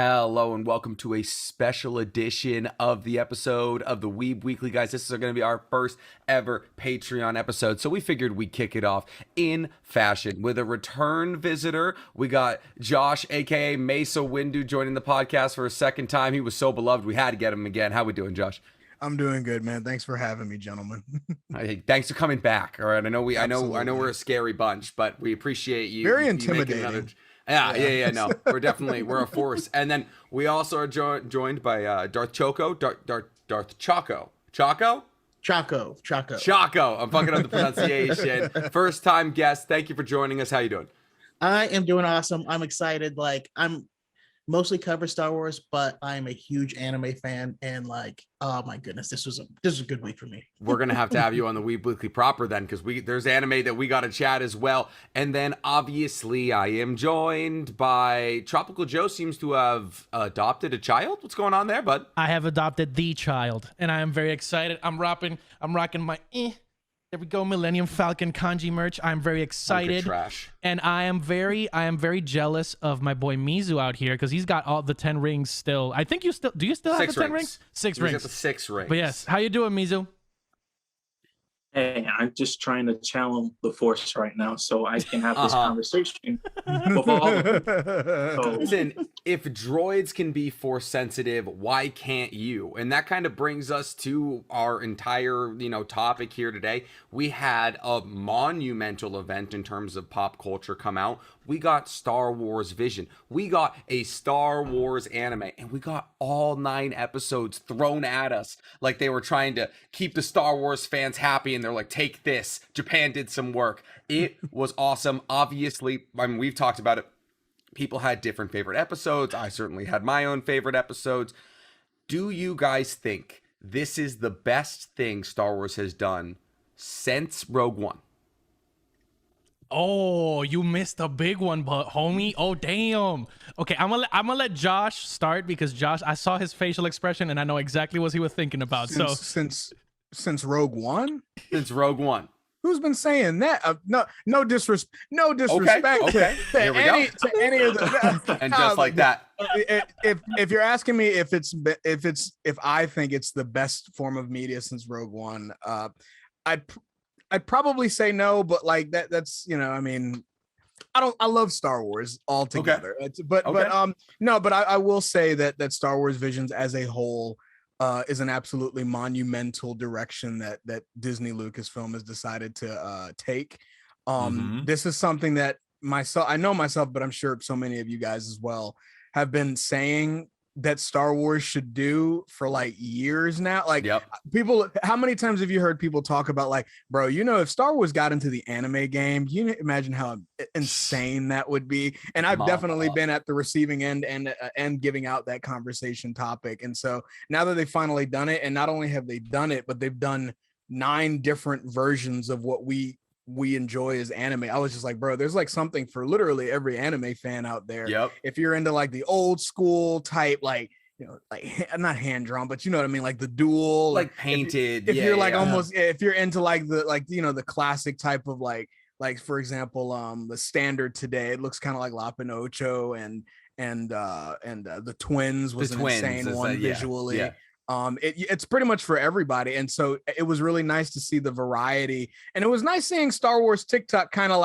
Hello and welcome to a special edition of the episode of the Weeb Weekly, guys. This is going to be our first ever Patreon episode, so we figured we'd kick it off in fashion with a return visitor. We got Josh, aka Mesa Windu, joining the podcast for a second time. He was so beloved, we had to get him again. How we doing, Josh? I'm doing good, man. Thanks for having me, gentlemen. Hey, thanks for coming back. All right, I know we're a scary bunch, but we appreciate you. Very intimidating. No, we're a force. And then we also are joined by Darth Choco, Darth Choco. Choco? Chaco. I'm fucking up the pronunciation. First time guest. Thank you for joining us. How you doing? I am doing awesome. I'm excited. I'm mostly cover Star Wars, but I'm a huge anime fan, and oh my goodness, this was a good week for me. We're gonna have to have you on the Weeb Weekly proper then, because there's anime that we got to chat as well. And then obviously I am joined by Tropical Joe. Seems to have adopted a child. What's going on there, bud? I have adopted the child, and I am very excited. I'm rocking my there we go, Millennium Falcon kanji merch. I'm very excited. Trash. And I am very jealous of my boy Mizu out here because he's got all the 10 rings still. I think do you still have the 10 rings? 6 rings. He's got the 6 rings. But yes, how you doing, Mizu? Hey, I'm just trying to channel the force right now so I can have this conversation with all of them. So, listen, if droids can be force sensitive, why can't you? And that kind of brings us to our entire, topic here today. We had a monumental event in terms of pop culture come out. We got Star Wars Vision. We got a Star Wars anime, and we got all 9 episodes thrown at us like they were trying to keep the Star Wars fans happy, and they're like, take this. Japan did some work. It was awesome. Obviously, we've talked about it. People had different favorite episodes. I certainly had my own favorite episodes. Do you guys think this is the best thing Star Wars has done since Rogue One? Oh, you missed a big one, but homie. Oh, damn. Okay, I'm gonna let Josh start because Josh, I saw his facial expression and I know exactly what he was thinking about. Since Rogue One? Since Rogue One. Who's been saying that? No disrespect. Okay. Here we go. To any of the and just like that. If you're asking me if I think it's the best form of media since Rogue One, I'd probably say no, but that's I love Star Wars altogether. Okay. But I will say that Star Wars Visions as a whole is an absolutely monumental direction that Disney Lucasfilm has decided to take. This is something that I know myself, but I'm sure so many of you guys as well have been saying that Star Wars should do for years now. People, how many times have you heard people talk about bro, if Star Wars got into the anime game, you imagine how insane that would be. And I've definitely been at the receiving end and giving out that conversation topic. And so now that they've finally done it, and not only have they done it, but they've done 9 different versions of what we enjoy as anime. I was just like, bro, there's something for literally every anime fan out there. Yep. If you're into the old school type, not hand drawn, but you know what I mean, the Duel, painted. If you're almost, if you're into the classic type of for example, the standard today, it looks kind of like La Pinocho and the Twins was an insane one visually. Yeah. It's pretty much for everybody, and so it was really nice to see the variety, and it was nice seeing Star Wars TikTok kind of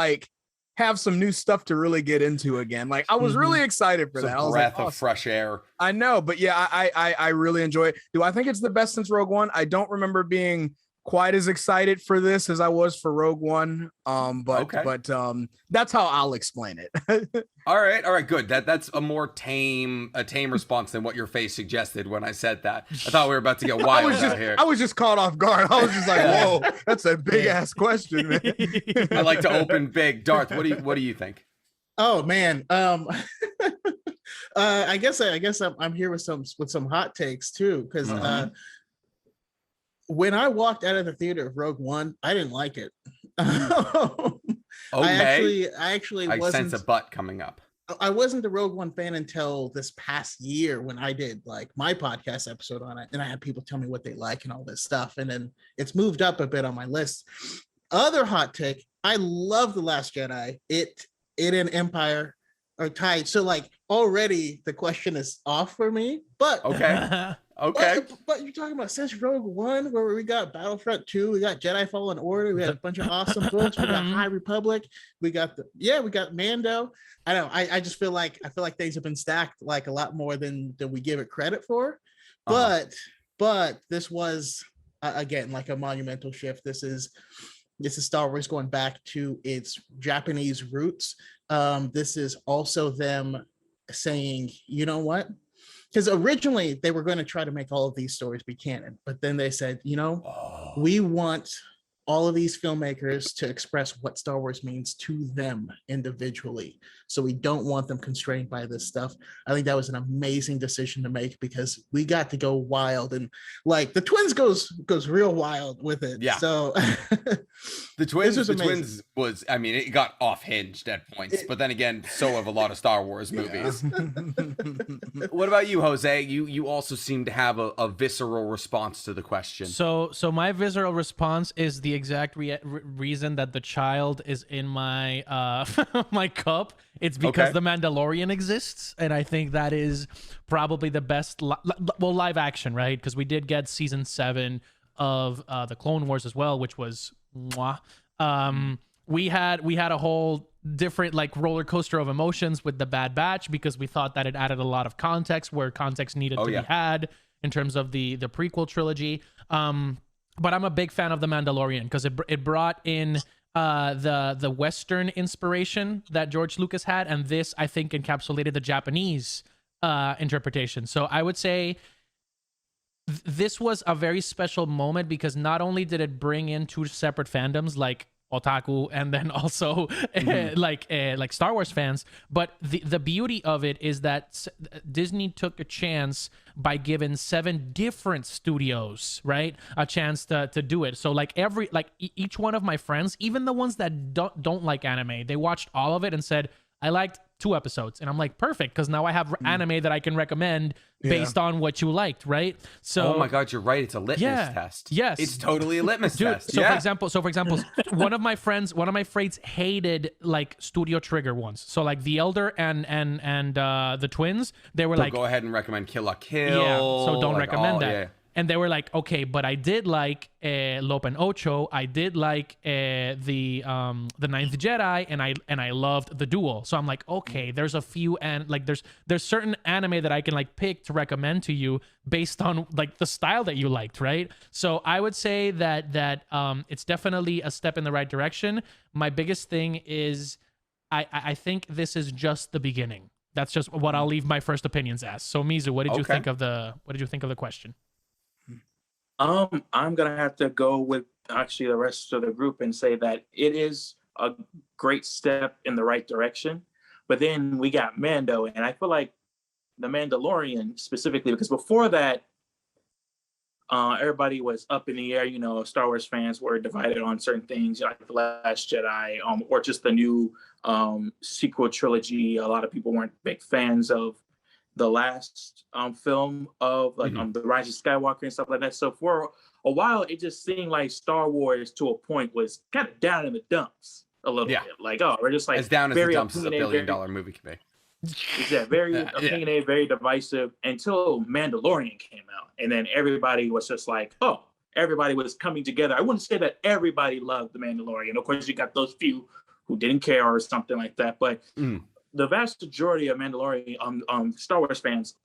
have some new stuff to really get into again. I was really excited for that. I was breath of fresh air. I know, but yeah, I really enjoy it. Do I think it's the best since Rogue One? I don't remember being quite as excited for this as I was for Rogue One. But that's how I'll explain it. All right, good. That's a more tame response than what your face suggested when I said that. I thought we were about to get wild out here. I was just caught off guard. I was just like, whoa, that's a big ass question, man. I like to open big. Darth, what do you think? Oh man. I guess I'm here with some hot takes too, because when I walked out of the theater of Rogue One, I didn't like it. Okay. I actually I wasn't. sense a butt coming up. I wasn't a Rogue One fan until this past year when I did my podcast episode on it, and I had people tell me what they like and all this stuff, and then it's moved up a bit on my list. Other hot take: I love The Last Jedi. It and Empire are tied. So already the question is off for me. But Okay. Okay. but you're talking about since Rogue One, where we got Battlefront 2, we got Jedi Fallen Order, we had a bunch of awesome books, we got High Republic, we got we got Mando. I don't know. I just feel like things have been stacked like a lot more than we give it credit for. But this was again like a monumental shift. This is Star Wars going back to its Japanese roots. This is also them saying, you know what? Because originally they were going to try to make all of these stories be canon, but then they said, we want all of these filmmakers to express what Star Wars means to them individually. So we don't want them constrained by this stuff. I think that was an amazing decision to make because we got to go wild, and like the twins goes real wild with it. Yeah. So the twins was, I mean, it got off hinged at points, but then again, so have a lot of Star Wars movies. What about you, Jose? You also seem to have a visceral response to the question. So my visceral response is the exact reason that the child is in my my cup. It's because the Mandalorian exists, and I think that is probably the best live action, right? Because we did get season 7 of the Clone Wars as well, which was mwah. We had a whole different like roller coaster of emotions with the Bad Batch because we thought that it added a lot of context where context needed to be had in terms of the prequel trilogy. But I'm a big fan of the Mandalorian because it brought in the Western inspiration that George Lucas had, and this I think encapsulated the Japanese interpretation. So I would say this was a very special moment because not only did it bring in 2 separate fandoms like otaku and then also like Star Wars fans, but the beauty of it is that Disney took a chance by giving 7 different studios, right, a chance to do it. So like each one of my friends, even the ones that don't like anime, they watched all of it and said, I liked 2 episodes, and I'm like, perfect, because now I have anime that I can recommend based on what you liked, right? So, oh my God, you're right. It's a litmus test. Yes, it's totally a litmus test. So for example, one of my friends hated like Studio Trigger ones. So like The Elder and the twins, they were like, go ahead and recommend Kill la Kill. Yeah, so don't recommend that. Yeah. And they were like, okay, but I did like Lopen Ocho. I did like the Ninth Jedi, and I loved the Duel. So I'm like, okay, there's a few, and like there's certain anime that I can like pick to recommend to you based on like the style that you liked, right? So I would say that it's definitely a step in the right direction. My biggest thing is I think this is just the beginning. That's just what I'll leave my first opinions as. So Mizu, what did you think of the question? I'm gonna have to go with actually the rest of the group and say that it is a great step in the right direction. But then we got Mando, and I feel like the Mandalorian specifically, because before that, everybody was up in the air. Star Wars fans were divided on certain things, like The Last Jedi, or just the new sequel trilogy. A lot of people weren't big fans of the last film of like the Rise of Skywalker and stuff like that. So for a while, it just seemed like Star Wars to a point was kind of down in the dumps a little bit. Like, we're just like as down as the dumps as a $1 billion movie can be. Yeah, very opinionated, very divisive until Mandalorian came out, and then everybody was just like, everybody was coming together. I wouldn't say that everybody loved the Mandalorian. Of course, you got those few who didn't care or something like that, but. The vast majority of Mandalorian Star Wars fans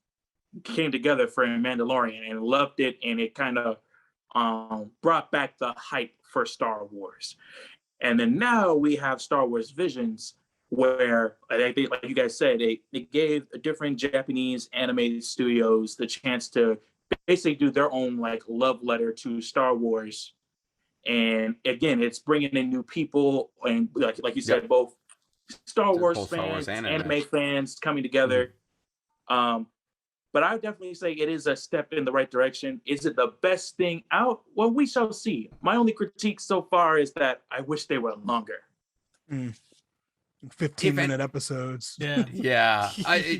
came together for Mandalorian and loved it, and it kind of brought back the hype for Star Wars. And then now we have Star Wars Visions, where like you guys said, they gave different Japanese animated studios the chance to basically do their own like love letter to Star Wars. And again, it's bringing in new people, and like you said, both Star Wars fans, anime fans coming together. But I would definitely say it is a step in the right direction. Is it the best thing out? Well, we shall see. My only critique so far is that I wish they were longer. 15-minute episodes. Yeah.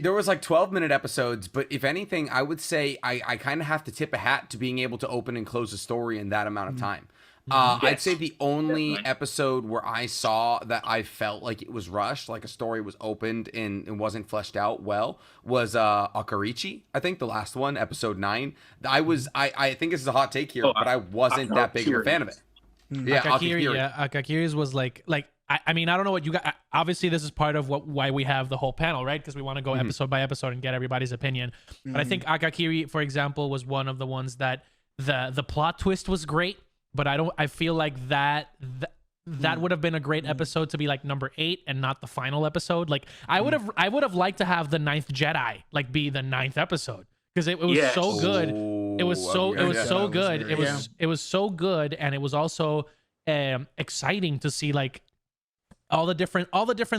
There was like 12-minute episodes, but if anything, I would say I kind of have to tip a hat to being able to open and close a story in that amount of time. I'd say the only Definitely. episode where I saw that I felt like it was rushed, like a story was opened and wasn't fleshed out well, was Akarichi. I think the last one, episode 9. I think this is a hot take here, Oh, but I wasn't that big of a fan of it. Yeah, Akakiri. Akakiri's was like I mean, I don't know what you got. Obviously, this is part of why we have the whole panel, right? Because we want to go episode by episode and get everybody's opinion. But I think Akakiri, for example, was one of the ones that the plot twist was great, but I feel like that would have been a great episode to be like number 8 and not the final episode. Like I would have liked to have the 9th Jedi like be the 9th episode because it was so good. It was so good. It was so good, and it was also exciting to see like all the different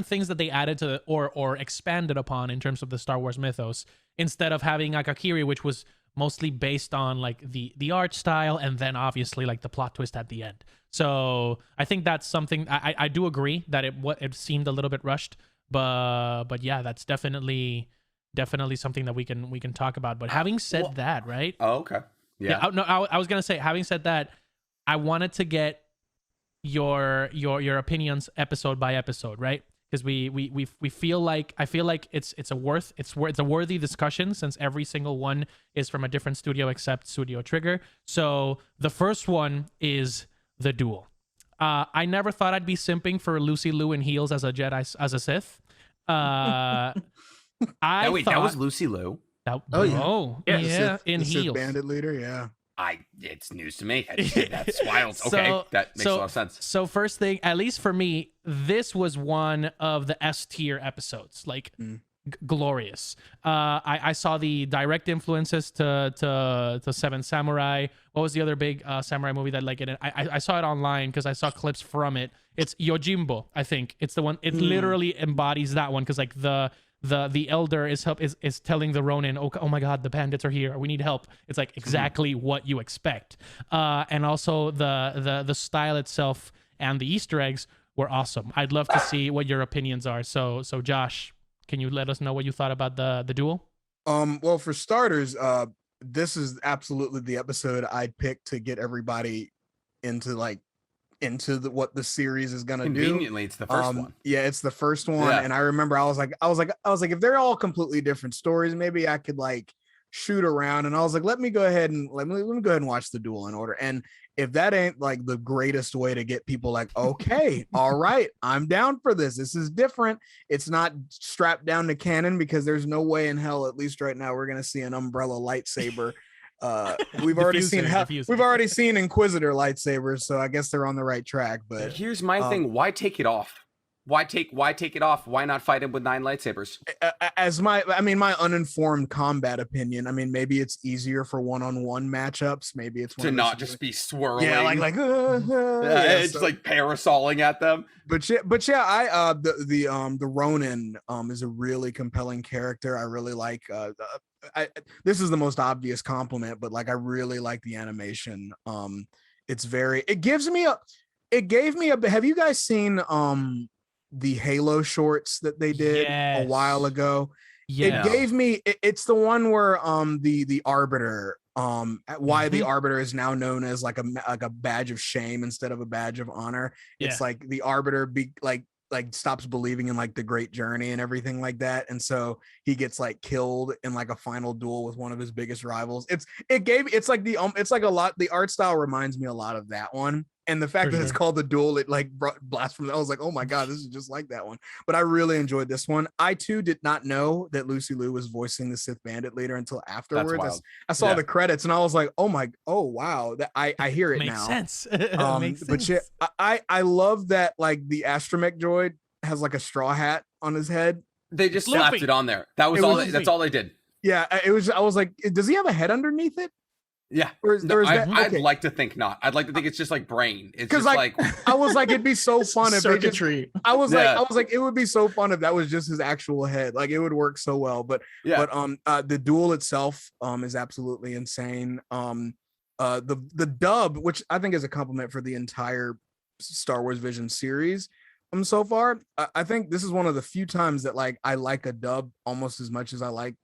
things that they added to or expanded upon in terms of the Star Wars mythos, instead of having Akakiri, which was mostly based on like the art style and then obviously like the plot twist at the end. So I think that's something I do agree that it seemed a little bit rushed, but yeah, that's definitely something that we can talk about. But having said that, right? Oh, okay. Yeah. No, I was gonna say, having said that, I wanted to get your opinions episode by episode, right? Because we feel like it's a worthy discussion, since every single one is from a different studio except Studio Trigger. So the first one is The Duel. I never thought I'd be simping for Lucy Liu in heels as a Jedi, as a Sith. That was Lucy Liu. In the Sith heels. bandit leader, yeah. It's news to me. That's wild. Okay, that makes a lot of sense. So first thing, at least for me, this was one of the S tier episodes. Like glorious. I saw the direct influences to Seven Samurai. What was the other big samurai movie that like it? I saw it online because I saw clips from it. It's Yojimbo, I think. It's the one. It literally embodies that one because like the elder is telling the Ronin, oh my god, the bandits are here, we need help. It's like exactly what you expect. And also the style itself and the Easter eggs were awesome. I'd love to see what your opinions are. So Josh, can you let us know what you thought about the Duel? Well, for starters, this is absolutely the episode I'd pick to get everybody into what the series is gonna do. Conveniently, it's the first one. Yeah, it's the first one. Yeah. And I remember I was like, if they're all completely different stories, maybe I could like shoot around. And I was like, let me go ahead and watch The Duel in order. And if that ain't like the greatest way to get people like, okay, all right, I'm down for this. This is different. It's not strapped down to canon, because there's no way in hell, at least right now, we're gonna see an umbrella lightsaber. We've already seen Inquisitor lightsabers, so I guess they're on the right track. But here's my thing: why take it off? Why take it off? Why not fight him with 9 lightsabers? My uninformed combat opinion. I mean, maybe it's easier for one-on-one matchups. Maybe it's to not just be swirling. Yeah, it's like parasoling at them. But yeah, the Ronin is a really compelling character. I really like. This is the most obvious compliment, but like I really like the animation. It gave me a. Have you guys seen the Halo shorts that they did a while ago? Yeah. It gave me. It's the one where the Arbiter. Why the Arbiter is now known as like a badge of shame instead of a badge of honor. It's like the Arbiter stops believing in like the great journey and everything like that, and so he gets like killed in like a final duel with one of his biggest rivals. The art style reminds me a lot of that one, and the fact that it's called The Duel, it like brought blast from. I was like, oh my god, this is just like that one. But I really enjoyed this one. I too did not know that Lucy Liu was voicing the Sith bandit leader until afterwards. I saw the credits and I was like, oh wow, that I hear it Makes now. Sense. Makes But sense. yeah, I love that like the astromech droid has like a straw hat on his head. They just slapped it on there. That's all they did. Yeah, it was. I was like, does he have a head underneath it? Yeah, I'd like to think not. I'd like to think it's just like brain. It's just like I was like, it'd be so fun if circuitry. I was like, it would be so fun if that was just his actual head. Like it would work so well. But the Duel itself is absolutely insane. The dub, which I think is a compliment for the entire Star Wars Vision series. So far, I think this is one of the few times that like I like a dub almost as much as I like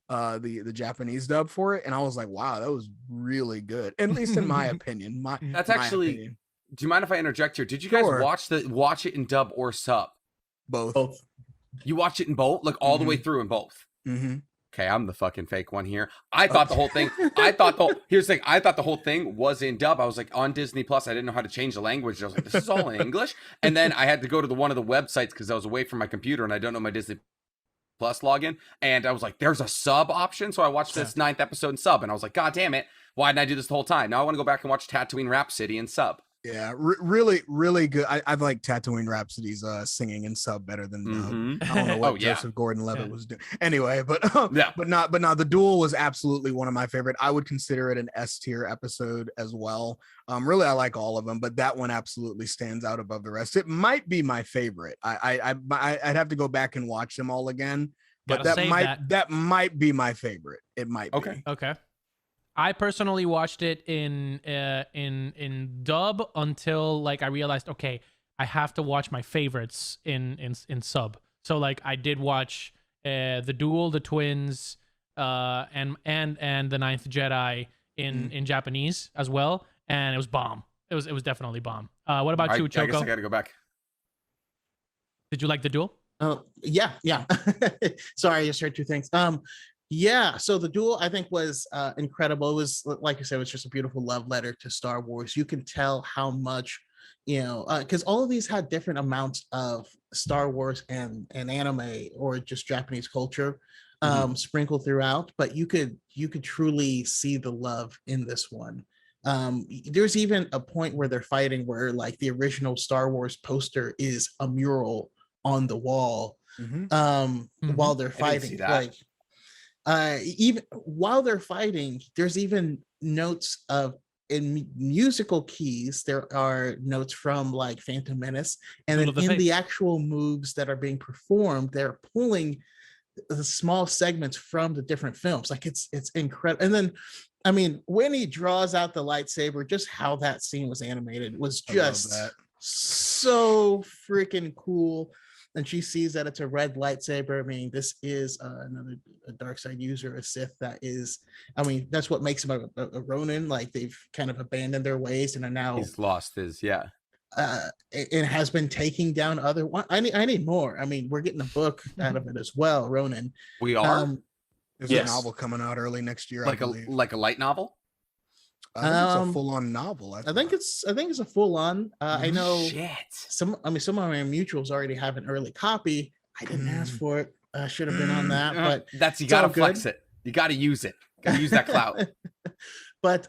the Japanese dub for it, and I was like, wow, that was really good, at least in my opinion. Do you mind if I interject here? Did you guys Sure. watch it in dub or sub? Both. You watched it in both, like all the way through in both. Mm-hmm. Okay, I'm the fucking fake one here. I thought the whole thing. Here's the thing. I thought the whole thing was in dub. I was like on Disney Plus. I didn't know how to change the language. I was like, this is all in English. And then I had to go to one of the websites because I was away from my computer and I don't know my Disney Plus login. And I was like, there's a sub option. So I watched this 9th episode in sub, and I was like, God damn it! Why didn't I do this the whole time? Now I want to go back and watch Tatooine Rhapsody in sub. Yeah, really, really good. I like Tatooine Rhapsody's singing in sub better than dub. I don't know what Joseph Gordon-Levitt was doing. Anyway, but the Duel was absolutely one of my favorite. I would consider it an S tier episode as well. Really, I like all of them, but that one absolutely stands out above the rest. It might be my favorite. I'd have to go back and watch them all again, but that might be my favorite. It might be. Okay. I personally watched it in dub until like I realized, okay, I have to watch my favorites in sub. So like I did watch the Duel, the Twins, and the Ninth Jedi in Japanese as well, and it was bomb. It was definitely bomb. What about you, Choco? I guess I got to go back. Did you like the Duel? Yeah. Sorry, I just heard two things. Yeah, so the Duel I think was incredible. It was, like you said, it was just a beautiful love letter to Star Wars. You can tell how much, because all of these had different amounts of Star Wars and anime or just Japanese culture sprinkled throughout, but you could truly see the love in this one. There's even a point where they're fighting where like the original Star Wars poster is a mural on the wall while they're fighting. Like even while they're fighting, there's even notes of in musical keys. There are notes from like Phantom Menace, and then in the actual moves that are being performed, they're pulling the small segments from the different films. Like it's incredible. And then, I mean, when he draws out the lightsaber, just how that scene was animated was just so freaking cool. And she sees that it's a red lightsaber. I mean, this is another dark side user, a Sith that is, I mean, that's what makes him a Ronin. Like they've kind of abandoned their ways and are now he's lost his it has been taking down other one. I need more. I mean, we're getting a book out of it as well, Ronin. We are. There's a novel coming out early next year, like a light novel. I think it's a full-on novel. I think it's a full-on. I know some of my mutuals already have an early copy. I didn't ask for it. I should have been on that, but you gotta flex it. You gotta use it. Gotta use that clout. But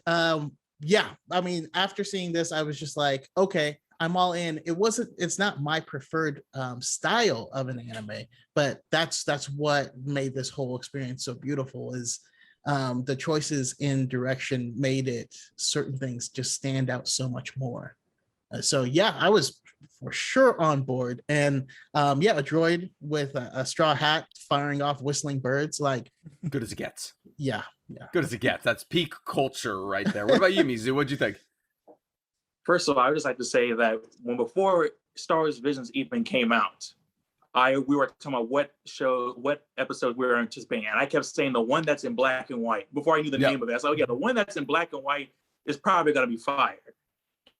yeah, I mean, after seeing this, I was just like, okay, I'm all in. It's not my preferred style of an anime, but that's what made this whole experience so beautiful. Is the choices in direction made it certain things just stand out so much more. So yeah, I was for sure on board. And a droid with a straw hat firing off whistling birds, like good as it gets. Yeah. Good as it gets. That's peak culture right there. What about you, Mizu? What'd you think? First of all, I would just like to say that before Star Wars Visions even came out, we were talking about what episode we were anticipating, and I kept saying the one that's in black and white before I knew the name of it. So the one that's in black and white is probably going to be fire.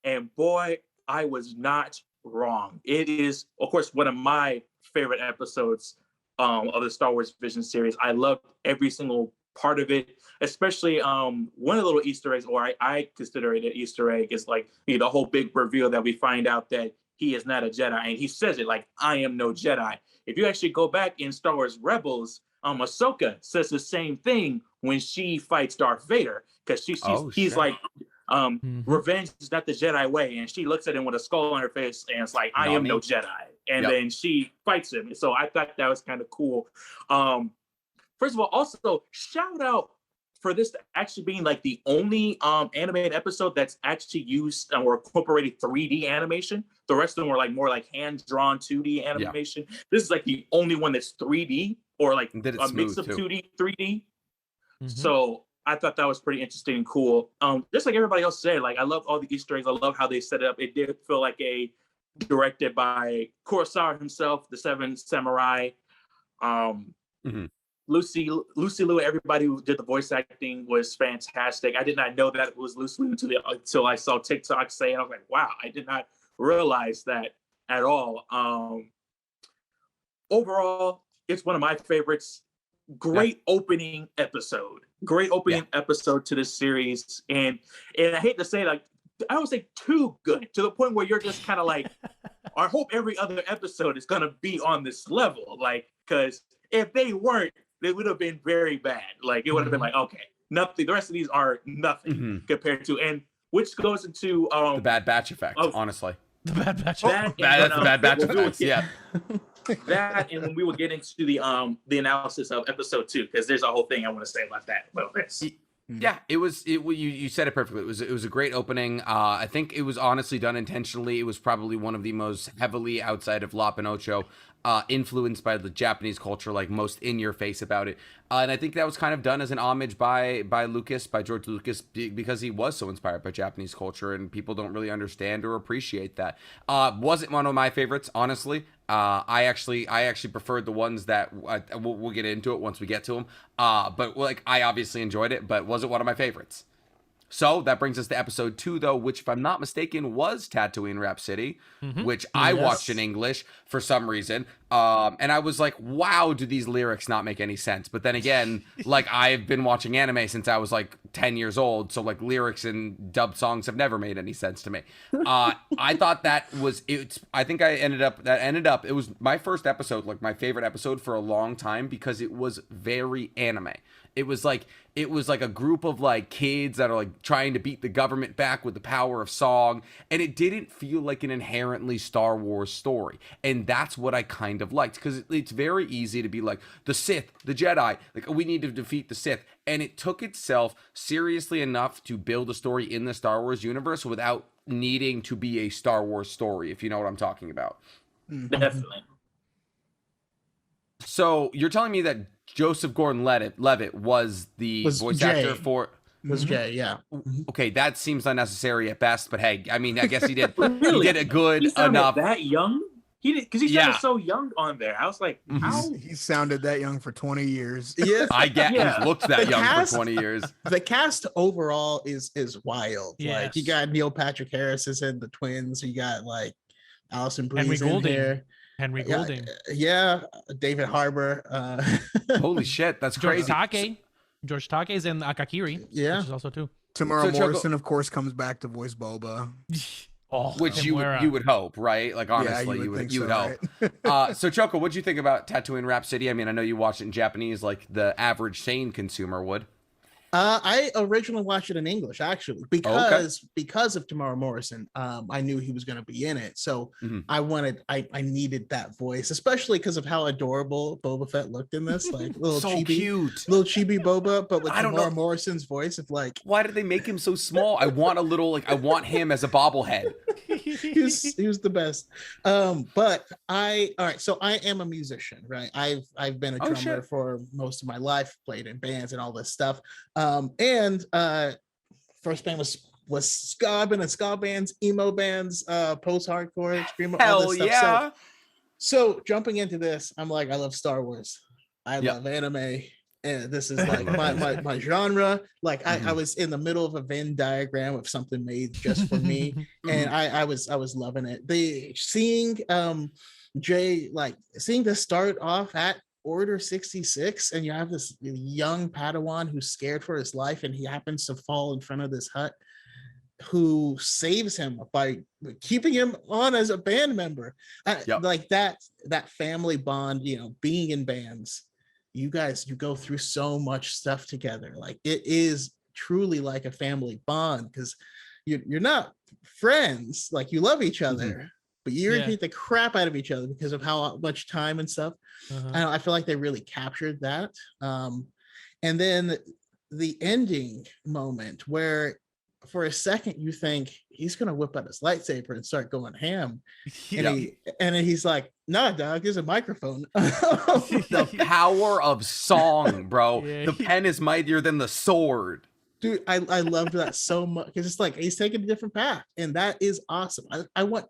And boy, I was not wrong. It is, of course, one of my favorite episodes of the Star Wars Vision series. I loved every single part of it, especially one of the little Easter eggs, or I consider it an Easter egg, is like the whole big reveal that we find out that he is not a Jedi, and he says it like, I am no Jedi. If you actually go back in Star Wars Rebels, Ahsoka says the same thing when she fights Darth Vader, because he's like, revenge is not the Jedi way, and she looks at him with a skull on her face, and it's like, I am no Jedi, and then she fights him. So I thought that was kind of cool. First of all, also shout out for this actually being like the only animated episode that's actually used or incorporated 3D animation. The rest of them were like more like hand-drawn 2D animation. This is like the only one that's 3D or like a mix of 2D, 3D. So I thought that was pretty interesting and cool. Just like everybody else said, like I love all the Easter eggs. I love how they set it up. It did feel like directed by Kurosawa himself, the Seven Samurai. Lucy Liu, everybody who did the voice acting was fantastic. I did not know that it was Lucy Liu until I saw TikTok say it. I was like, wow, I did not realize that at all. Overall, it's one of my favorites. Great opening episode. Great opening episode to this series. And I hate to say, like, I would say too good, to the point where you're just kind of like, I hope every other episode is going to be on this level. Like, because if they weren't, they would have been very bad. Like, it would have been like, okay, nothing. The rest of these are nothing compared to, and which goes into the Bad Batch effect, honestly. The Bad Batch. That's the Bad Batch effect. Yeah. That, and when we will get into the analysis of episode 2, because there's a whole thing I want to say about that. Well, this. Yeah, you said it perfectly. It was a great opening. I think it was honestly done intentionally. It was probably one of the most heavily, outside of La Pinocho, influenced by the Japanese culture, like most in your face about it. And I think that was kind of done as an homage by George Lucas, because he was so inspired by Japanese culture, and people don't really understand or appreciate that. Wasn't one of my favorites, honestly. I actually preferred the ones that we'll get into it once we get to them. But like, I obviously enjoyed it, but wasn't one of my favorites. So that brings us to episode 2, though, which, if I'm not mistaken, was Tatooine Rhapsody, which I watched in English for some reason. And I was like, wow, do these lyrics not make any sense? But then again, like, I've been watching anime since I was like 10 years old. So like, lyrics and dubbed songs have never made any sense to me. I thought that was it. I think it was my first episode, like my favorite episode for a long time, because it was very anime. It was like a group of like kids that are like trying to beat the government back with the power of song, and it didn't feel like an inherently Star Wars story. And that's what I kind of liked, because it's very easy to be like, the Sith, the Jedi, like, we need to defeat the Sith. And it took itself seriously enough to build a story in the Star Wars universe without needing to be a Star Wars story, if you know what I'm talking about. Definitely. So you're telling me that Joseph Gordon-Levitt was the voice Jay. actor for... Was Jay, yeah. Okay, that seems unnecessary at best, but hey, I mean, I guess he did. Really? He did a good He sounded enough. that young? He did, because he sounded so young on there. I was like, how? He sounded that young for 20 years. Yeah. I get he's looked that The young cast- for 20 years. The cast overall is wild. Yes. Like, you got Neil Patrick Harris is in the twins. You got like Allison Henry Bree's in Golding. here. Henry Golding. Yeah, David Harbour. Holy shit, that's George crazy. Takei. George Takei is in Akakiri. Yeah. Which is also too. Tomorrow So, Choco- Morrison, of course, comes back to voice Boba. Oh, Which you would hope, right? Like, honestly, Yeah, you would think hope. right? So Choco, what'd you think about Tatooine Rhapsody? I mean, I know you watched it in Japanese, like the average sane consumer would. I originally watched it in English, actually, because of Tamara Morrison. I knew he was going to be in it, so I needed that voice, especially because of how adorable Boba Fett looked in this, like little So chibi, cute. little chibi Boba, but with I don't Tamara know. Morrison's voice of like, Why did they make him so small? I want a little, like, I want him as a bobblehead. he was the best. But all right, so I am a musician, right? I've been a drummer shit. for most of my life, played in bands and all this stuff. And first band was ska. I've been in ska bands, emo bands, post-hardcore, screamo, all Hell this stuff. yeah. So jumping into this, I'm like, I love Star Wars. I love anime. And this is like my genre. Like I was in the middle of a Venn diagram of something made just for me. And I was loving it. Seeing this start off at Order 66, and you have this young Padawan who's scared for his life, and he happens to fall in front of this hut, who saves him by keeping him on as a band member. Like that family bond, being in bands, you go through so much stuff together. Like, it is truly like a family bond, because you're not friends, like you love each other, but you irritate the crap out of each other because of how much time and stuff. I feel like they really captured that. And then the ending moment where for a second you think he's gonna whip out his lightsaber and start going ham, and then he's like, "Nah, dog, there's a microphone." The power of song, bro. The pen is mightier than the sword. Dude, I loved that so much, because it's like he's taking a different path, and that is awesome. I want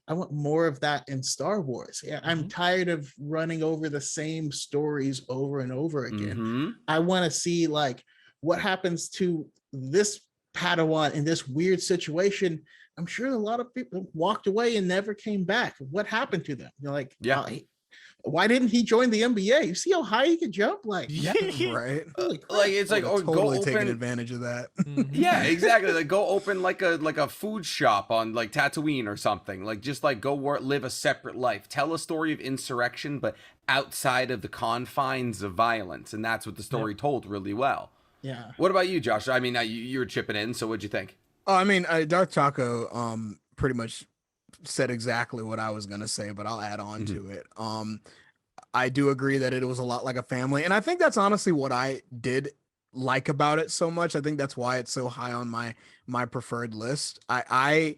I want more of that in Star Wars. Yeah, I'm tired of running over the same stories over and over again. I want to see like what happens to this Padawan in this weird situation. I'm sure a lot of people walked away and never came back. What happened to them? You're like, why didn't he join the NBA? You see how high he could jump? Like, right? Like it's like, oh, totally go taking open advantage of that. Yeah, exactly. Like go open like a food shop on like Tatooine or something. Like just like go live a separate life. Tell a story of insurrection, but outside of the confines of violence, and that's what the story told really well. Yeah. What about you, Josh? I mean, you were chipping in, so what'd you think? Oh, I mean, Darth Chaco pretty much said exactly what I was gonna say, but I'll add on to it. I do agree that it was a lot like a family, and I think that's honestly what I did like about it so much. I think that's why it's so high on my preferred list. I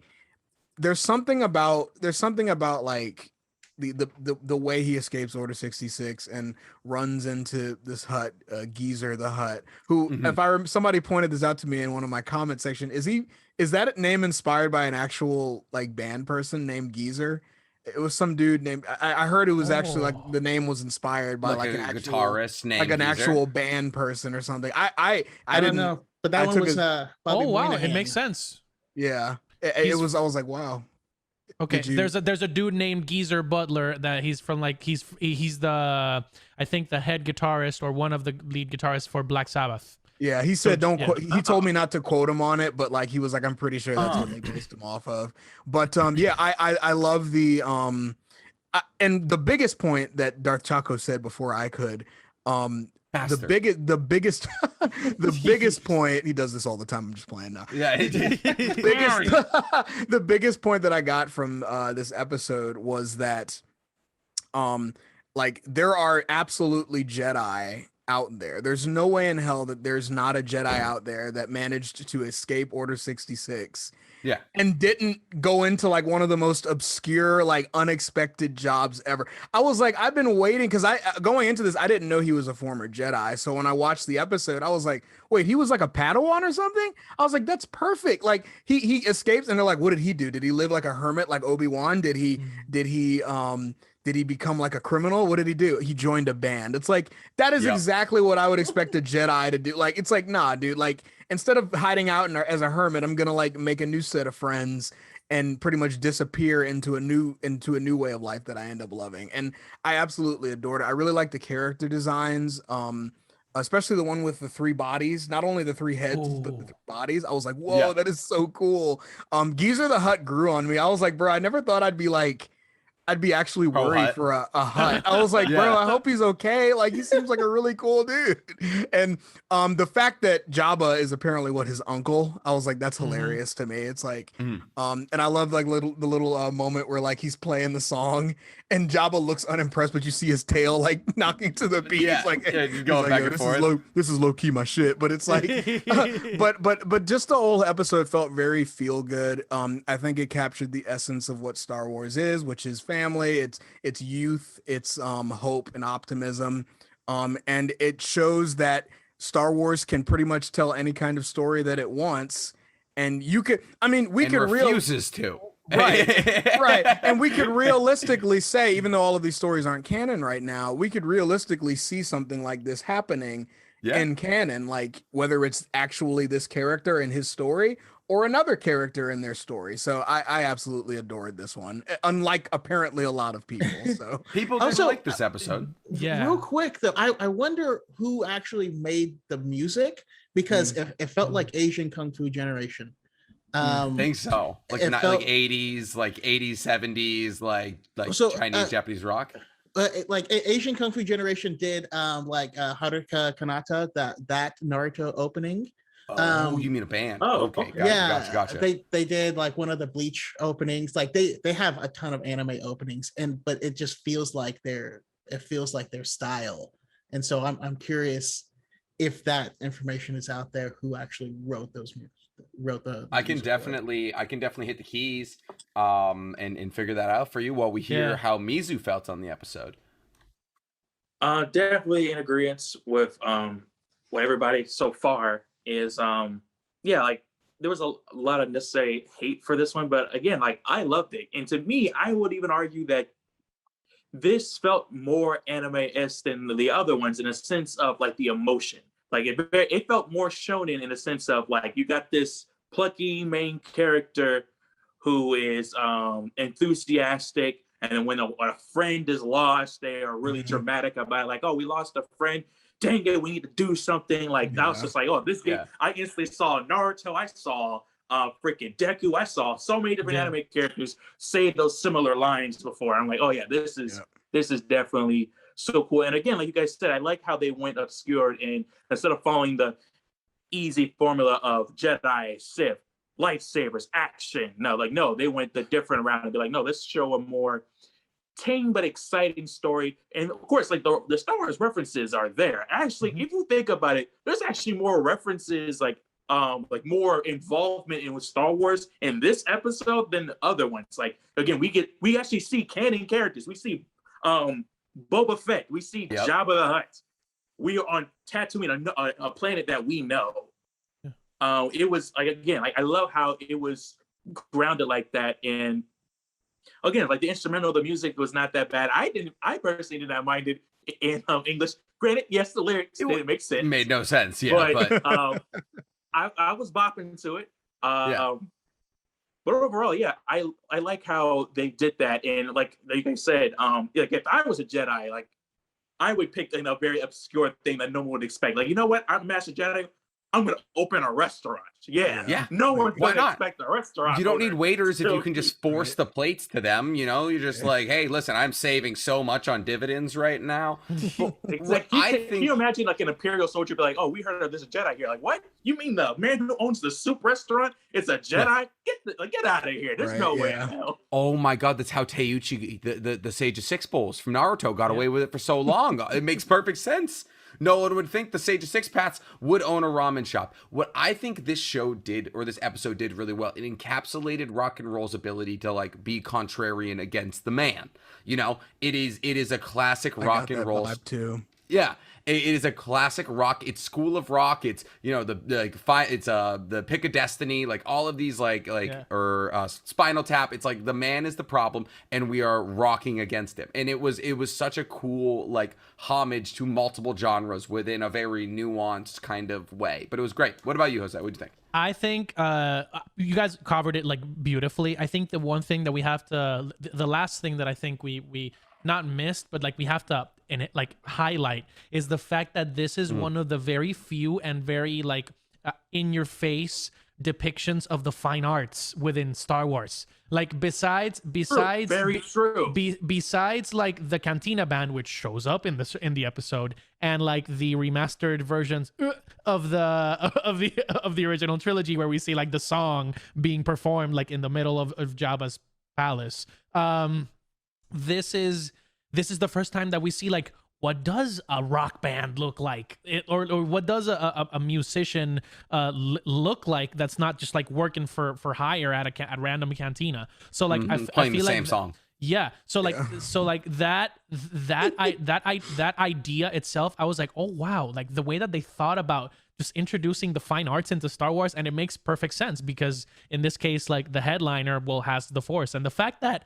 there's something about like the way he escapes Order 66 and runs into this hut, Geezer the Hut, who if somebody pointed this out to me in one of my comment section, is that name inspired by an actual like band person named Geezer? It was some dude named I heard it was actually like the name was inspired by like an actual guitarist named like an Geezer? actual band person or something. I don't know, but that one was Bobby wow, Moynihan. it makes sense. Yeah, it was. I was like, wow. Okay, there's a dude named Geezer Butler that he's from like he's the I think the head guitarist or one of the lead guitarists for Black Sabbath. Yeah, he said he told me not to quote him on it, but like he was like, I'm pretty sure that's what they based him off of. But yeah, I love the and the biggest point that Darth Chaco said before I could the biggest the biggest point, he does this all the time, I'm just playing now. Yeah, the biggest point that I got from this episode was that like there are absolutely Jedi out there. There's no way in hell that there's not a Jedi out there that managed to escape Order 66 and didn't go into like one of the most obscure, like unexpected jobs ever. I was like, I've been waiting because going into this, I didn't know he was a former Jedi. So when I watched the episode, I was like, wait, he was like a Padawan or something? I was like, that's perfect. Like he escapes and they're like, what did he do? Did he live like a hermit like Obi-Wan? Did he become like a criminal? What did he do? He joined a band. It's like, that is exactly what I would expect a Jedi to do. Like, it's like, nah, dude, like instead of hiding out as a hermit, I'm going to like make a new set of friends and pretty much disappear into a new way of life that I end up loving. And I absolutely adored it. I really like the character designs. Especially the one with the 3 bodies, not only the 3 heads, but the 3 bodies. I was like, whoa, that is so cool. Geezer the Hut grew on me. I was like, bro, I never thought I'd be actually worried for a Hut. I was like, bro, I hope he's okay. Like, he seems like a really cool dude. And the fact that Jabba is apparently his uncle, I was like, that's hilarious to me. It's like, and I love like the little moment where like he's playing the song and Jabba looks unimpressed, but you see his tail like knocking to the beat. He's like, he's going back and forth. This is low key my shit, but it's like, but just the whole episode felt very feel good. I think it captured the essence of what Star Wars is, which is family, it's youth, it's hope and optimism, and it shows that Star Wars can pretty much tell any kind of story that it wants, and you could, I mean, we could refuses to. Right. And we could realistically say, even though all of these stories aren't canon right now, we could realistically see something like this happening in canon, like whether it's actually this character and his story or another character in their story. So I absolutely adored this one, unlike apparently a lot of people. So people didn't like this episode. Yeah. Real quick though, I wonder who actually made the music, because it felt like Asian Kung Fu Generation. I think so. Like not like 80s, like 80s, 70s, like Chinese, Japanese rock. Like Asian Kung Fu Generation did like Haruka Kanata, that Naruto opening. You mean a band? Oh, okay. Gotcha. They did like one of the Bleach openings. Like they have a ton of anime openings, but it just feels like their style. And so I'm curious if that information is out there, who actually wrote the I can definitely hit the keys and figure that out for you while we hear how Mizu felt on the episode. Definitely in agreement with what everybody so far is like there was a lot of necessary hate for this one, but again, like I loved it. And to me, I would even argue that this felt more anime-esque than the other ones in a sense of like the emotion. Like it felt more shonen in a sense of like you got this plucky main character who is enthusiastic, and then when a friend is lost, they are really dramatic about it, like, oh, we lost a friend. Dang it, we need to do something. Like I was just like, oh, this game. I instantly saw Naruto. I saw freaking Deku. I saw so many different anime characters say those similar lines before. I'm like, oh yeah, this is definitely so cool. And again, like you guys said, I like how they went obscured and instead of following the easy formula of Jedi, Sith, lightsabers, action. No, they went the different route and be like, no, let's show a more tame but exciting story. And of course, like the Star Wars references are there. Actually, if you think about it, there's actually more references, like more involvement in with Star Wars in this episode than the other ones. Like again, we actually see canon characters. We see Boba Fett. We see Jabba the Hutt. We are on Tatooine, a planet that we know. It was like again, like I love how it was grounded like that. And again, like the instrumental, the music was not that bad. I personally did not mind it in English. Granted, yes, the lyrics didn't make sense. It made no sense, but I was bopping to it. But overall, I like how they did that. And like you guys said, like if I was a Jedi, like I would pick a very obscure thing that no one would expect. Like, you know what? I'm a Master Jedi. I'm going to open a restaurant. Yeah. No one's going to expect a restaurant. You don't need waiters if you can just force the plates to them. You know, you're just like, hey, listen, I'm saving so much on dividends right now. Exactly. Can you imagine like an Imperial soldier be like, oh, we heard there's a Jedi here. Like, what? You mean the man who owns the soup restaurant? It's a Jedi? Get out of here. There's no way in hell. Oh my God, that's how Teiuchi, the Sage of Six Bowls from Naruto, got away with it for so long. It makes perfect sense. No one would think the Sage of Six Paths would own a ramen shop. What I think this show did, or this episode did really well, it encapsulated rock and roll's ability to like be contrarian against the man. You know, it is a classic rock and roll too. Yeah. It is a classic rock. It's School of Rock. It's, you know, the Pick of Destiny, like all of these or Spinal Tap. It's like the man is the problem and we are rocking against him. And it was such a cool like homage to multiple genres within a very nuanced kind of way. But it was great. What about you, Jose? What do you think? I think you guys covered it like beautifully. I think the one thing that we have to, the last thing that I think we not missed, but like we have to highlight is the fact that this is one of the very few and very like in your face depictions of the fine arts within Star Wars. Like besides very true. Besides like the Cantina band, which shows up in the episode, and like the remastered versions of the original trilogy, where we see like the song being performed like in the middle of Jabba's palace. This is the first time that we see like what does a rock band look like, or what does a musician look like that's not just like working for hire at a random cantina. So like I playing feel the like same song. Yeah. So like that idea itself, I was like, oh wow, like the way that they thought about just introducing the fine arts into Star Wars, and it makes perfect sense because in this case, like the headliner has the Force, and the fact that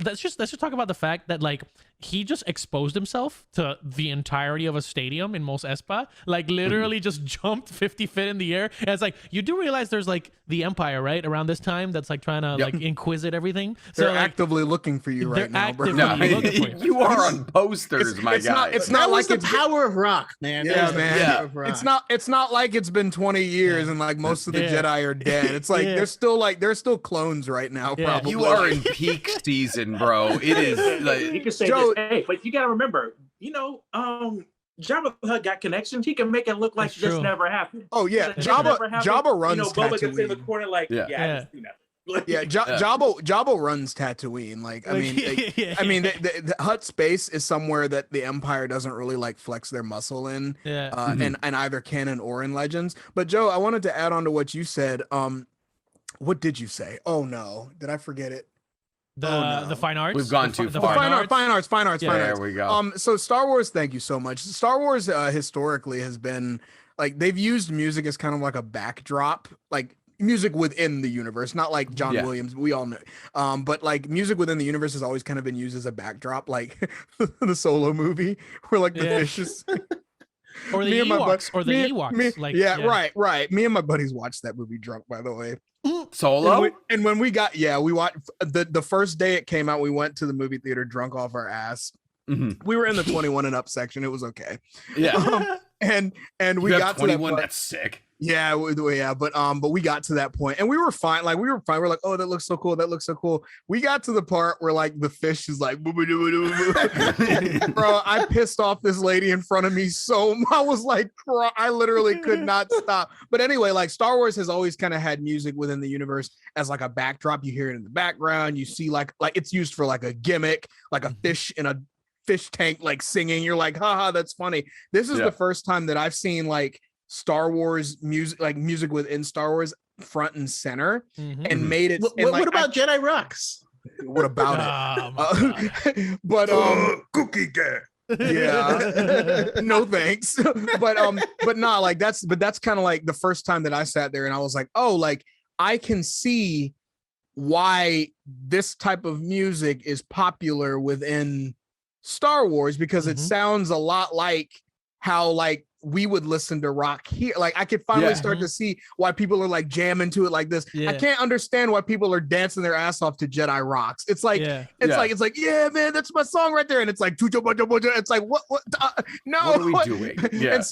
let's just talk about the fact that like he just exposed himself to the entirety of a stadium in Mos Espa, like literally just jumped 50 feet in the air. And it's like, you do realize there's like the Empire, right, around this time that's like trying to like inquisite everything. They're actively looking for you right now, bro. No, you are on posters, my guy. It's not like the power of rock, man. Yeah, man. Yeah. It's not like it's been 20 years and like most of the Jedi are dead. It's like they're still clones right now. Probably you are in peak season, bro. It is like you can say this, hey, but you gotta remember, you know, Jabba the Hutt got connections. He can make it look like this never happened. Oh yeah, Jabba runs. You know, Boba gets in the corner like, Jabba runs Tatooine. Like, I mean, the Hutt space is somewhere that the Empire doesn't really like flex their muscle in, and either canon or in Legends. But Joe, I wanted to add on to what you said. What did you say? Oh no, did I forget it? The fine arts. We've gone too far. Fine arts. There we go. So Star Wars, thank you so much. Star Wars historically has been like they've used music as kind of like a backdrop, like music within the universe, not like John Yeah. Williams. We all know, but like music within the universe has always kind of been used as a backdrop, like the Solo movie, where like the Yeah. fishes. Or the Me and my Ewoks, or the Ewoks. Like, right. Me and my buddies watched that movie drunk, by the way. Solo. And when we watched the first day it came out, we went to the movie theater drunk off our ass. Mhm. We were in the 21 and up section. It was okay. Yeah. And we You have got to that 21. part. That's sick. Yeah, but we got to that point and we were fine. Like we were fine. We're like, oh, that looks so cool. That looks so cool. We got to the part where like the fish is like, boo, boo, boo, boo, boo. Bro, I pissed off this lady in front of me. So I was like, I literally could not stop. But anyway, like Star Wars has always kind of had music within the universe as like a backdrop. You hear it in the background. You see like it's used for like a gimmick, like a fish in a fish tank, like singing. You're like, haha, that's funny. This is the first time that I've seen like Star Wars music, like music within Star Wars front and center, and made it. What about Jedi Rocks? What about it? But cookie gang. Yeah. No thanks. But nah, like that's kind of like the first time that I sat there and I was like, oh, like I can see why this type of music is popular within Star Wars, because it sounds a lot like how like we would listen to rock here. Like I could finally start to see why people are like jamming to it like this. I can't understand why people are dancing their ass off to Jedi Rocks. It's like it's like yeah, man, that's my song right there. And it's like it's like what no, what are we doing? Yeah. And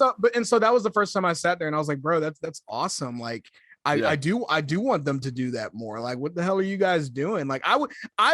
so that was the first time I sat there and I was like, bro, that's awesome. Like I do want them to do that more. Like, what the hell are you guys doing? Like, I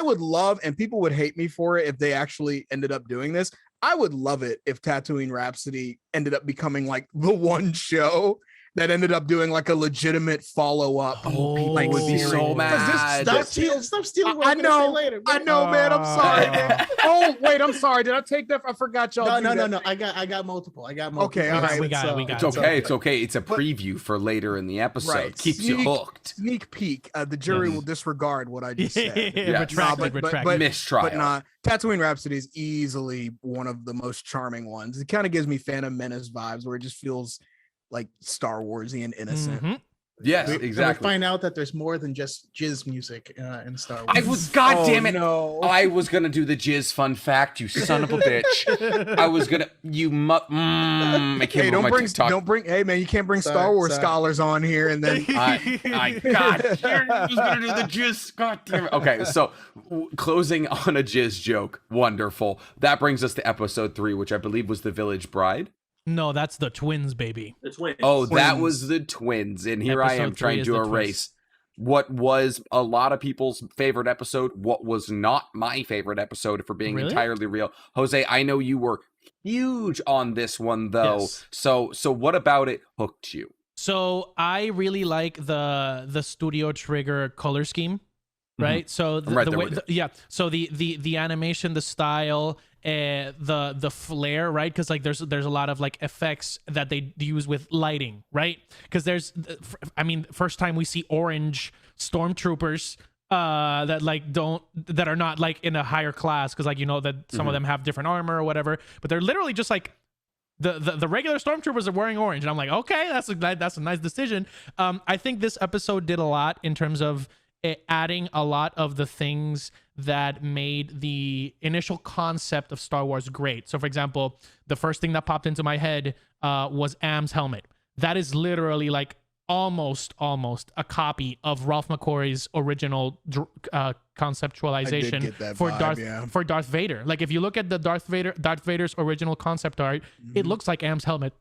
would love, and people would hate me for it if they actually ended up doing this. I would love it if Tatooine Rhapsody ended up becoming like the one show that ended up doing like a legitimate follow-up. People would be so mad. Stop stealing what I I'm gonna say know, later. I know, man. I'm sorry, man. Oh, wait, I'm sorry. Did I take that? I forgot y'all. No. I got multiple. Okay, all right. We got it. It's okay. It's okay. It's a preview for later in the episode. Right. Keeps you hooked. Sneak peek. The jury will disregard what I just said. Retract. Mistrial. But not Tatooine Rhapsody is easily one of the most charming ones. It kind of gives me Phantom Menace vibes, where it just feels like Star Warsy and innocent. Yes, exactly. We find out that there's more than just jizz music in Star Wars. I was, goddamn it! No. I was gonna do the jizz fun fact. You son of a bitch! I was gonna. I can't don't bring. Hey man, you can't bring Star Wars scholars on here and then. God, you're just gonna do the jizz. God damn it! Okay, so closing on a jizz joke. Wonderful. That brings us to episode 3, which I believe was the Village Bride. No, that's the twins, baby. The twins. Oh, that was the twins. And here I am trying to erase what was a lot of people's favorite episode, what was not my favorite episode, if we're being entirely real. Jose, I know you were huge on this one, though. Yes. So what about it hooked you? So I really like the Studio Trigger color scheme, right? So so the animation, the style, the flare, right? Because like there's a lot of like effects that they use with lighting, right? Because first time we see orange stormtroopers that are not like in a higher class, because like that some of them have different armor or whatever, but they're literally just like the regular stormtroopers are wearing orange, and I'm like, okay, that's a nice decision. I think this episode did a lot in terms of adding a lot of the things that made the initial concept of Star Wars great. So for example, the first thing that popped into my head was Am's helmet. That is literally like almost a copy of Ralph McQuarrie's original conceptualization for Darth Vader. Like if you look at the Darth Vader's original concept art, it looks like Am's helmet.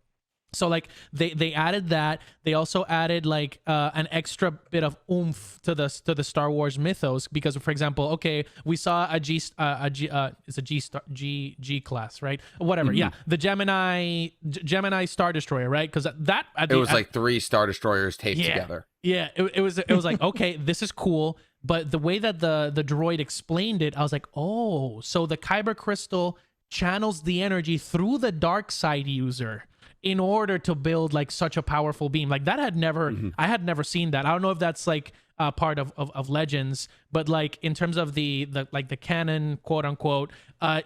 So like they added that. They also added like an extra bit of oomph to the Star Wars mythos, because for example, okay, we saw it's a G class, right? Whatever. Yeah, the Gemini Star Destroyer, right? Because it was like 3 Star Destroyers taped together. Yeah, it was like, okay, this is cool, but the way that the droid explained it, I was like, oh, so the Kyber crystal channels the energy through the dark side user in order to build like such a powerful beam. Like that I had never seen that. I don't know if that's like part of Legends, but like in terms of the canon, quote unquote,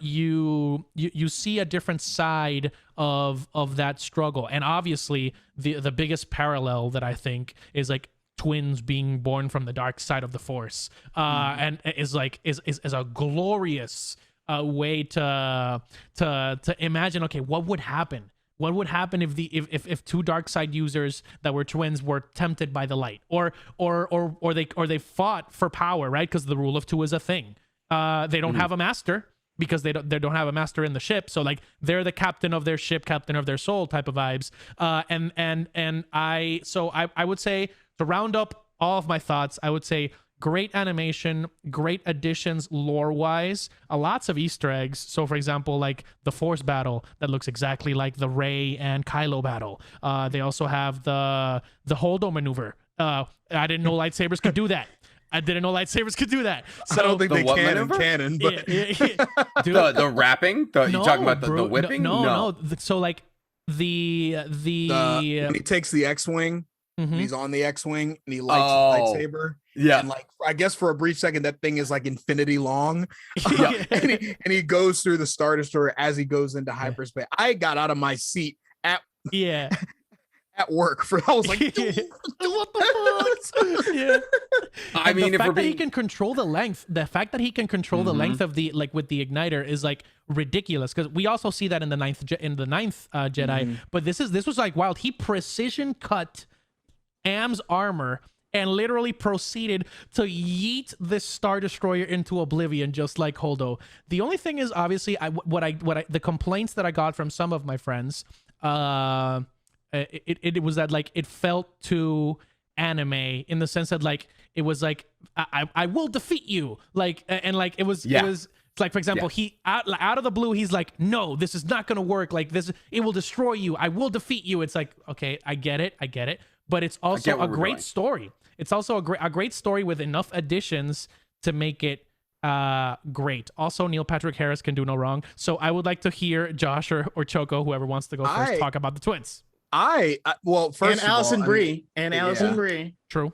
you see a different side of that struggle. And obviously the biggest parallel that I think is like twins being born from the dark side of the Force, and is a glorious way to imagine. Okay, what would happen? What would happen if two dark side users that were twins were tempted by the light, or they fought for power, right? Because the rule of two is a thing. They don't have a master because they don't have a master in the ship. So like they're the captain of their ship, captain of their soul type of vibes. I would say, to round up all of my thoughts, I would say great animation, great additions lore-wise, lots of Easter eggs. So, for example, like the Force battle that looks exactly like the Rey and Kylo battle. They also have the Holdo maneuver. I didn't know lightsabers could do that. So, I don't think the they what can maneuver? in canon, but Dude, the wrapping? You talking about the whipping? No. So like when when he takes the X-wing, and he's on the X-wing and he lights his lightsaber. Yeah. And like, I guess for a brief second, that thing is like infinity long. Yeah. and he goes through the Star Destroyer as he goes into hyperspace. I got out of my seat at work I was like, what the fuck? Yeah. I mean, the fact that he can control the length, the length of the, like with the igniter, is like ridiculous, because we also see that in the ninth Jedi. But this was like wild. He precision cut Am's armor and literally proceeded to yeet this Star Destroyer into oblivion, just like Holdo. The only thing is, obviously, the complaints that I got from some of my friends, it was that like it felt too anime, in the sense that like it was like I will defeat you, like, and like it was it's like, for example, he out of the blue, he's like, no, this is not gonna work, like this, it will destroy you, I will defeat you. It's like, okay, I get it, but it's also a great story. It's also a great story with enough additions to make it great. Also, Neil Patrick Harris can do no wrong. So I would like to hear Josh or Choco, whoever wants to go first, talk about the twins. Well, first, and Allison Brie, Allison Brie. True.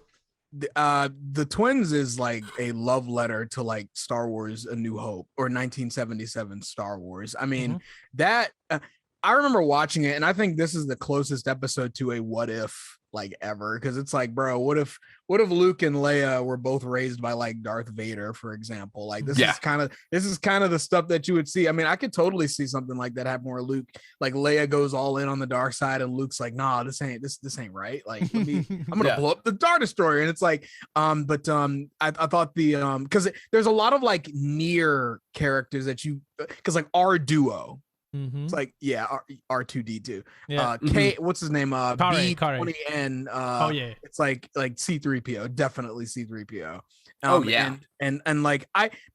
The twins is like a love letter to like Star Wars A New Hope or 1977 Star Wars. I mean, that I remember watching it, and I think this is the closest episode to a what if like ever, because it's like, bro, what if Luke and Leia were both raised by like Darth Vader, for example? Like this is kind of the stuff that you would see. I mean, I could totally see something like that happen, where Luke, like Leia goes all in on the dark side and Luke's like, nah, this ain't right. Like I'm gonna blow up the Star Destroyer. And it's like, I thought because there's a lot of like near characters that because like our duo. It's like R2D2. K, what's his name? B20N. It's like C3PO, definitely C3PO. And like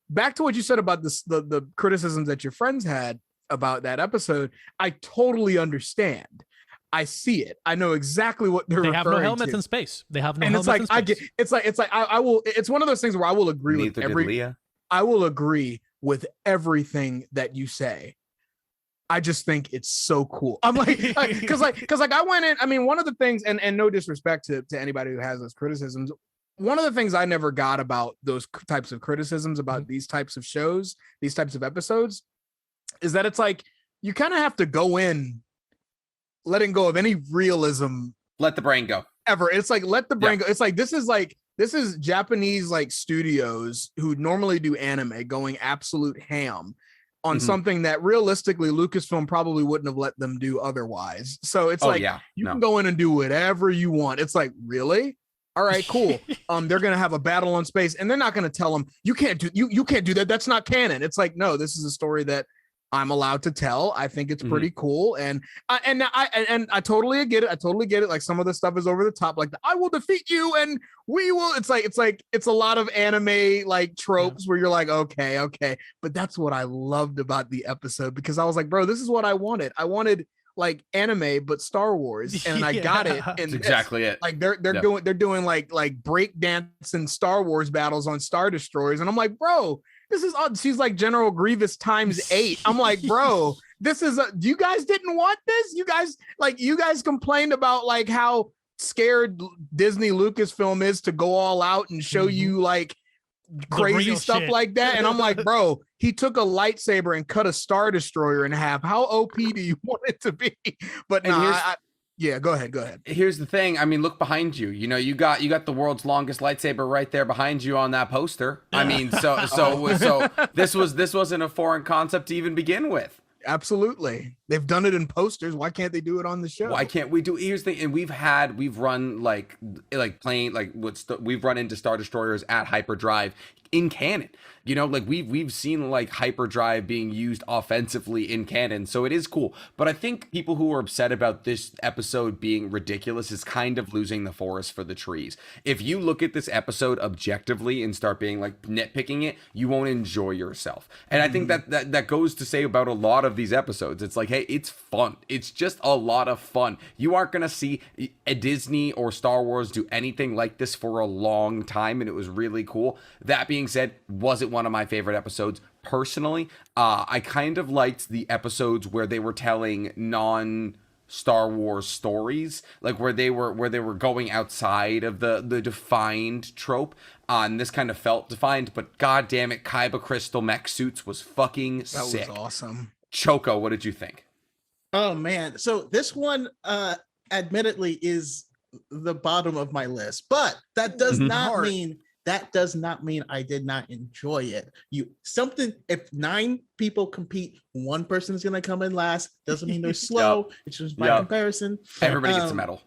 back to what you said about this, the criticisms that your friends had about that episode. I totally understand. I see it. I know exactly what they're referring to. They have no helmets in space. They have no and helmets in space. I get. It's like I will. It's one of those things where I will agree with Leia. I will agree with everything that you say. I just think it's so cool. I'm like, because I went in. I mean, one of the things, and no disrespect to anybody who has those criticisms, one of the things I never got about those types of criticisms about these types of shows, these types of episodes, is that it's like you kind of have to go in, letting go of any realism. Let the brain go. Ever. It's like let the brain go. It's like this is Japanese like studios who normally do anime going absolute ham on something that realistically Lucasfilm probably wouldn't have let them do otherwise. So it's you can go in and do whatever you want. It's like, really? All right, cool. They're gonna have a battle on space, and they're not gonna tell them you can't do that. That's not canon. It's like, no, this is a story that I'm allowed to tell. I think it's pretty cool, and I totally get it. I totally get it. Like some of the stuff is over the top, like I will defeat you and we will. It's a lot of anime like tropes where you're like, okay, but that's what I loved about the episode, because I was like, bro, this is what I wanted. I wanted like anime but Star Wars, and I got it. And that's exactly it. Like they're doing like break dance and Star Wars battles on Star Destroyers, and I'm like, bro, this is odd. She's like General Grievous times 8. I'm like, bro, this is you guys didn't want this? You guys complained about like how scared Disney Lucasfilm is to go all out and show you like crazy stuff like that. And I'm like, bro, he took a lightsaber and cut a Star Destroyer in half. How OP do you want it to be? But Yeah, go ahead. Here's the thing. I mean, look behind you. You know, you got the world's longest lightsaber right there behind you on that poster. I mean, so this wasn't a foreign concept to even begin with. Absolutely. They've done it in posters. Why can't they do it on the show? Why can't we do? Here's the thing. And we've run we've run into Star Destroyers at hyperdrive in canon. You know, like we've seen like hyperdrive being used offensively in canon, so it is cool. But I think people who are upset about this episode being ridiculous is kind of losing the forest for the trees. If you look at this episode objectively and start being like nitpicking it, you won't enjoy yourself. And I think that goes to say about a lot of these episodes. It's like, hey, it's fun. It's just a lot of fun. You aren't gonna see a Disney or Star Wars do anything like this for a long time, and it was really cool. That being said, was it one of my favorite episodes personally? I kind of liked the episodes where they were telling non-Star Wars stories, like where they were going outside of the defined trope. And this kind of felt defined, but god damn it, Kyber crystal mech suits was fucking sick. That was awesome. Choco, what did you think? Oh man, so this one admittedly is the bottom of my list, but that does not mean I did not enjoy it. If 9 people compete, one person's gonna come in last. Doesn't mean they're slow. It's just by comparison. Everybody gets a medal.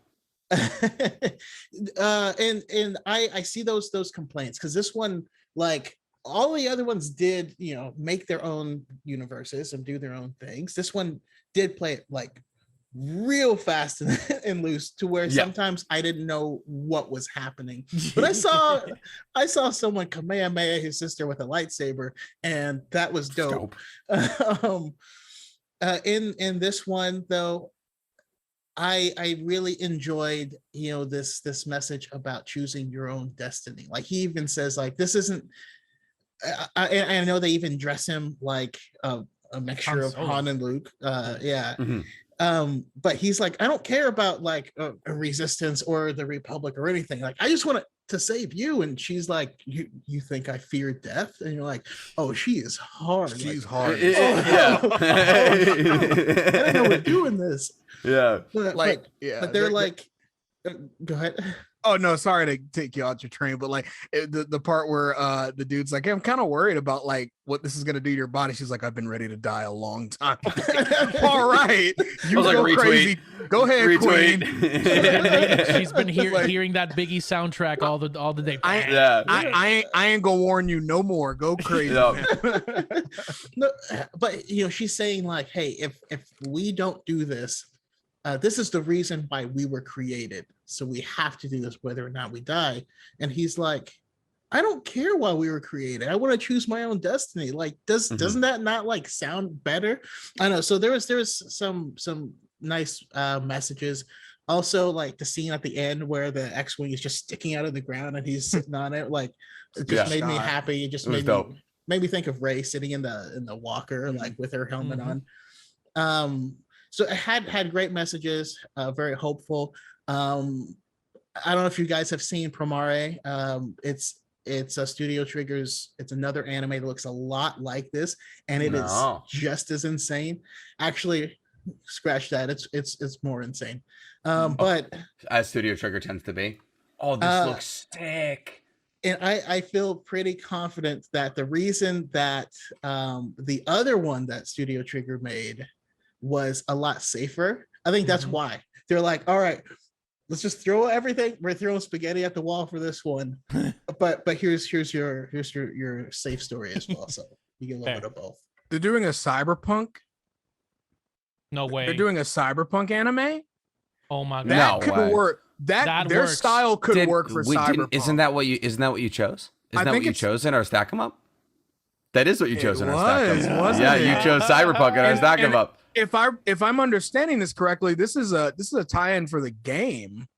And I see those complaints because this one, like all the other ones, did make their own universes and do their own things. This one did play it like real fast and loose to where sometimes I didn't know what was happening. But I saw someone Kamehameha his sister with a lightsaber, and that was dope. In this one though, I really enjoyed this message about choosing your own destiny. Like he even says like this isn't. I know they even dress him like a mixture of Han and Luke. But he's like, I don't care about like a resistance or the Republic or anything. Like, I just want to save you. And she's like, you think I fear death? And you're like, oh, she is hard. She's like, hard. I didn't know we're doing this. Yeah. But they're like, go ahead. Oh no, sorry to take you out your train, but like the part where the dude's like, I'm kind of worried about like what this is gonna do to your body. She's like, I've been ready to die a long time. All right, you go like, crazy. Go ahead, Queen. She's been hearing that Biggie soundtrack all the day. I ain't gonna warn you no more. Go crazy. No, but she's saying like, hey, if we don't do this, this is the reason why we were created. So we have to do this whether or not we die. And he's like, I don't care why we were created. I want to choose my own destiny. Like, doesn't that not like sound better? I know. So there was some nice messages. Also, like the scene at the end where the X-Wing is just sticking out of the ground and he's sitting on it. Like, it just made me happy. It just made me think of Rey sitting in the walker, like with her helmet on. So it had great messages, very hopeful. I don't know if you guys have seen Promare. It's a Studio Trigger's. It's another anime that looks a lot like this, and it is just as insane. Actually, scratch that. It's more insane. But as Studio Trigger tends to be. Oh, this looks sick. And I feel pretty confident that the reason that the other one that Studio Trigger made was a lot safer. I think that's why they're like, all right, let's just throw everything. We're throwing spaghetti at the wall for this one, but here's your safe story as well. So you get a little bit of both. They're doing a cyberpunk. No way. They're doing a cyberpunk anime. Oh my god, that could work. That their works. style could work for cyberpunk. Isn't that what you chose? Isn't that what you chose in our stack 'em up? That is what you chose in our stack 'em up. Yeah, you chose cyberpunk in our stack 'em up. If I'm understanding this correctly, this is a tie-in for the game.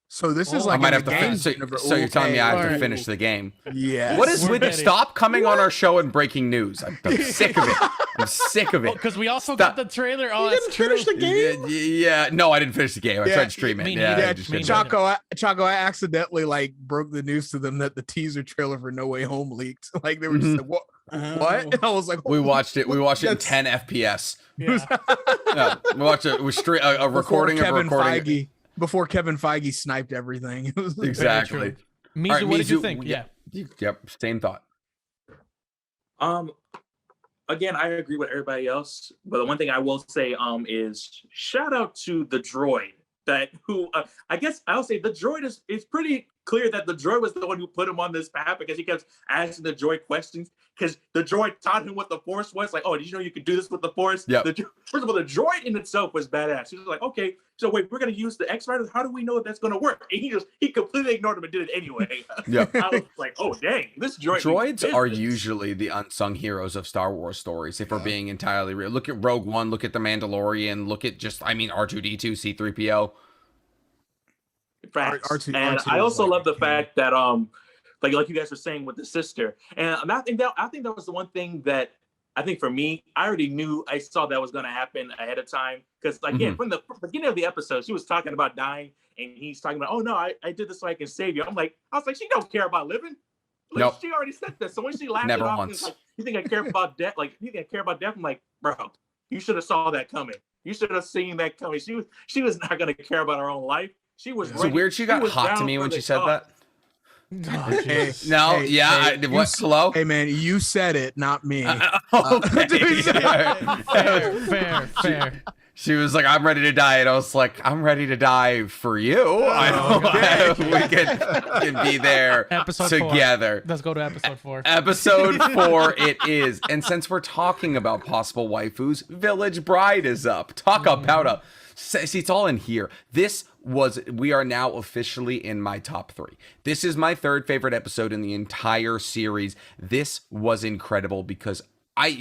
So this is like I might have to finish. So you're telling me I have to finish the game? Yeah. What is with it? Stop coming on our show and breaking news. I'm sick of it. I'm sick of it. Because we also got the trailer. Oh, you didn't finish the game? Yeah. No, I didn't finish the game. I tried to stream it. Choco, I accidentally like broke the news to them that the teaser trailer for No Way Home leaked. Like they were just like, What? I was like, We watched it. We watched it in That's- 10 FPS. Yeah. Yeah, we watched it. We straight a recording of a recording. Feige, before Kevin Feige sniped everything. It was Exactly. True. Mizu, All right, what did you Mizu, think? Yeah. Yep. Same thought. Again, I agree with everybody else, but the one thing I will say is shout out to the droid I guess I'll say the droid is pretty clear that the droid was the one who put him on this path because he kept asking the droid questions because the droid taught him what the Force was. Like, oh, did you know you could do this with the Force? Yeah. First of all, the droid in itself was badass. He was like, okay, so wait, we're gonna use the X Riders. How do we know if that's gonna work? And he completely ignored him and did it anyway. Yeah. I was like, oh dang, this Droids are usually the unsung heroes of Star Wars stories, if we're being entirely real. Look at Rogue One, look at The Mandalorian, look at R2D2, C3PO. Facts. R2 And R2 I also was love the like- fact that like you guys were saying with the sister, and I think that was the one thing that I think for me, I already knew, I saw that was going to happen ahead of time because again, from the beginning of the episode, she was talking about dying, and he's talking about, oh no, I did this so I can save you. I was like, she don't care about living. Like, Nope. She already said that. So when she laughed Never it off, once. and was like, you think I care about death? Like, you think I care about death? I'm like, bro, you should have saw that coming. You should have seen that coming. She was not going to care about her own life. She was. So weird she got was hot to down me for when the she said cause. that. Hey, No, hey, yeah, hey, I, what? Hello? Hey man, you said it, not me. Okay. Fair. She was like, I'm ready to die. And I was like, I'm ready to die for you. I don't we can be there Episode together. 4. Let's go to episode 4. Episode 4 it is. And since we're talking about possible waifus, Village Bride is up. Talk about a... See, it's all in here. We are now officially in my top 3. This is my 3rd favorite episode in the entire series. This was incredible because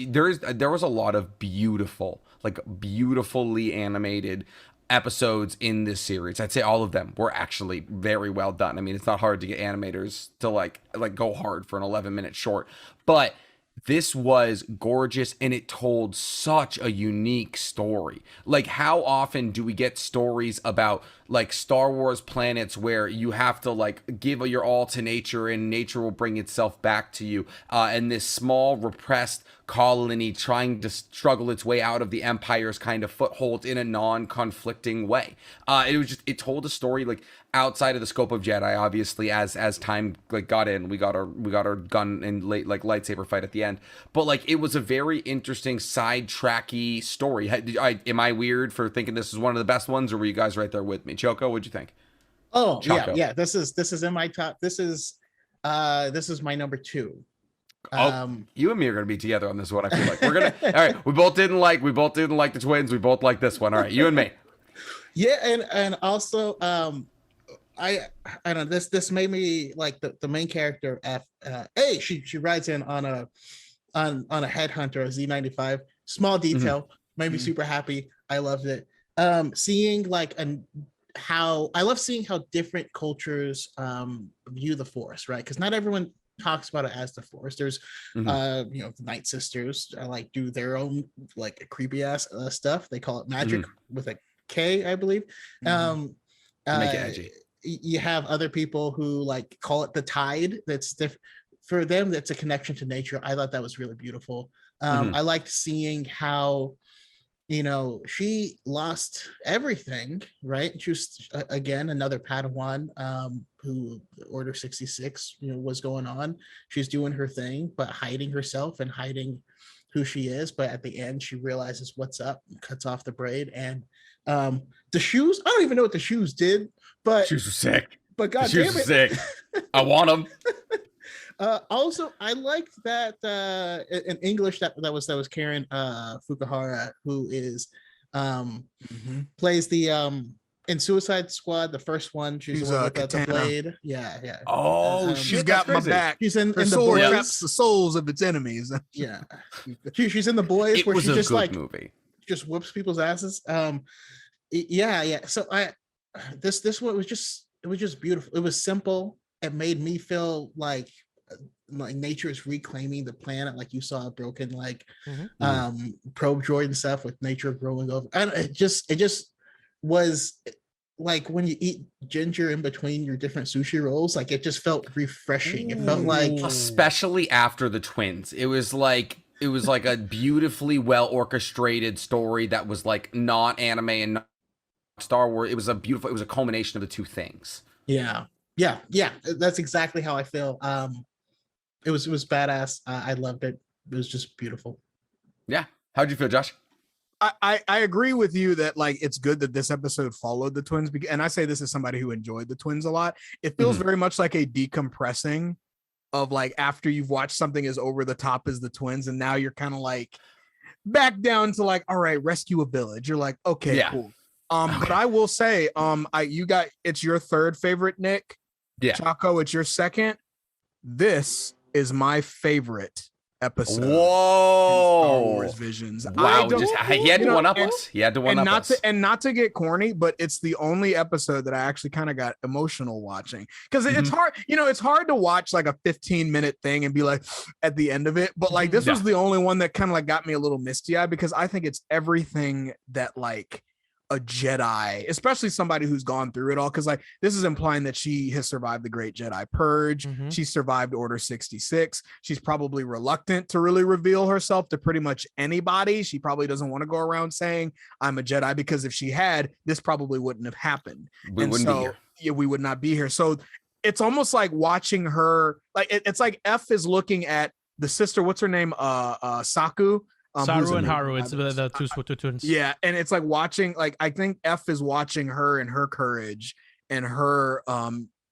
there was a lot of beautiful, like beautifully animated episodes in this series. I'd say all of them were actually very well done. I mean, it's not hard to get animators to like go hard for an 11-minute short, but this was gorgeous and it told such a unique story. Like, how often do we get stories about like Star Wars planets where you have to like give your all to nature and nature will bring itself back to you, and this small repressed colony trying to struggle its way out of the Empire's kind of foothold in a non-conflicting way. It told a story like outside of the scope of Jedi. Obviously, as time like got in, we got our gun and lightsaber fight at the end. But like, it was a very interesting sidetracky story. Am I weird for thinking this is one of the best ones, or were you guys right there with me? Choco, what'd you think? Oh Choco. yeah. This is in my top. This is my number 2. You and me are gonna be together on this one. I feel like we're gonna. All right, we both didn't like the twins. We both like this one. All right, you and me. Yeah, and also I don't know, this made me like the main character she rides in on a headhunter, a Z95. Small detail, made me super happy. I loved it. Seeing like how different cultures view the Force, right? Because not everyone talks about it as the Force. There's the Night Sisters like do their own like creepy ass stuff. They call it magic with a K, I believe. Make it edgy. You have other people who like call it the tide. That's different for them. That's a connection to nature. I thought that was really beautiful. I liked seeing how, she lost everything, right? She was again another Padawan who Order 66 was going on. She's doing her thing but hiding herself and hiding who she is, but at the end she realizes what's up, cuts off the braid. And the shoes, I don't even know what the shoes did, but Shoes are sick. but god Shoes damn are it. sick. I want them. Also, I liked that in English that was Karen Fukuhara, who is plays the in Suicide Squad, the first one. She's the one with the Katana. blade. Yeah. Oh, She's shit, got that's my crazy. back. She's in Her the sword boys. traps the souls of its enemies. Yeah, she's in the boys It where was she a just good like movie. just whoops people's asses. Yeah. So this one was just beautiful. It was simple. It made me feel like nature is reclaiming the planet, like you saw a broken like probe droid and stuff with nature growing over. And it just was like when you eat ginger in between your different sushi rolls, like it just felt refreshing. It felt like, especially after the twins, it was like a beautifully well orchestrated story that was like not anime and not Star Wars. It was a culmination of the two things. yeah, that's exactly how I feel. It was badass. I loved it. It was just beautiful. Yeah. How'd you feel, Josh? I agree with you that like it's good that this episode followed the twins, and I say this as somebody who enjoyed the twins a lot. It feels very much like a decompressing of like after you've watched something as over the top as the twins, and now you're kind of like back down to like, all right, rescue a village. You're like, okay, cool. But I will say, it's your third favorite, Nick. Yeah. Chaco, it's your second. This is my favorite episode. Whoa. Star Wars Visions. Wow. He had to one up us. He had to one up us. And not to get corny, but it's the only episode that I actually kind of got emotional watching. Because it's hard, it's hard to watch like a 15-minute thing and be like at the end of it. But like this was the only one that kind of like got me a little misty-eyed because I think it's everything that like a Jedi, especially somebody who's gone through it all, because like this is implying that she has survived the Great Jedi Purge. She survived Order 66. She's probably reluctant to really reveal herself to pretty much anybody. She probably doesn't want to go around saying I'm a Jedi, because if she had, this probably wouldn't have happened. We wouldn't be here. Yeah, we would not be here. So it's almost like watching her, like it's like F is looking at the sister, what's her name? Saku. Saru and Haru, it's the two twins. Yeah, and it's like watching, like I think F is watching her and her courage and her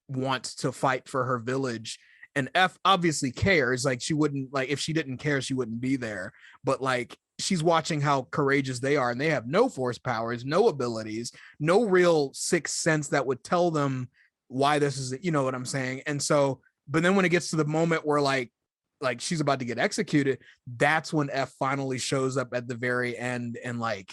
want to fight for her village. And F obviously cares. Like she wouldn't, like if she didn't care, she wouldn't be there. But like she's watching how courageous they are, and they have no force powers, no abilities, no real sixth sense that would tell them why this is, you know what I'm saying? And so, but then when it gets to the moment where like she's about to get executed, that's when F finally shows up at the very end and like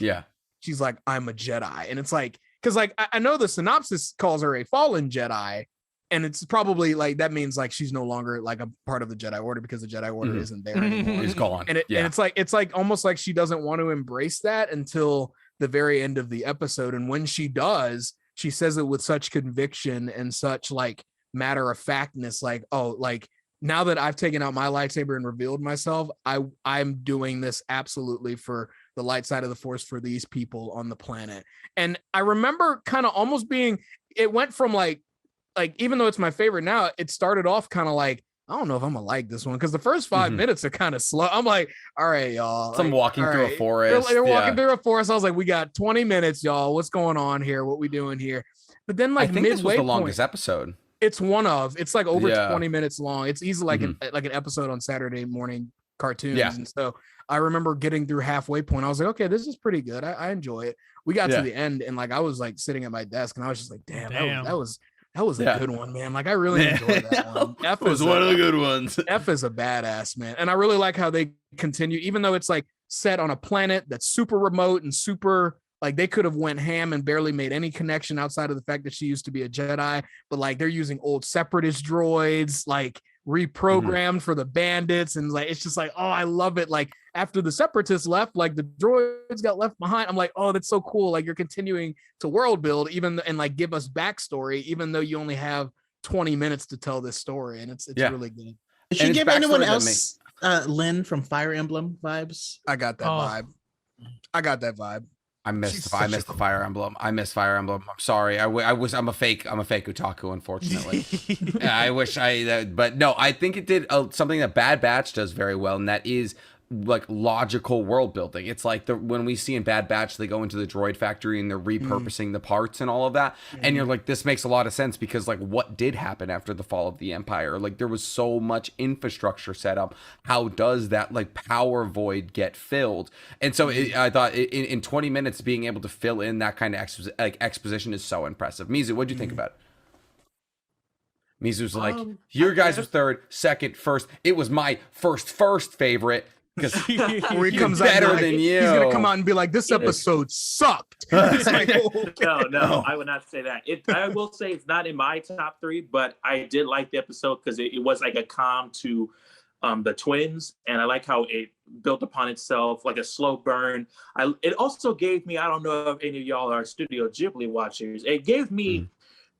she's like, I'm a Jedi. And it's like, because like I know the synopsis calls her a fallen Jedi, and it's probably like that means like she's no longer like a part of the Jedi Order because the Jedi Order isn't there anymore. It's gone. And it's like almost like she doesn't want to embrace that until the very end of the episode. And when she does, she says it with such conviction and such like matter of factness, like, oh, like now that I've taken out my lightsaber and revealed myself, I'm doing this absolutely for the light side of the Force, for these people on the planet. And I remember kind of almost being, it went from like even though it's my favorite now, it started off kind of like, I don't know if I'm gonna like this one, because the first 5 minutes are kind of slow. I'm like, all right, y'all. Some walking through a forest. They're walking through a forest. I was like, we got 20 minutes, y'all. What's going on here? What we doing here? But then like I think this was the longest episode. It's like over 20 minutes long. It's easily like an episode on Saturday morning cartoons. Yeah. And so I remember getting through halfway point. I was like, okay, this is pretty good. I enjoy it. We got to the end, and like I was like sitting at my desk, and I was just like, damn. That was a good one, man. Like I really enjoyed that one. F was one of the good ones. F is a badass, man. And I really like how they continue, even though it's like set on a planet that's super remote and super, like they could have went ham and barely made any connection outside of the fact that she used to be a Jedi, but like they're using old separatist droids, like reprogrammed for the bandits. And like, it's just like, oh, I love it. Like after the separatists left, like the droids got left behind. I'm like, oh, that's so cool. Like you're continuing to world build and like give us backstory, even though you only have 20 minutes to tell this story. And it's really good. Did she give anyone else Lynn from Fire Emblem vibes? I got that vibe. I missed the Fire Emblem. I miss Fire Emblem. I'm sorry. I'm a fake otaku, unfortunately. I wish but no, I think it did something that Bad Batch does very well, and that is like logical world building. It's like when we see in Bad Batch, they go into the droid factory and they're repurposing the parts and all of that. And you're like, this makes a lot of sense, because like what did happen after the fall of the Empire? Like there was so much infrastructure set up. How does that like power void get filled? And so I thought in 20 minutes being able to fill in that kind of exposition is so impressive. Mizu, what'd you think about it? Mizu's like, your guys was third, second, first. It was my first favorite. Because where he comes better than you. He's gonna come out and be like, "This episode sucked." Like, no, I would not say that. I will say it's not in my top 3, but I did like the episode because it was like a calm to the twins, and I like how it built upon itself like a slow burn. It also gave me, I don't know if any of y'all are Studio Ghibli watchers, it gave me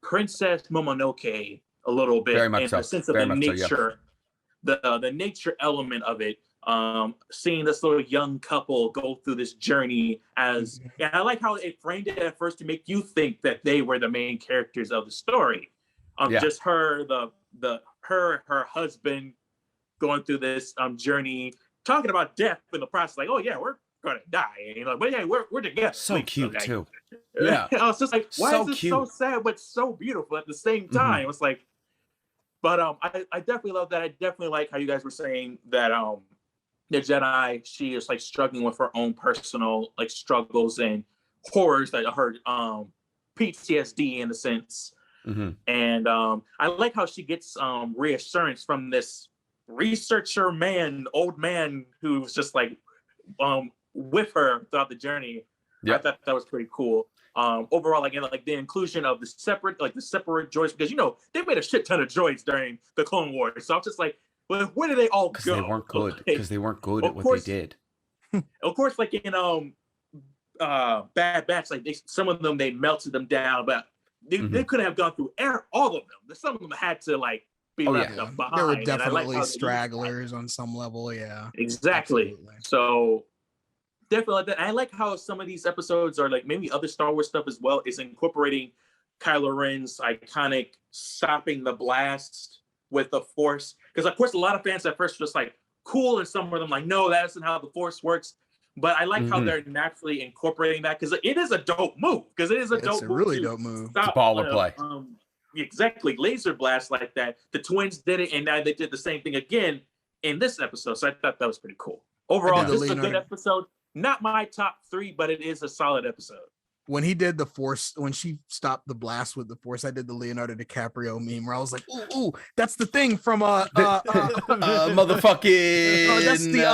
Princess Momonoke a little bit, Very much in so. the sense of Very the much so, nature, the nature element of it. Seeing this little young couple go through this journey as, and I like how it framed it at first to make you think that they were the main characters of the story. Just her, her husband going through this journey, talking about death in the process, like, oh yeah, we're gonna die, you know, but yeah, we're together. So cute okay. too. Yeah. I was just like, why So is this cute. so sad but so beautiful at the same time? It's like, but I definitely love that. I definitely like how you guys were saying that the Jedi, she is like struggling with her own personal like struggles and horrors, that her PTSD in a sense. And I like how she gets reassurance from this researcher man, old man, who's just like with her throughout the journey. I thought that was pretty cool. Overall, like the inclusion of the separate droids, because you know they made a shit ton of droids during the Clone Wars. So I'm just like, well, where did they all go? They weren't good. Because they weren't good at what they did. Of course, like in Bad Batch, like some of them they melted them down, but they couldn't have gone through all of them. Some of them had to like be left up behind. There were definitely stragglers on some level. Yeah, exactly. Absolutely. So definitely like that. I like how some of these episodes are like maybe other Star Wars stuff as well is incorporating Kylo Ren's iconic stopping the blast with the Force. Because of course a lot of fans at first were just like cool, and some of them like, no, that isn't how the Force works. But I like how they're naturally incorporating that, because it is a dope move. Because it is a dope move. Really dope move. It's a baller play. Exactly, laser blast like that. The twins did it, and now they did the same thing again in this episode. So I thought that was pretty cool. Overall, this is a good episode. Not my top 3, but it is a solid episode. When he did the Force, when she stopped the blast with the Force, I did the Leonardo DiCaprio meme where I was like, ooh, that's the thing from motherfucking. That's the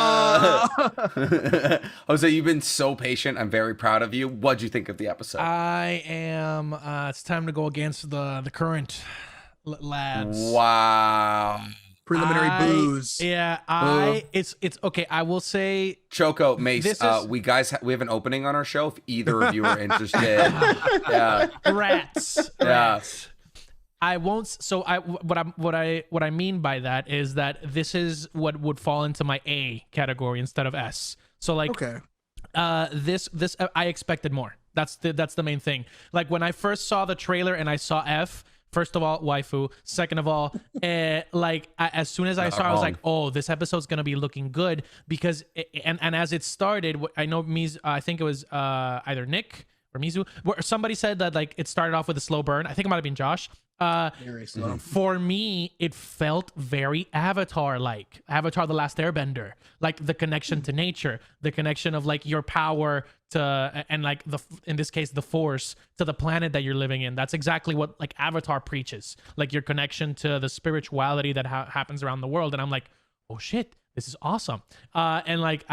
Jose, you've been so patient. I'm very proud of you. What'd you think of the episode? I am. It's time to go against the current lads. Wow. Preliminary booze. Yeah, it's okay. I will say, Choco, Mace, we have an opening on our show. If either of you are interested, rats. I won't. So what I mean by that is that this is what would fall into my A category instead of S. So like, this I expected more. That's the main thing. Like when I first saw the trailer and I saw F. First of all, waifu. Second of all, as soon as I saw, I was like, "Oh, this episode's gonna be looking good." Because and as it started, I know Mizu. I think it was either Nick or Mizu, where somebody said that like it started off with a slow burn. I think it might have been Josh. Very slow. For me, it felt very Avatar-like. Avatar: The Last Airbender, like the connection to nature, the connection of like your power to, and like in this case the Force, to the planet that you're living in. That's exactly what like Avatar preaches, like your connection to the spirituality that happens around the world. And I'm like, oh shit, this is awesome. And like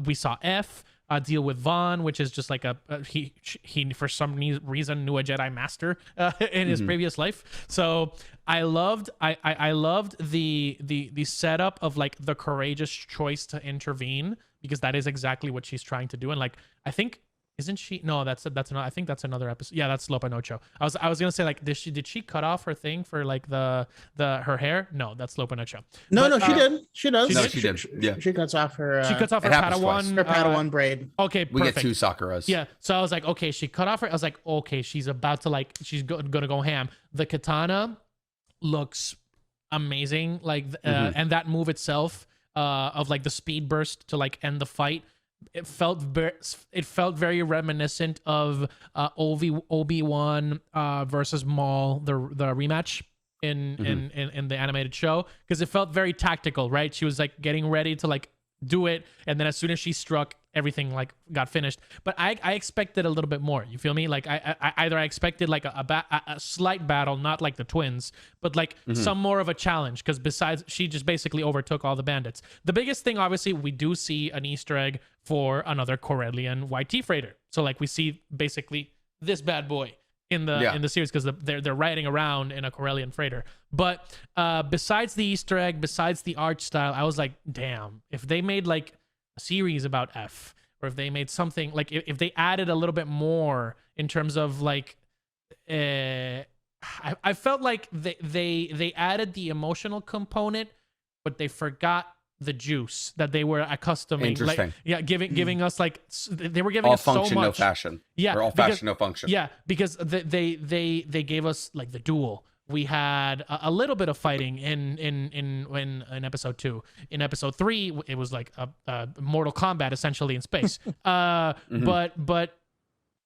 we saw F. Deal with Vaughn, which is just like he for some reason knew a Jedi master in his previous life. So I loved the setup of like the courageous choice to intervene, because that is exactly what she's trying to do. And like I think, isn't she? No, that's another. I think that's another episode. Yeah, that's Lopa Nocho. I was gonna say like, did she cut off her thing for like her hair? No, that's Lopa Nocho. No, she did. She does. She did. Yeah, she cuts off her. She cuts off her Padawan. Her Padawan braid. Okay, we perfect. get 2 Sakuras. Yeah, so I was like, okay, she cut off her. I was like, okay, she's about to like, she's gonna go ham. The katana looks amazing, like, and that move itself, of like the speed burst to like end the fight. It felt very reminiscent of Obi-Wan versus Maul, the rematch in the animated show, because it felt very tactical, right? She was like getting ready to like do it, and then as soon as she struck, everything like got finished. But I expected a little bit more. You feel me? Like I expected like a slight battle, not like the twins, but like some more of a challenge, because besides, she just basically overtook all the bandits. The biggest thing, obviously, we do see an Easter egg for another Corellian YT freighter. So like we see basically this bad boy in the series because they're riding around in a Corellian freighter. But besides the Easter egg, besides the art style, I was like, damn, if they made like a series about F, or if they made something like if they added a little bit more in terms of like I felt like they added the emotional component, but they forgot the juice that they were accustoming. Interesting. Like, yeah, giving us like they were giving All us so function, no much. fashion. Yeah, or all fashion, no function. Yeah, because they gave us like the duel. We had a little bit of fighting in episode 2. In episode 3, it was like a Mortal Kombat essentially in space. But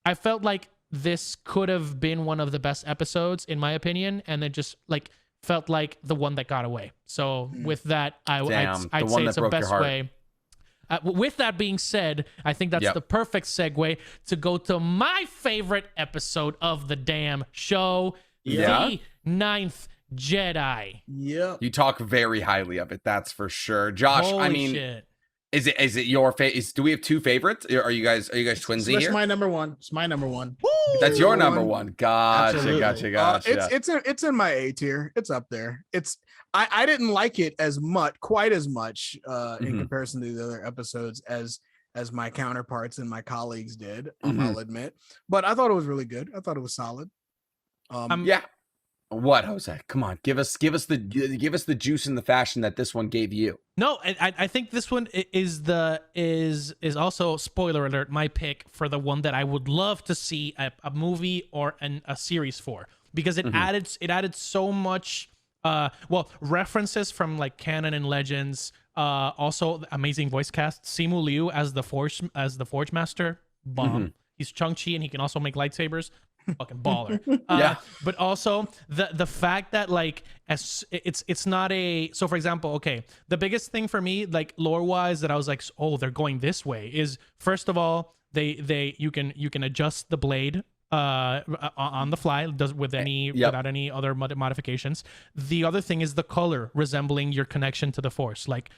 I felt like this could have been one of the best episodes in my opinion, and it just like felt like the one that got away. So with that, I'd say it's the best way. With that being said, I think that's the perfect segue to go to my favorite episode of the damn show, the 9th Jedi. Yep. You talk very highly of it, that's for sure. Josh, Holy I mean, shit. is it your favorite? Do we have 2 favorites? Are you guys twinsy It's here? my number one. It's my number one. That's your number one. Absolutely. Gotcha. It's in my A tier. It's up there. I didn't like it quite as much in comparison to the other episodes as my counterparts and my colleagues did. I'll admit, but I thought it was really good. I thought it was solid. Yeah. What, Jose? Come on, give us the juice and the fashion that this one gave you. No, I think this one is also, spoiler alert, my pick for the one that I would love to see a movie or a series for, because it added so much references from like canon and legends, also amazing voice cast. Simu Liu as the Forge Master, bomb. He's Chung-Chi and he can also make lightsabers. Fucking baller. But also the fact that like it's not a, so for example, okay, the biggest thing for me like lore wise that I was like, oh, they're going this way is, first of all, you can adjust the blade on the fly without any other modifications. The other thing is the color resembling your connection to the Force. Like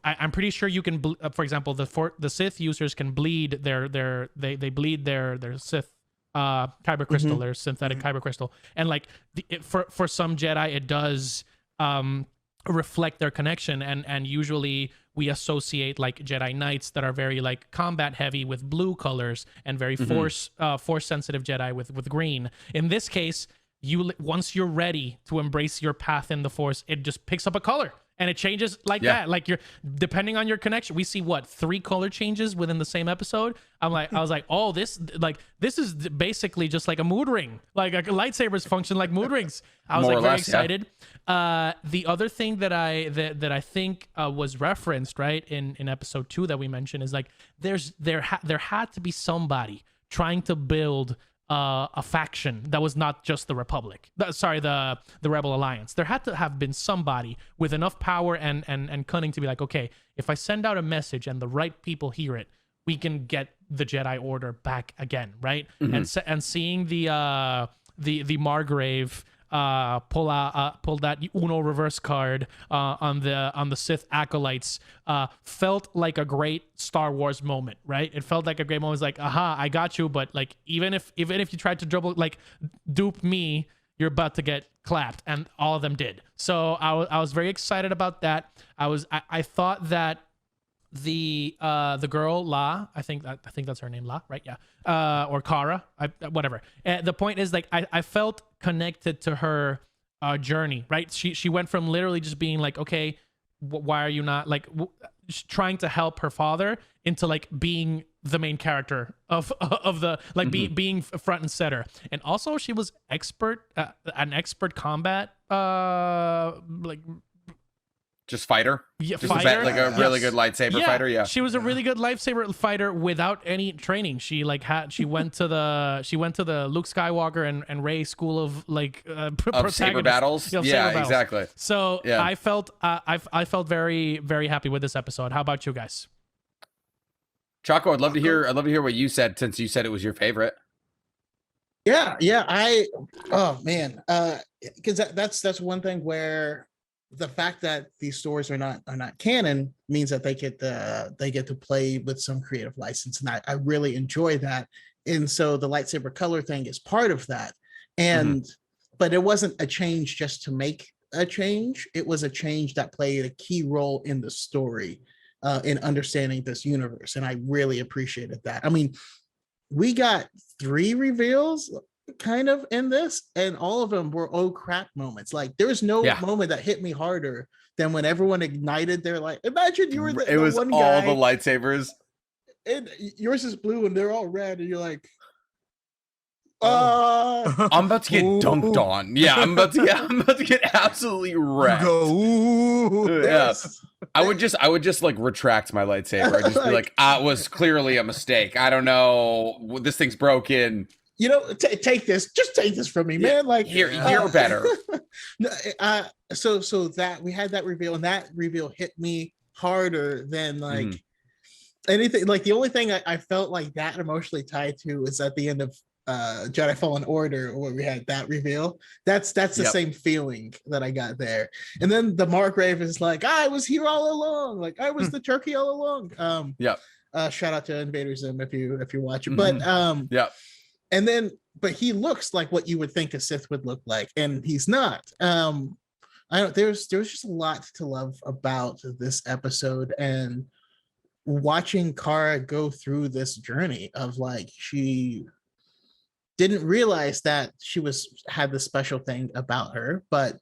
I'm pretty sure you can for example, the Sith users can bleed they bleed their Sith kyber crystal, their synthetic kyber crystal, and like for some Jedi it does reflect their connection, and usually we associate like Jedi Knights that are very like combat heavy with blue colors, and very force sensitive Jedi with green. In this case, once you're ready to embrace your path in the Force, it just picks up a color. And it changes like that. Like you're depending on your connection. We see 3 color changes within the same episode. I was like, oh, this is basically just like a mood ring. Like lightsabers function like mood rings. I was very excited. The other thing that I think was referenced right in episode 2 that we mentioned is like there had to be somebody trying to build a faction that was not just the Republic. The Rebel Alliance. There had to have been somebody with enough power and cunning to be like, okay, if I send out a message and the right people hear it, we can get the Jedi Order back again, right? And seeing the Margrave pull that Uno reverse card on the Sith acolytes felt like a great Star Wars moment, right? It felt like a great moment. It's like, aha, I got you, but like even if you tried to dupe me, you're about to get clapped, and all of them did. So I was very excited about that. I thought that the girl La, I think that's her name, La, right? Yeah. Or Kara, whatever. The point is, like, I felt connected to her journey, right? She went from literally just being like, okay, why are you not like trying to help her father, into like being the main character of the like being front and center. And also she was an expert combat like just fighter, just fighter? Like a really good lightsaber fighter. Yeah, she was a really good lightsaber fighter without any training. She went to the Luke Skywalker and Rey school of like of saber battles. Exactly. So yeah. I felt very, very happy with this episode. How about you guys? Chaco, I'd love to hear what you said, since you said it was your favorite. Yeah. Oh man, because that's one thing where the fact that these stories are not canon means that they get to play with some creative license, and I really enjoy that. And so the lightsaber color thing is part of that. And but it wasn't a change just to make a change. It was a change that played a key role in the story, in understanding this universe. And I really appreciated that. I mean, we got 3 reveals kind of in this, and all of them were oh crap moments. Like there was no moment that hit me harder than when everyone ignited their like, imagine you were the was one all guy, the lightsabers. and yours is blue and they're all red, and you're like, I'm about to get dunked on. Yeah, I'm about to get absolutely wrecked. I would just like retract my lightsaber. I'd just be like, it was clearly a mistake. I don't know. This thing's broken. You know, take this. Just take this from me, man. Like you're better. So that we had that reveal, and that reveal hit me harder than like anything. Like the only thing I felt like that emotionally tied to is at the end of Jedi Fallen Order, where we had that reveal. That's the same feeling that I got there. And then the Margrave is like, I was here all along. Like I was the turkey all along. Shout out to Invader Zim if you watch it. But and then but he looks like what you would think a Sith would look like, and he's not. There's just a lot to love about this episode, and watching Cara go through this journey of like she didn't realize that she had this special thing about her, but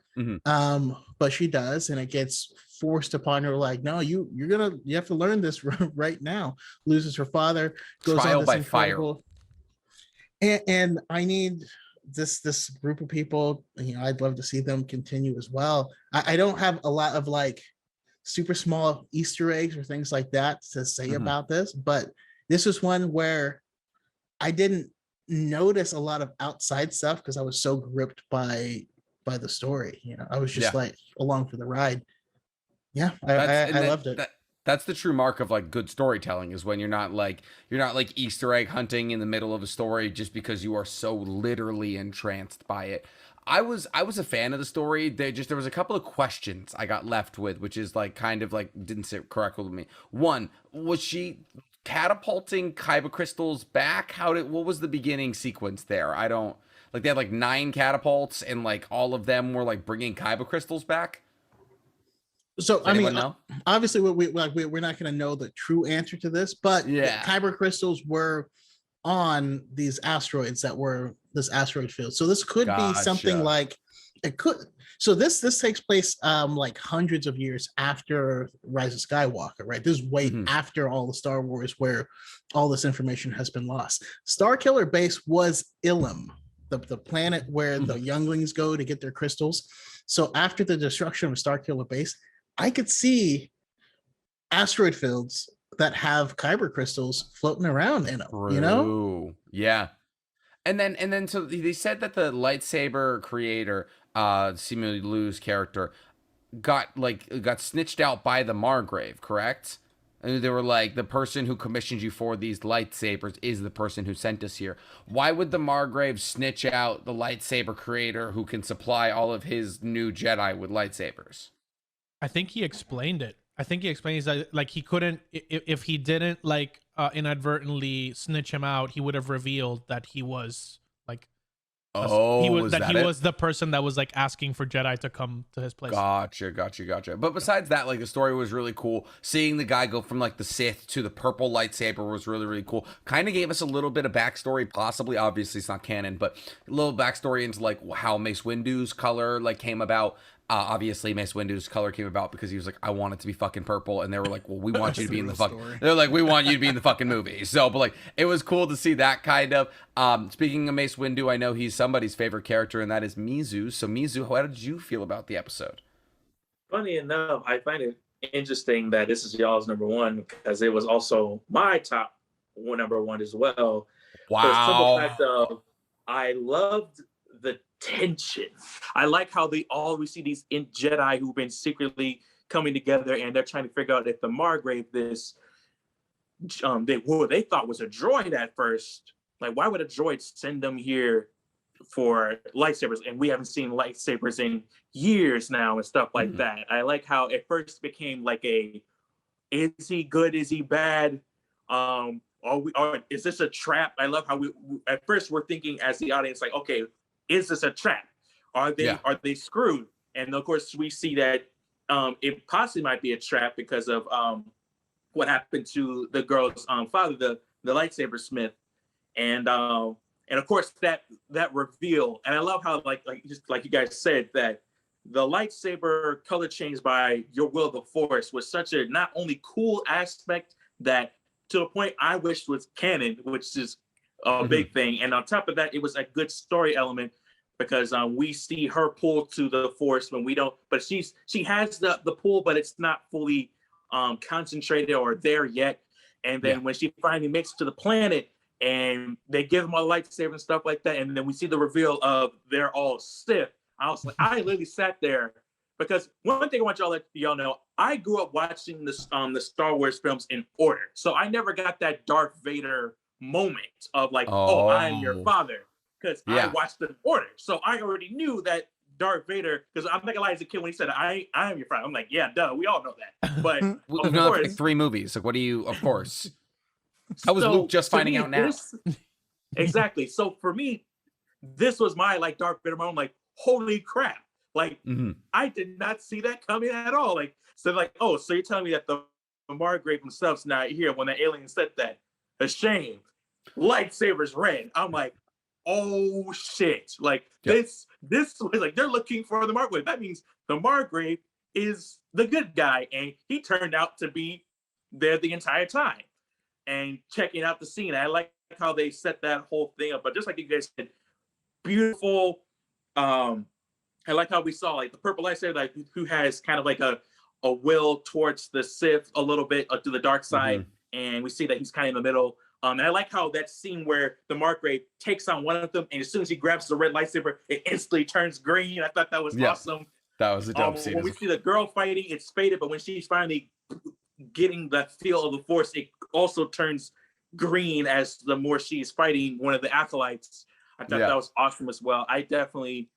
she does, and it gets forced upon her. Like, no, you have to learn this right now. Loses her father, goes trial on this by incredible fire. And I need this group of people. You know, I'd love to see them continue as well. I don't have a lot of like super small Easter eggs or things like that to say about this, but this is one where I didn't notice a lot of outside stuff because I was so gripped by the story. You know, I was just like along for the ride. Yeah, I loved it. That's the true mark of like good storytelling, is when you're not like Easter egg hunting in the middle of a story just because you are so literally entranced by it. I was a fan of the story. There was a couple of questions I got left with, which is like kind of like didn't sit correctly with me. One, was she catapulting kyber crystals back? What was the beginning sequence there? I don't like, they had like 9 catapults and like all of them were like bringing kyber crystals back. So I mean, obviously we're not going to know the true answer to this, but kyber crystals were on these asteroids that were this asteroid field. So this could be something like it could. So this takes place like hundreds of years after Rise of Skywalker, right? This is way after all the Star Wars, where all this information has been lost. Starkiller Base was Ilum, the planet where the younglings go to get their crystals. So after the destruction of Starkiller Base, I could see asteroid fields that have kyber crystals floating around in them. You know? Yeah. And then so they said that the lightsaber creator, Simu Liu's character, got snitched out by the Margrave, correct? And they were like, the person who commissioned you for these lightsabers is the person who sent us here. Why would the Margrave snitch out the lightsaber creator who can supply all of his new Jedi with lightsabers? I think he explained it. I think he explains that like he couldn't, if he didn't like inadvertently snitch him out, he would have revealed that he was like, he was the person that was like asking for Jedi to come to his place. Gotcha. But besides that, like the story was really cool. Seeing the guy go from like the Sith to the purple lightsaber was really, really cool. Kind of gave us a little bit of backstory, possibly. Obviously, it's not canon, but a little backstory into like how Mace Windu's color like came about. Obviously, Mace Windu's color came about because he was like, I want it to be fucking purple, and they were like, well, we want you to be in the fucking. They're like, we want you to be in the fucking movie. So, but like, it was cool to see that kind of. Speaking of Mace Windu, I know he's somebody's favorite character, and that is Mizu. So, Mizu, how did you feel about the episode? Funny enough, I find it interesting that this is y'all's number one because it was also my top number one as well. Wow. The fact of I loved the tension. I like how we see these Jedi who've been secretly coming together, and they're trying to figure out if the Margrave, this they thought was a droid at first. Like, why would a droid send them here for lightsabers? And we haven't seen lightsabers in years now and stuff like that. I like how at first became like is he good? Is he bad? Or is this a trap? I love how we at first we're thinking as the audience, like, okay, is this a trap? Are they screwed? And of course, we see that it possibly might be a trap because of what happened to the girl's father, the lightsaber smith, and of course that reveal. And I love how just like you guys said, that the lightsaber color change by your will of the Force was such a not only cool aspect that to the point I wished was canon, which is a big thing. And on top of that, it was a good story element because we see her pull to the Force when we don't, but she has the pull, but it's not fully concentrated or there yet. And then when she finally makes it to the planet and they give them all lightsaber and stuff like that, and then we see the reveal of they're all Sith. I was like, I literally sat there because one thing I want y'all to let y'all know, I grew up watching the Star Wars films in order. So I never got that Darth Vader moment of like, oh I'm your father. Because I watched the order. So I already knew that Darth Vader, because I'm not gonna lie, as a kid when he said, I am your father, I'm like, yeah, duh, we all know that. But of course, like 3 movies. Like, what do you, of course. How was Luke just finding out now? Exactly. So for me, this was my like Darth Vader moment, like, holy crap. Like, I did not see that coming at all. Like, so like, oh, so you're telling me that the Margrave themselves not here when the alien said that. Ashamed. Lightsabers red. I'm like, oh shit. Like this was like they're looking for the Margrave. That means the Margrave is the good guy, and he turned out to be there the entire time. And checking out the scene, I like how they set that whole thing up. But just like you guys said, beautiful. I like how we saw like the purple lightsaber, like who has kind of like a will towards the Sith a little bit to the dark side, and we see that he's kind of in the middle. And I like how that scene where the Margrave takes on one of them, and as soon as he grabs the red lightsaber, it instantly turns green. I thought that was awesome. That was a dope scene. When we see the girl fighting, it's faded, but when she's finally getting the feel of the Force, it also turns green as the more she's fighting one of the acolytes. I thought that was awesome as well. I definitely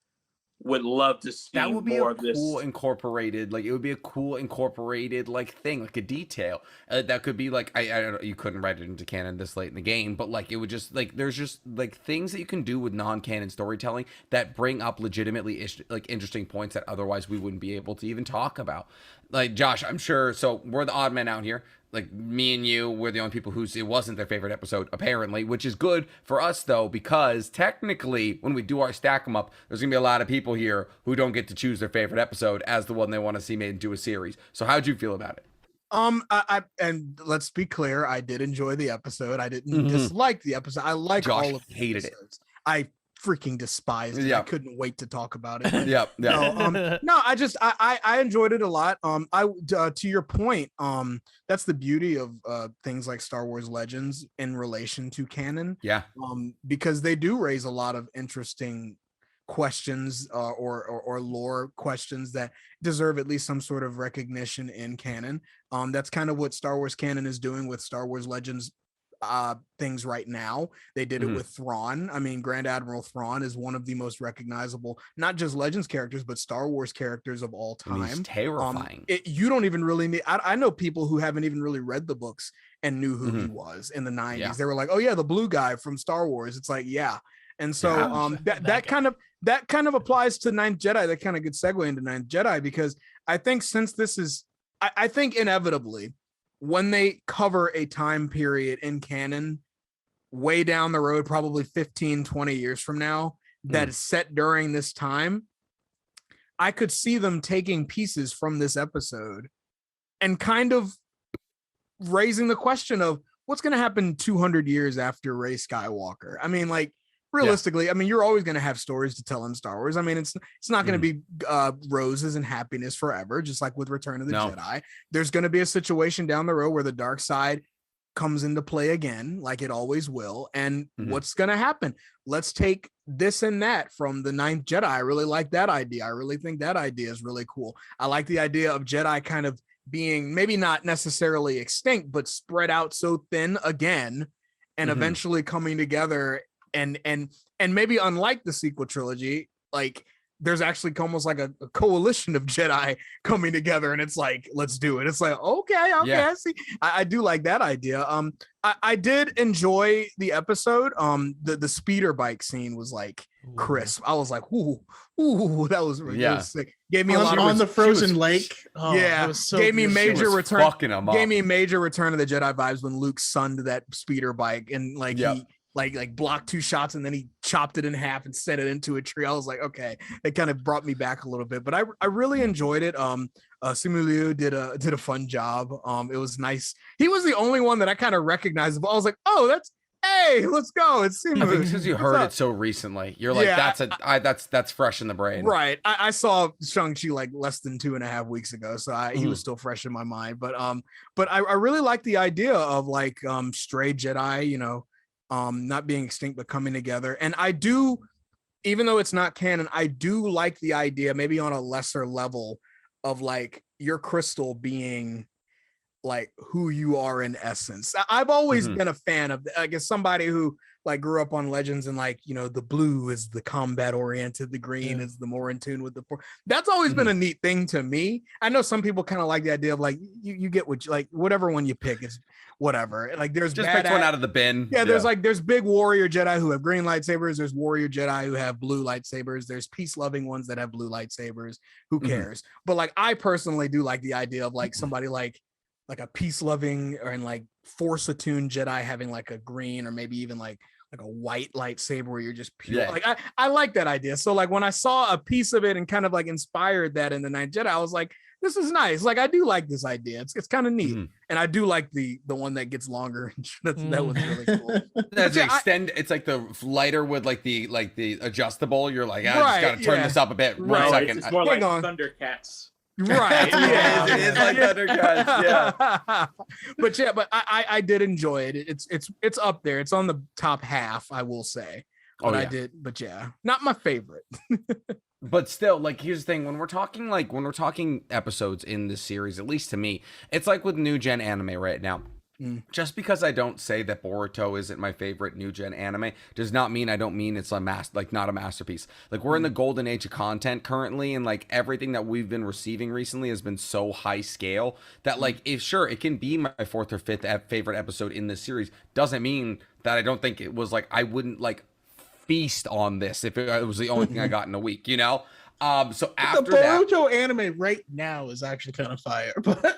would love to see that would be more a of this. Cool incorporated, like it would be a cool incorporated like thing, like a detail that could be like I don't know, you couldn't write it into canon this late in the game, but like it would just like there's just like things that you can do with non-canon storytelling that bring up legitimately like interesting points that otherwise we wouldn't be able to even talk about. Like Josh, I'm sure. So we're the odd men out here. Like me and you, we're the only people whose it wasn't their favorite episode, apparently, which is good for us though, because technically when we do our stack them up, there's gonna be a lot of people here who don't get to choose their favorite episode as the one they want to see made into a series. So how'd you feel about it? I and let's be clear, I did enjoy the episode. I didn't dislike the episode. I like Josh all of the hated episodes. I freaking despised it. I couldn't wait to talk about it. No, I enjoyed it a lot. To your point, that's the beauty of things like Star Wars Legends in relation to canon. Because they do raise a lot of interesting questions or lore questions that deserve at least some sort of recognition in canon. That's kind of what Star Wars canon is doing with Star Wars Legends things right now. They did it with Thrawn. I mean, Grand Admiral Thrawn is one of the most recognizable, not just Legends characters, but Star Wars characters of all time. He's terrifying. You don't even really need, I know people who haven't even really read the books and knew who he was in the 90s. They were like, oh yeah, the blue guy from Star Wars. It's like, and so that kind of applies to Ninth Jedi. That kind of good segue into Ninth Jedi, because I think since this is, I think inevitably when they cover a time period in canon way down the road, probably 15, 20 years from now, that is set during this time, I could see them taking pieces from this episode and kind of raising the question of what's going to happen 200 years after Rey Skywalker. I mean, like, realistically, I mean, you're always going to have stories to tell in Star Wars. I mean, it's not going to be roses and happiness forever, just like with Return of the Jedi. There's going to be a situation down the road where the dark side comes into play again, like it always will. And what's going to happen? Let's take this and that from the Ninth Jedi. I really like that idea. I really think that idea is really cool. I like the idea of Jedi kind of being maybe not necessarily extinct, but spread out so thin again, and eventually coming together. And maybe unlike the sequel trilogy, like there's actually almost like a coalition of Jedi coming together, and it's like, let's do it. It's like, okay, I see. I do like that idea. I did enjoy the episode. The speeder bike scene was like crisp. I was like, ooh, that was really Yeah. sick. Gave me a lot of on the she frozen was- lake. Oh, yeah, it was so gave me beautiful. She major was return. fucking 'em up. Gave me major Return of the Jedi vibes when Luke sunned that speeder bike and like Yep. he like blocked 2 shots and then he chopped it in half and sent it into a tree. I was like, okay, it kind of brought me back a little bit, but I really enjoyed it. Simu Liu did a fun job. It was nice. He was the only one that I kind of recognized. I was like, oh, hey, let's go. It's Simu. I think because you What's heard up? it so recently, you're like, Yeah, that's fresh in the brain. Right. I saw Shang-Chi like less than 2.5 weeks ago, so he was still fresh in my mind. But I really like the idea of like stray Jedi, not being extinct but coming together. And I do, even though it's not canon, I do like the idea, maybe on a lesser level, of like your crystal being like who you are in essence. I've always been a fan of, I guess, somebody who like grew up on Legends and like, the blue is the combat oriented, the green is the more in tune with the that's always been a neat thing to me. I know some people kind of like the idea of like you get what you like, whatever one you pick is whatever. Like there's Just pick one out of the bin. Yeah, there's big warrior Jedi who have green lightsabers, there's warrior Jedi who have blue lightsabers, there's peace loving ones that have blue lightsabers. Who cares? But like I personally do like the idea of like somebody like a peace loving or in like force attuned Jedi having like a green or maybe even like a white lightsaber where you're just pure. Yeah. Like I like that idea. So like when I saw a piece of it and kind of like inspired that in the Ninth Jedi, I was like, this is nice. Like I do like this idea. It's kind of neat. And I do like the one that gets longer. That was really cool. That's it's like the lighter with like the adjustable. You're like, I just Right, gotta turn yeah. this up a bit. Right. One second. It's more Hang like on. Thundercats. Right. Yeah, it is like Thundercats, yeah. But I did enjoy it. It's up there. It's on the top half, I will say. But I did, but yeah, not my favorite. But still, like, here's the thing: when we're talking episodes in this series, at least to me, it's like with new gen anime right now. Just because I don't say that Boruto isn't my favorite new gen anime does not mean I don't mean it's not a masterpiece. Like we're in the golden age of content currently, and like everything that we've been receiving recently has been so high scale that like if sure it can be my 4th or 5th favorite episode in this series, doesn't mean that I don't think it was like I wouldn't like feast on this if it was the only thing I got in a week, So after the that, Boruto anime right now is actually kind of fire. But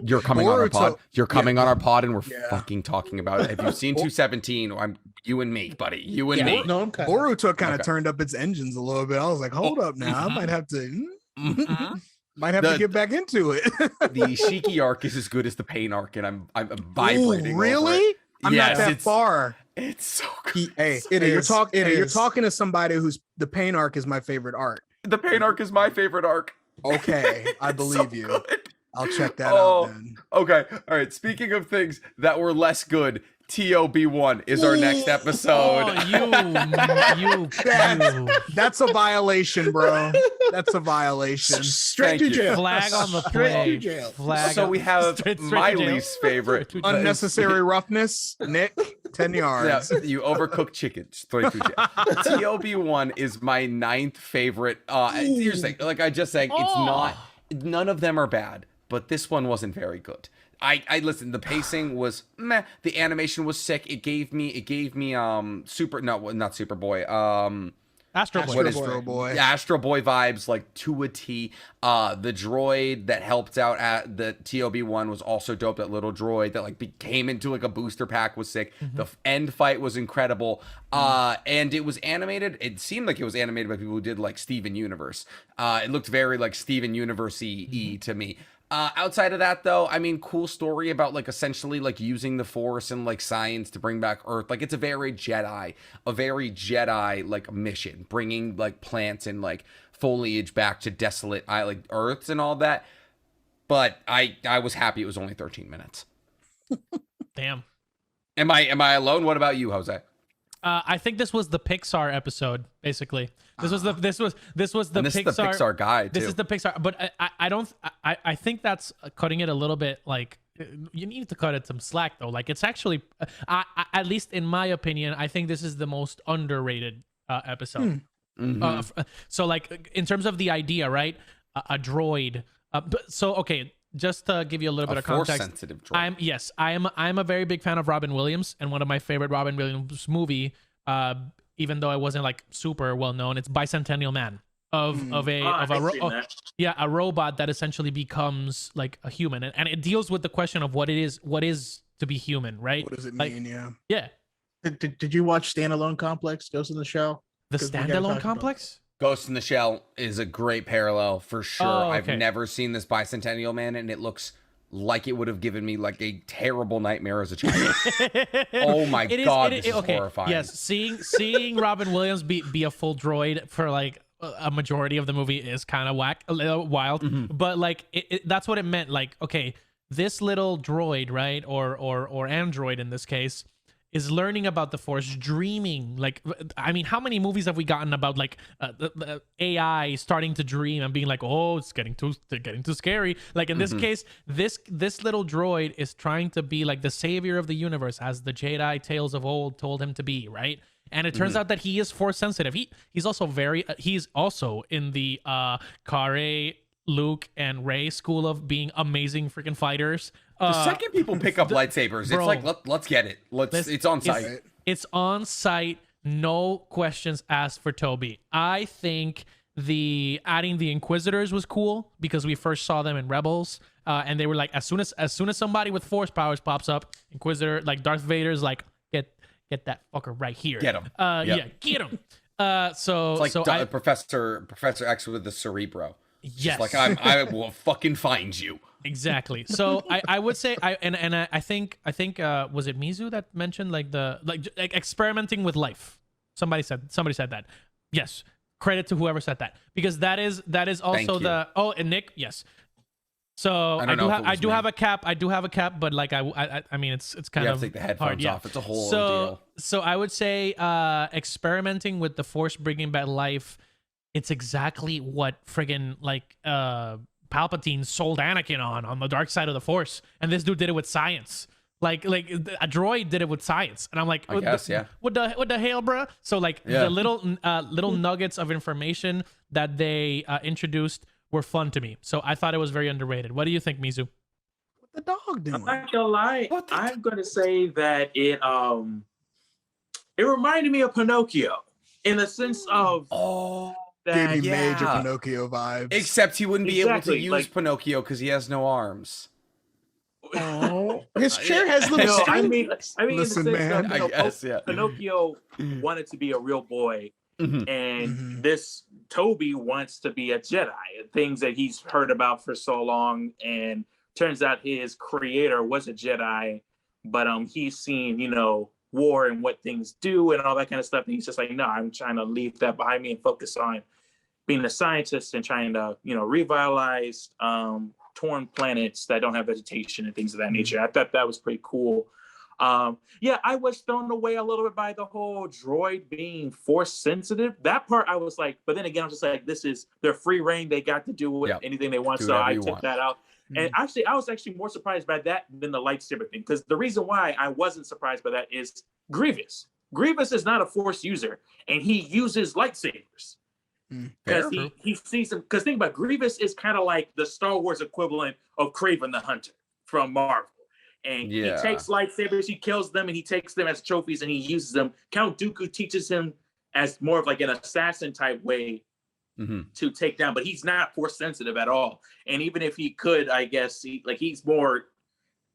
you're coming on our pod. Boruto- You're coming on our pod, and we're fucking talking about it. If you've seen 217, I'm you and me, buddy. You and me. no, I'm kind Boruto kind of turned up its engines a little bit. I was like, hold up now. I might have to get back into it. The Shiki arc is as good as the Pain arc, and I'm vibrating. Ooh, over really? it. I'm Yes, not that far. It's so good. Hey, It you're is. talking. It You're is. talking to somebody who's the Pain arc is my favorite arc. The Pain arc is my favorite arc. Okay, I It's believe so you. good. I'll check that Oh. out then. Okay. All right. Speaking of things that were less good, TOB1 is our next episode. You. That's a violation, bro. That's a violation. straight Thank to you. jail. Flag on the Straight to play. jail. Flag. So we have straight my to jail. least favorite. Straight to jail. Unnecessary roughness, Nick. 10 yards. Yeah, you overcooked chicken. Straight through jail. TOB1 is my 9th favorite. Here's the thing, like I just saying, it's not. None of them are bad, but this one wasn't very good. I listen. The pacing was meh. The animation was sick. It gave me not Superboy. Astro Boy. What is Astro Boy. Astro Boy vibes like to a T. The droid that helped out at the TOB1 was also dope. That little droid that like came into like a booster pack was sick. The end fight was incredible. And it was animated. It seemed like it was animated by people who did like Steven Universe. It looked very like Steven Universe-y to me. Outside of that, though, I mean, cool story about like essentially like using the Force and like science to bring back Earth. Like it's a very Jedi like mission, bringing like plants and like foliage back to desolate like Earths and all that. But I was happy it was only 13 minutes. Damn. Am I alone? What about you, Jose? I think this was the Pixar episode. Basically, this was the And this is the Pixar guy too. This is the Pixar, but I think that's cutting it a little bit. Like you need to cut it some slack though. Like it's actually, at least in my opinion, I think this is the most underrated episode. So like in terms of the idea, right? A droid. So okay, just to give you a little bit of context, Force-sensitive droid. I'm a very big fan of Robin Williams, and one of my favorite Robin Williams movie even though it wasn't like super well known. It's Bicentennial Man of a robot that essentially becomes like a human, and it deals with the question of what is to be human, right? What does it Like, mean? Yeah. Yeah. Did you watch Standalone Complex, Ghost in the Shell? The 'Cause we gotta talk Standalone about Complex? Ghost in the Shell is a great parallel for sure. Oh, I've okay. never seen this Bicentennial Man, and it looks like it would have given me like a terrible nightmare as a child. Oh my god, this is horrifying. Yes, seeing Robin Williams be a full droid for like a majority of the movie is kind of whack, a little wild. But like that's what it meant. Like, okay, this little droid, right, or android in this case, is learning about the Force, dreaming. Like, I mean, how many movies have we gotten about like the AI starting to dream and being like, oh, it's getting too scary. Like in this case, this little droid is trying to be like the savior of the universe, as the Jedi tales of old told him to be, right? And it turns out that he is Force sensitive. He's also he's also in the Kare, Luke, and Rey school of being amazing freaking fighters. The second people pick up lightsabers, bro, it's like let's get it. It's on site. It's on site. No questions asked for Toby. I think adding the Inquisitors was cool because we first saw them in Rebels, and they were like, as soon as somebody with Force powers pops up, Inquisitor, like Darth Vader's like, get that fucker right here. Get him. Yeah, get him. So it's like Professor X with the Cerebro. Yes. Just like I will fucking find you. Exactly. So I would say I think was it Mizu that mentioned like experimenting with life? Somebody said that. Yes. Credit to whoever said that, because that is also and Nick, yes. So I do have a cap, but like I mean it's kind of take the headphones hard, yeah. off. It's a whole deal. So I would say experimenting with the Force, bringing back life. It's exactly what friggin' like Palpatine sold Anakin on the dark side of the Force, and this dude did it with science. Like a droid did it with science, and I'm like, I guess, yeah. What the hell, bruh? So like the little nuggets of information that they introduced were fun to me. So I thought it was very underrated. What do you think, Mizu? What the dog doing? I'm not gonna lie. I'm gonna say that it reminded me of Pinocchio in the sense of Gave me major Pinocchio vibes. Except he wouldn't be able to use Pinocchio because he has no arms. Oh, his chair has little strings. I mean, Listen, man. I guess, yeah. Pinocchio wanted to be a real boy, and this Toby wants to be a Jedi. Things that he's heard about for so long, and turns out his creator was a Jedi, but he's seen war and what things do and all that kind of stuff, and he's just like, no, I'm trying to leave that behind me and focus on being a scientist and trying to revitalize torn planets that don't have vegetation and things of that nature. I thought that was pretty cool. I was thrown away a little bit by the whole droid being Force sensitive. That part I was like, but then again, I'm just like, this is their free reign. They got to do anything they want. So I took that out. And actually, I was actually more surprised by that than the lightsaber thing, because the reason why I wasn't surprised by that is Grievous. Grievous is not a Force user, and he uses lightsabers. Because he sees them. Because think about it, Grievous is kind of like the Star Wars equivalent of Kraven the Hunter from Marvel. And he takes lightsabers, he kills them, and he takes them as trophies, and he uses them. Count Dooku teaches him as more of like an assassin type way to take down, but he's not Force sensitive at all. And even if he could, I guess he's more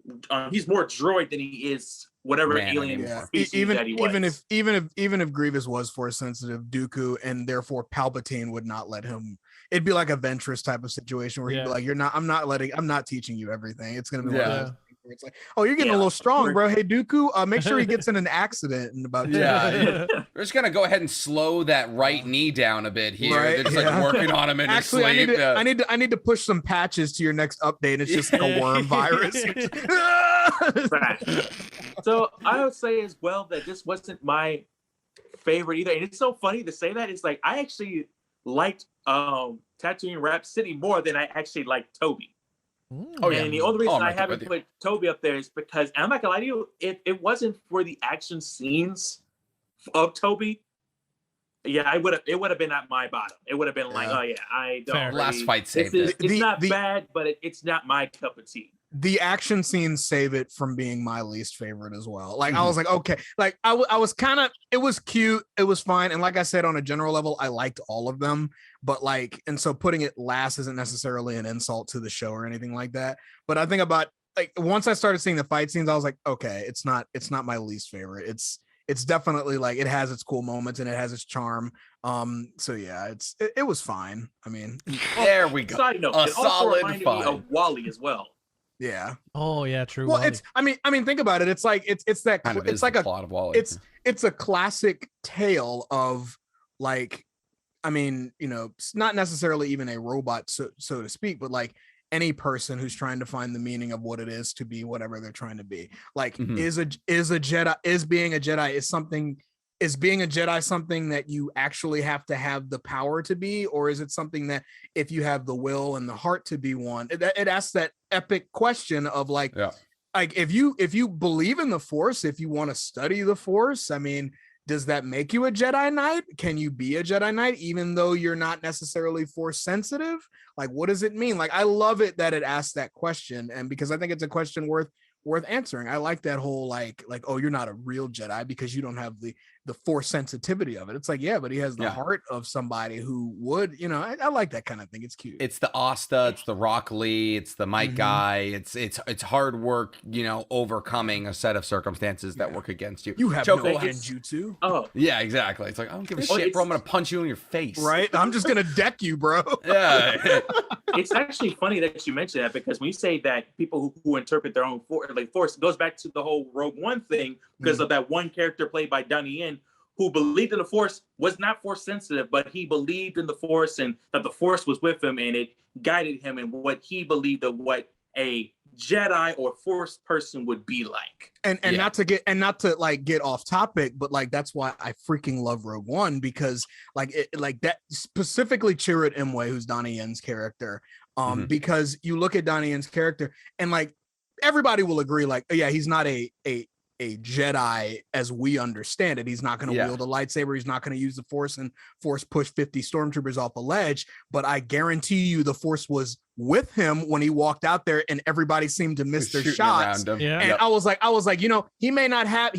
droid than he is whatever alien species that he was. Even if Grievous was Force sensitive, Dooku and therefore Palpatine would not let him. It'd be like a Ventress type of situation where he'd be like, I'm not teaching you everything. It's gonna be one of those things where it's like, oh, you're getting a little strong, bro. Hey, Dooku, make sure he gets in an accident in about 10 minutes. We're just gonna go ahead and slow that right knee down a bit here. Right? They're just like working on him in his sleep. I need to push some patches to your next update. It's just like a worm virus. So I would say as well that this wasn't my favorite either. And it's so funny to say that. It's like I actually liked Tatooine Rhapsody more than I actually liked Toby. And the only reason I haven't put Toby up there is because, and I'm not gonna lie to you, if it wasn't for the action scenes of Toby, it would have been at my bottom. It would have been like, I don't. Last fight saved it. It's not bad, but it's not my cup of tea. the action scenes save it from being my least favorite as well. Like I was like, okay, like I was kind of, it was cute, it was fine, and like I said, on a general level, I liked all of them. But like, and so putting it last isn't necessarily an insult to the show or anything like that. But I think about like once I started seeing the fight scenes, I was like, okay, it's not my least favorite. It's definitely like it has its cool moments and it has its charm. So yeah, it was fine. I mean, there we go. Side note, A it also solid reminded me five. of Wally as well. yeah. Oh yeah, true. Well, Wally. it's I mean, think about it. It's like it's that Kind of it's is like the a plot of Wally. it's a classic tale of like, I mean, you know, it's not necessarily even a robot, so to speak, but like any person who's trying to find the meaning of what it is to be whatever they're trying to be. Like, is being a Jedi is being a Jedi something that you actually have to have the power to be, or is it something that if you have the will and the heart to be one? It asks that epic question of like, like if you believe in the Force, if you want to study the Force, I mean, does that make you a Jedi Knight? Can you be a Jedi Knight even though you're not necessarily Force sensitive? Like, what does it mean? Like, I love it that it asks that question, and because I think it's a question worth answering. I like that whole like, oh, you're not a real Jedi because you don't have the Force sensitivity of it. It's like, yeah, but he has the heart of somebody who would, you know. I like that kind of thing. It's cute. It's the Asta, it's the Rock Lee, it's the Mike guy. It's hard work, you know, overcoming a set of circumstances that work against you. You have Choco, no genjutsu. Oh yeah, exactly. It's like, I don't give a shit, bro. I'm gonna punch you in your face. Right? I'm just gonna deck you, bro. Yeah. It's actually funny that you mentioned that, because when you say that people who interpret their own Force, it goes back to the whole Rogue One thing, because of that one character played by Donnie Yen, who believed in the Force, was not Force sensitive, but he believed in the Force and that the Force was with him, and it guided him in what he believed of what a Jedi or Force person would be like. And not to like get off topic, but like that's why I freaking love Rogue One, because like it, like that specifically Chirrut Imwe, who's Donnie Yen's character, because you look at Donnie Yen's character and like everybody will agree, like, yeah, he's not a Jedi as we understand it. He's not going to wield a lightsaber. He's not going to use the Force and force push 50 stormtroopers off a ledge. But I guarantee you the Force was with him when he walked out there and everybody seemed to miss their shots. And I was like, you know, he may not have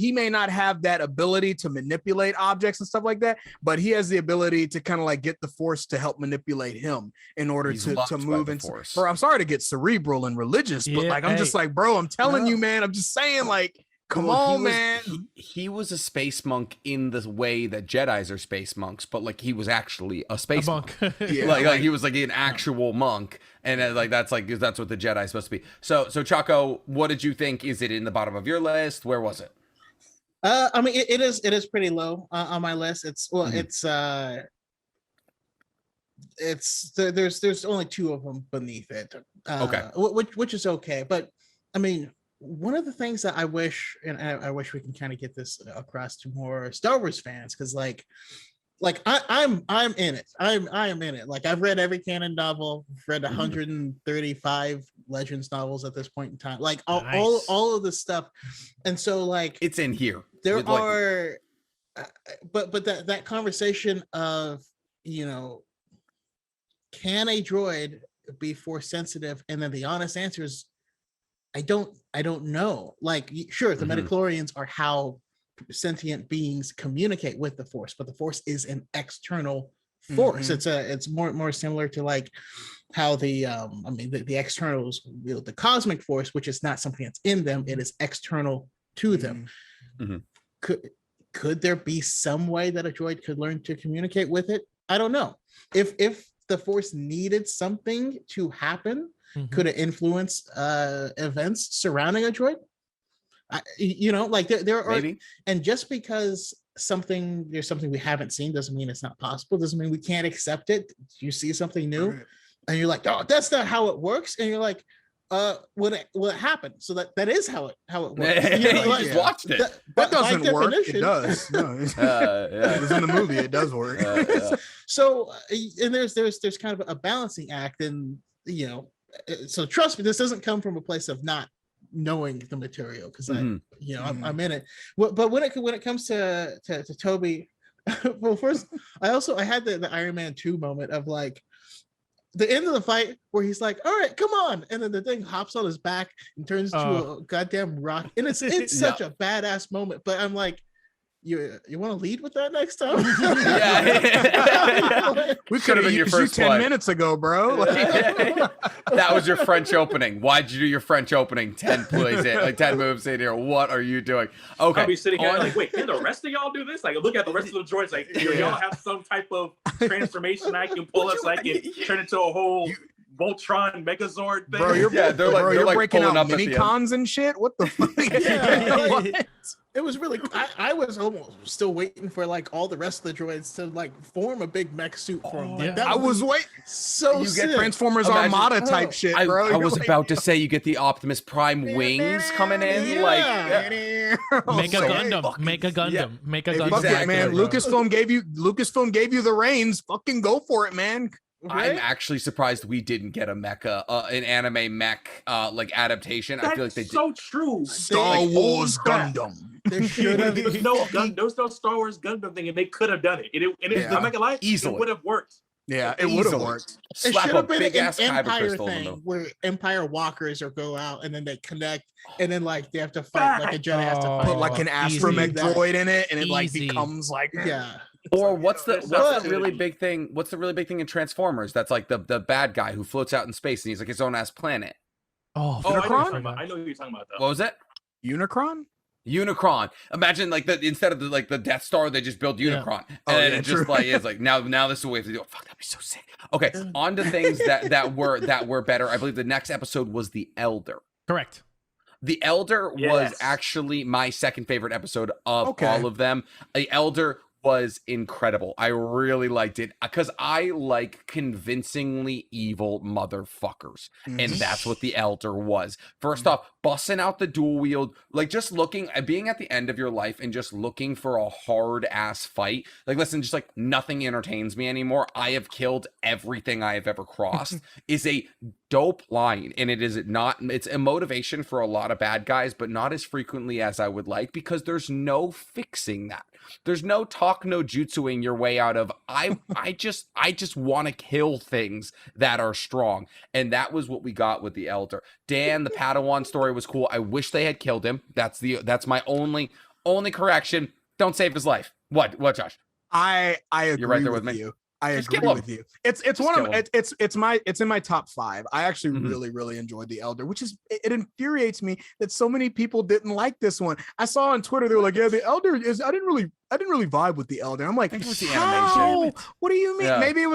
that ability to manipulate objects and stuff like that, but he has the ability to kind of like get the Force to help manipulate him in order to move into. Or I'm sorry to get cerebral and religious, but like I'm just like, bro, I'm telling you, man, I'm just saying, like, come on, man. He was a space monk in the way that Jedis are space monks, but like he was actually a space monk. like he was like an actual monk, and like that's what the Jedi is supposed to be. So Chaco, what did you think? Is it in the bottom of your list? Where was it? I mean, it is pretty low on my list. There's only two of them beneath it. Which is okay, but I mean, one of the things that I wish, and I wish we can kind of get this across to more Star Wars fans, because like I'm in it. I am in it. Like I've read every canon novel, read 135 Legends novels at this point in time. Like all of this stuff, and so like it's in here. There are, but that conversation of, you know, can a droid be Force sensitive, and then the honest answer is, I don't know. Like, sure, the midichlorians are how sentient beings communicate with the Force, but the Force is an external force. It's more similar to like how the externals wield the cosmic force, which is not something that's in them, it is external to them. Could there be some way that a droid could learn to communicate with it? I don't know. If the Force needed something to happen, could it influence events surrounding a droid? You know, like there are, maybe. And just because there's something we haven't seen doesn't mean it's not possible. Doesn't mean we can't accept it. You see something new, and you're like, oh, that's not how it works, and you're like, will it happen? So that is how it works. You know, like, just watched it. That doesn't work. It does. No, it was in the movie. It does work. So, and there's kind of a balancing act, and you know. So trust me, this doesn't come from a place of not knowing the material, because I'm in it. But when it comes to Toby, well, first I had the Iron Man 2 moment of like, the end of the fight where he's like, all right, come on, and then the thing hops on his back and turns into a goddamn rock, and it's such a badass moment. But I'm like, you want to lead with that next time? Yeah. We could have been your first 10 minutes ago, bro. That was your French opening. Why'd you do your French opening 10 plays in, like 10 moves in here? What are you doing? Okay. I'll be sitting here like, wait, can the rest of y'all do this? Like, look at the rest of the droids. Like, y'all have some type of transformation I can pull us, like, and turn into a whole Voltron Megazord thing. Bro, you're like breaking out mini cons and shit. What the fuck? It was really. I was almost still waiting for like all the rest of the droids to like form a big mech suit for him. Like, I was waiting. So you sick. get Transformers Armada type shit, bro. I was about to say you get the Optimus Prime wings coming in, like make a Gundam, make a Gundam, make a Gundam. Fuck it, man. Lucasfilm gave you the reins. Fucking go for it, man. Right? I'm actually surprised we didn't get a mecha, an anime mech, like adaptation. That's I feel like they so true. Star Wars Gundam. There should have. There was no Star Wars Gundam thing, and they could have done it. I'm not gonna lie, easily. It would have worked. Yeah, it would have worked. It Slap should a have been big an ass kyber Empire crystal in the thing middle. where Empire walkers or go out and then they connect and then like they have to fight like a Jedi has to fight. Put like an astromech droid in it, and it like Easy. becomes like Or what's the really big thing? What's the really big thing in Transformers? That's like the bad guy who floats out in space and he's like his own ass planet. Oh, I know who you're talking about though. What was it? Unicron. Unicron. Imagine like instead of the Death Star, they just build Unicron, and it just like it's like now this is the way to do it. Fuck, that'd be so sick. Okay, on to things that were better. I believe the next episode was The Elder. correct. The Elder was actually my second favorite episode of all of them. The Elder was incredible. I really liked it because I like convincingly evil motherfuckers. And that's what The Elder was. First off, busting out the dual wield, like just being at the end of your life and just looking for a hard ass fight. Like, listen, just like nothing entertains me anymore. I have killed everything I have ever crossed is a dope line. And it's a motivation for a lot of bad guys, but not as frequently as I would like because there's no fixing that. There's no talk, no jutsuing your way out of I just want to kill things that are strong. And that was what we got with The Elder. Dan, the Padawan story was cool. I wish they had killed him. That's my only correction. Don't save his life. What, Josh? I agree. You're right there with me. You. I agree with you. It's in my top 5. I actually really enjoyed The Elder, which is it infuriates me that so many people didn't like this one. I saw on Twitter they were like, yeah, The Elder is I didn't really vibe with The Elder. I'm like, it was the animation. What do you mean? Yeah. Maybe it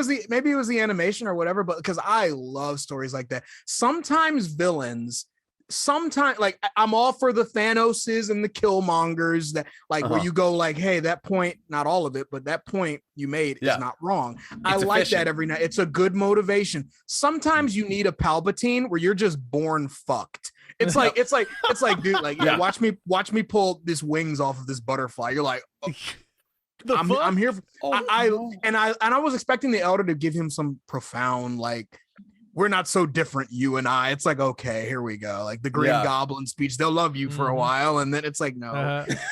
was the animation or whatever, but because I love stories like that. Sometimes villains like I'm all for the Thanoses and the Killmongers that like where you go like, hey, that point, not all of it, but that point you made is not wrong. I like that every night. It's a good motivation. Sometimes you need a Palpatine where you're just born fucked. It's like dude, like watch me pull this wings off of this butterfly. You're like, I'm here. I was expecting The Elder to give him some profound like, we're not so different, you and I. It's like, okay, here we go. Like the Green Goblin speech, they'll love you for a while. And then it's like, no.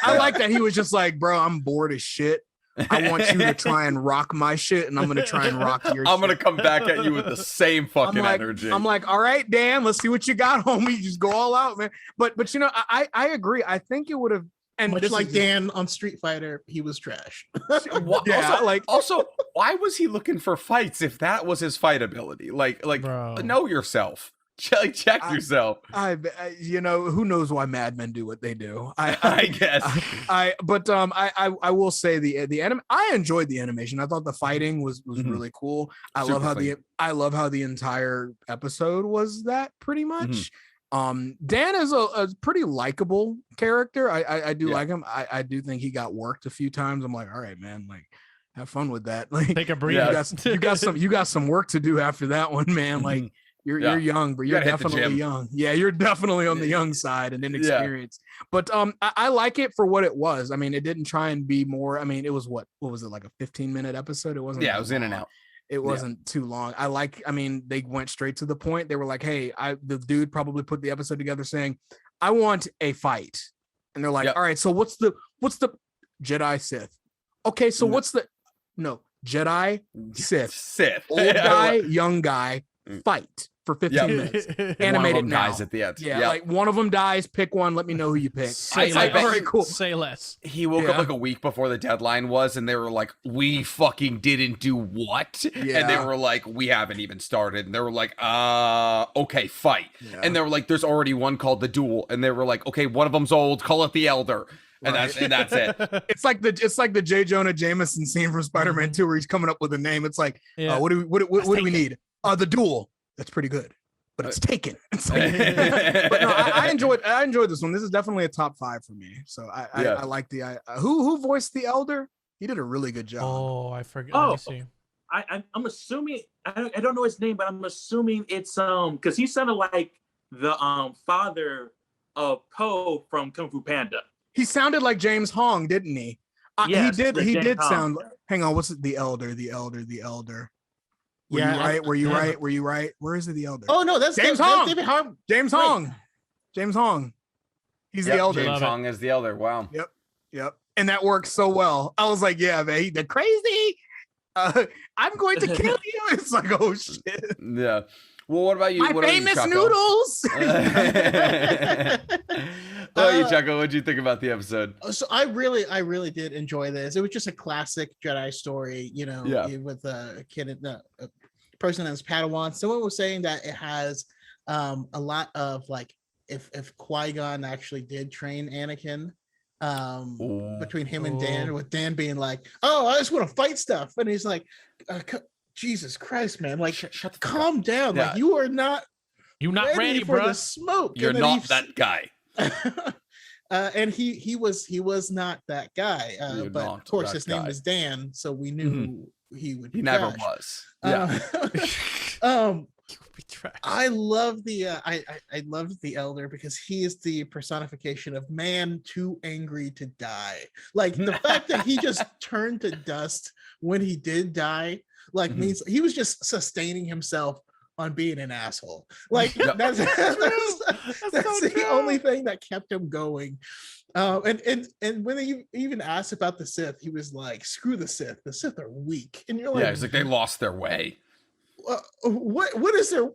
I like that he was just like, bro, I'm bored as shit. I want you to try and rock my shit, and I'm going to try and rock your shit. I'm going to come back at you with the same fucking energy. I'm like, all right, Dan, let's see what you got, homie. Just go all out, man. But you know, I agree. I think it would have, and much like Dan on Street Fighter, he was trash. Also, why was he looking for fights if that was his fight ability? Like, Bro. know yourself. Check yourself. I you know, who knows why madmen do what they do. I guess. I will say the anime. I enjoyed the animation. I thought the fighting was really cool. I love how the entire episode was that pretty much. Dan is a pretty likable character. I do like him. I do think he got worked a few times. I'm like, all right, man, like have fun with that. Like take a breather. You got some work to do after that one, man. Like you're young, but you're definitely young. Yeah, you're definitely on the young side and inexperienced. But I like it for what it was. I mean, it didn't try and be more. I mean, it was what was it, like a 15-minute episode? It wasn't. Yeah, it was in and out. It wasn't too long. I mean, they went straight to the point. They were like, hey, the dude probably put the episode together saying, I want a fight. And they're like, all right, so what's the Jedi Sith? Okay, so what's the Jedi, Sith, Sith, old guy, young guy, fight for 15 minutes. One of Animate them it now. dies at the end. Yeah, Yep. like one of them dies. Pick one. Let me know who you pick. Say It's like, less. all right, cool. Say less. He woke up like a week before the deadline was, and they were like, "We fucking didn't do what?" Yeah. And they were like, "We haven't even started." And they were like, okay, fight." Yeah. And they were like, "There's already one called the Duel," and they were like, "Okay, one of them's old. Call it the Elder." And Right. that's it. It's like the J. Jonah Jameson scene from Spider-Man 2 where he's coming up with a name. It's like, Yeah. what do we need? The Duel. That's pretty good, but it's taken. It's like, but no, I enjoyed this one. This is definitely a top 5 for me. So I like the who voiced the Elder. He did a really good job. Oh, I forgot. Oh. Let me see. I'm assuming I don't know his name, but I'm assuming it's because he sounded like the father of Po from Kung Fu Panda. He sounded like James Hong, didn't he? Yes, he James did Hong. sound. Hang on, what's it? The Elder. Were Yeah, you right? Were you yeah. right? Were you right? Where is it? The Elder. Oh no, that's James that's Hong. David Harbour. James Wait. Hong. James Hong. He's Yep, the Elder. James Love it. Hong is the Elder. Wow. Yep. And that works so well. I was like, yeah, man, they're crazy. I'm going to kill you. It's like, oh shit. Yeah. Well, what about you? My What about you, famous Chaco? noodles. What about you, Chaco? What did you think about the episode? So I really did enjoy this. It was just a classic Jedi story, Yeah. with a kid, a person as Padawan. Someone was saying that it has a lot of like if Qui-Gon actually did train Anakin, between him and Dan, with Dan being like, "Oh, I just want to fight stuff," and he's like, "Jesus Christ, man! Like, Shut the fuck calm down. Yeah. Like, you are not You're not ready, for bro. the smoke. You're And then not he- that guy. and he was not that guy. You're But not of course, that his name guy. was Dan, so we knew he would. He Be never trash. was. Yeah. You would be trash. I love the I loved the Elder because he is the personification of man too angry to die. Like the fact that he just turned to dust when he did die, like Mhm. means he was just sustaining himself on being an asshole. Like Yep. that's so the true. only thing that kept him going. And when he even asked about the Sith, he was like, "Screw the Sith. The Sith are weak." And you're like, Yeah, it's like they lost their way. what is there?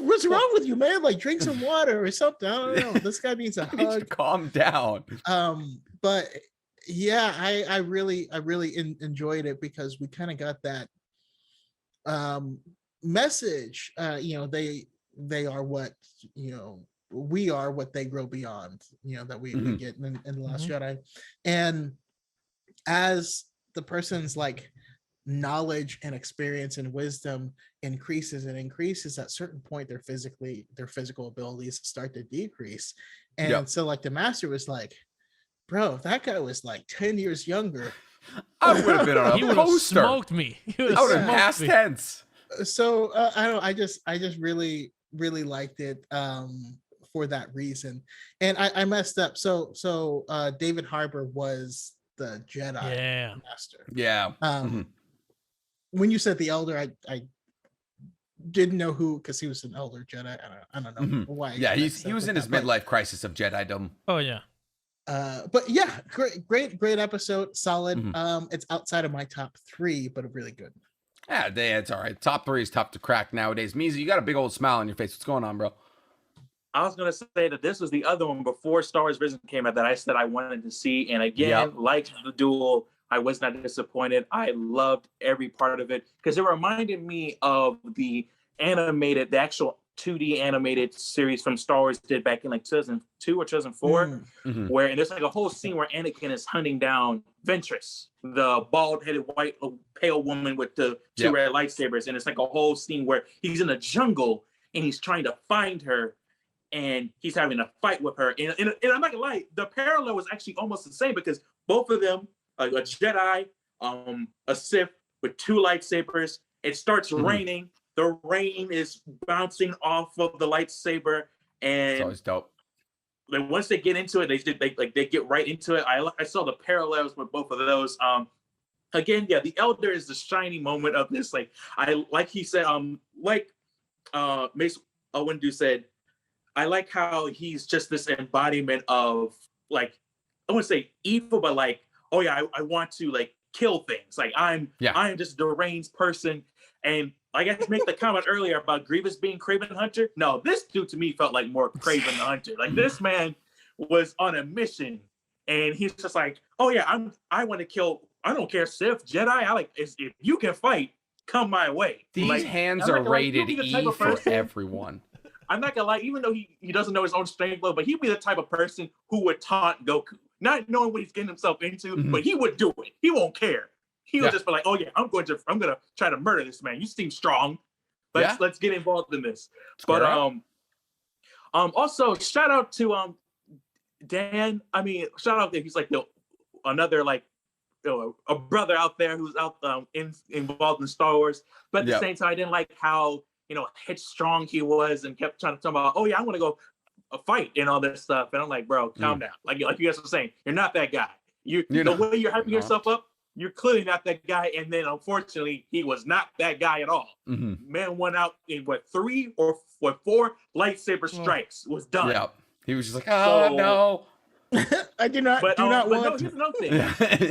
What's wrong with you, man? Like, drink some water or something. I don't know. This guy needs a You need to hug. calm down. But yeah, I really enjoyed it because we kind of got that message. They are what we are what they grow beyond. That we get in the Last Jedi, and as the person's like knowledge and experience and wisdom increases and increases, at certain point their physical abilities start to decrease. And Yep. so like the master was like, bro, if that guy was like 10 years younger, I would have been on He a would have poster. smoked me. He would I would have smoked past me. tense. so I just really liked it for that reason. And I messed up. So David Harbour was the Jedi Yeah. master. Yeah. Mhm. When you said the Elder, I didn't know who, because he was an Elder Jedi. I don't know Mhm. why. Yeah, I he messed up was with in his that, midlife crisis of Jedidom. Oh yeah. but yeah, great episode, solid. Mhm. It's outside of my top 3, but really good. Yeah, it's all right. Top 3 is tough to crack nowadays. Mizu, you got a big old smile on your face. What's going on, bro? I was gonna say that this was the other one before Star Wars Vision came out that I said I wanted to see, and again, Yep. like the Duel, I was not disappointed. I loved every part of it because it reminded me of the actual 2D animated series from Star Wars did back in like 2002 or 2004, Mhm. where and there's like a whole scene where Anakin is hunting down Ventress, the bald-headed white pale woman with the 2 Yep. red lightsabers, and it's like a whole scene where he's in a jungle and he's trying to find her. And he's having a fight with her. And I'm not gonna lie, the parallel was actually almost the same because both of them, a Jedi, a Sith with 2 lightsabers. It starts raining. The rain is bouncing off of the lightsaber, It's and always dope. then once they get into it, they get right into it. I saw the parallels with both of those. Again, yeah, the Elder is the shining moment of this. Like he said, Mace Windu said. I like how he's just this embodiment of like, I wouldn't say evil, but like, oh yeah, I want to like kill things. Like I am just a deranged person. And I guess make the comment earlier about Grievous being Kraven the Hunter. No, this dude to me felt like more Kraven the Hunter. Like this man was on a mission, and he's just like, oh yeah, I want to kill. I don't care, Sith, Jedi. I like if you can fight, come my way. These like, hands are rated E for everyone. I'm not gonna lie, even though he doesn't know his own strength level, but he'd be the type of person who would taunt Goku, not knowing what he's getting himself into, but he would do it. He won't care. He would just be like, "Oh yeah, I'm gonna try to murder this man. You seem strong. Let's get involved in this." But also shout out to Dan. I mean, shout out that he's like another like a brother out there who's out involved in Star Wars. But at the same time, I didn't like how headstrong he was and kept trying to talk about, "Oh yeah, I want to go fight and all this stuff." And I'm like, bro, calm down. Like you guys were saying, you're not that guy. The way you're hyping yourself up, you're clearly not that guy. And then unfortunately, he was not that guy at all. Man went out in 3 or 4 lightsaber strikes. Was done. Yeah, he was just like, "Oh no." I do not want. No, here's another thing.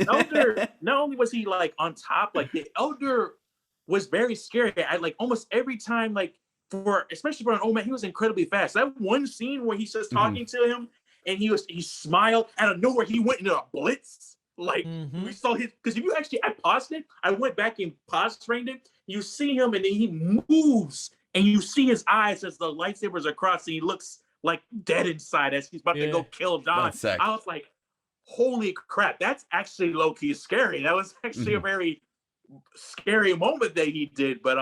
Elder, not only was he like on top, like the Elder was very scary. I like almost every time, like especially for an old man, he was incredibly fast. That one scene where he's just talking to him and he smiled out of nowhere. He went into a blitz. Like we saw because if you actually, I paused it. I went back and framed it. You see him and then he moves and you see his eyes as the lightsabers are crossing. He looks like dead inside as he's about to go kill Don. I was like, holy crap, that's actually low-key scary. That was actually a very scary moment that he did. But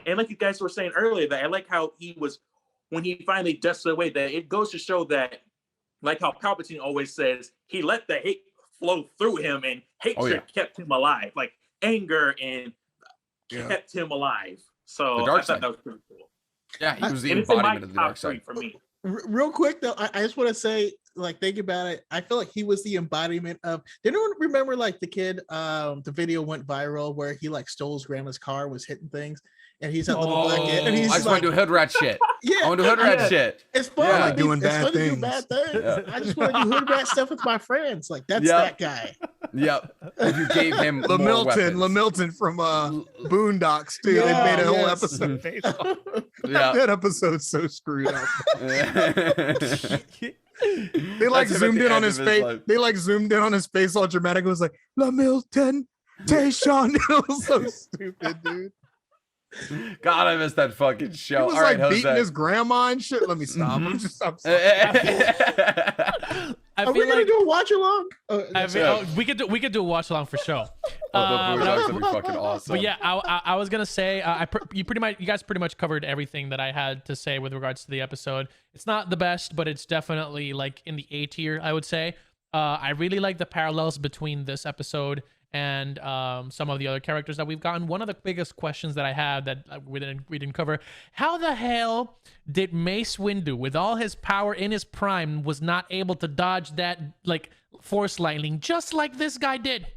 and like you guys were saying earlier, that I like how he was when he finally dusted away, that it goes to show that, like how Palpatine always says, he let the hate flow through him and hatred kept him alive. Like anger and kept him alive. So I thought that was pretty cool. Yeah, he was the embodiment of the dark side for me. Real quick though, I just want to say, like, think about it. I feel like he was the embodiment of. Did anyone remember like the kid? The video went viral where he like stole his grandma's car, was hitting things, and he's that little black kid. And he's I just want to do hood rat shit. I want to do hood rat shit. It's fun. Yeah, like, doing it's bad fun things. To do bad things. I just want to do hood rat stuff with my friends. Like that's that guy. Yep. If you gave him Lamilton from Boondocks too. They made a whole episode based on that episode's so screwed up. They like zoomed in on his face. They like zoomed in on his face all dramatic. It was like Lamilton, Tayshawn. It was so stupid, dude. God, I missed that fucking show. He was all like right, beating his grandma and shit. Let me stop. Let me just stop. Are we gonna do a watch along? We could do a watch along for sure. That'd be fucking awesome. But yeah, I was gonna say you guys pretty much covered everything that I had to say with regards to the episode. It's not the best, but it's definitely like in the A tier, I would say. I really like the parallels between this episode and some of the other characters that we've gotten. One of the biggest questions that I had that we didn't cover: how the hell did Mace Windu, with all his power in his prime, was not able to dodge that like force lightning just like this guy did?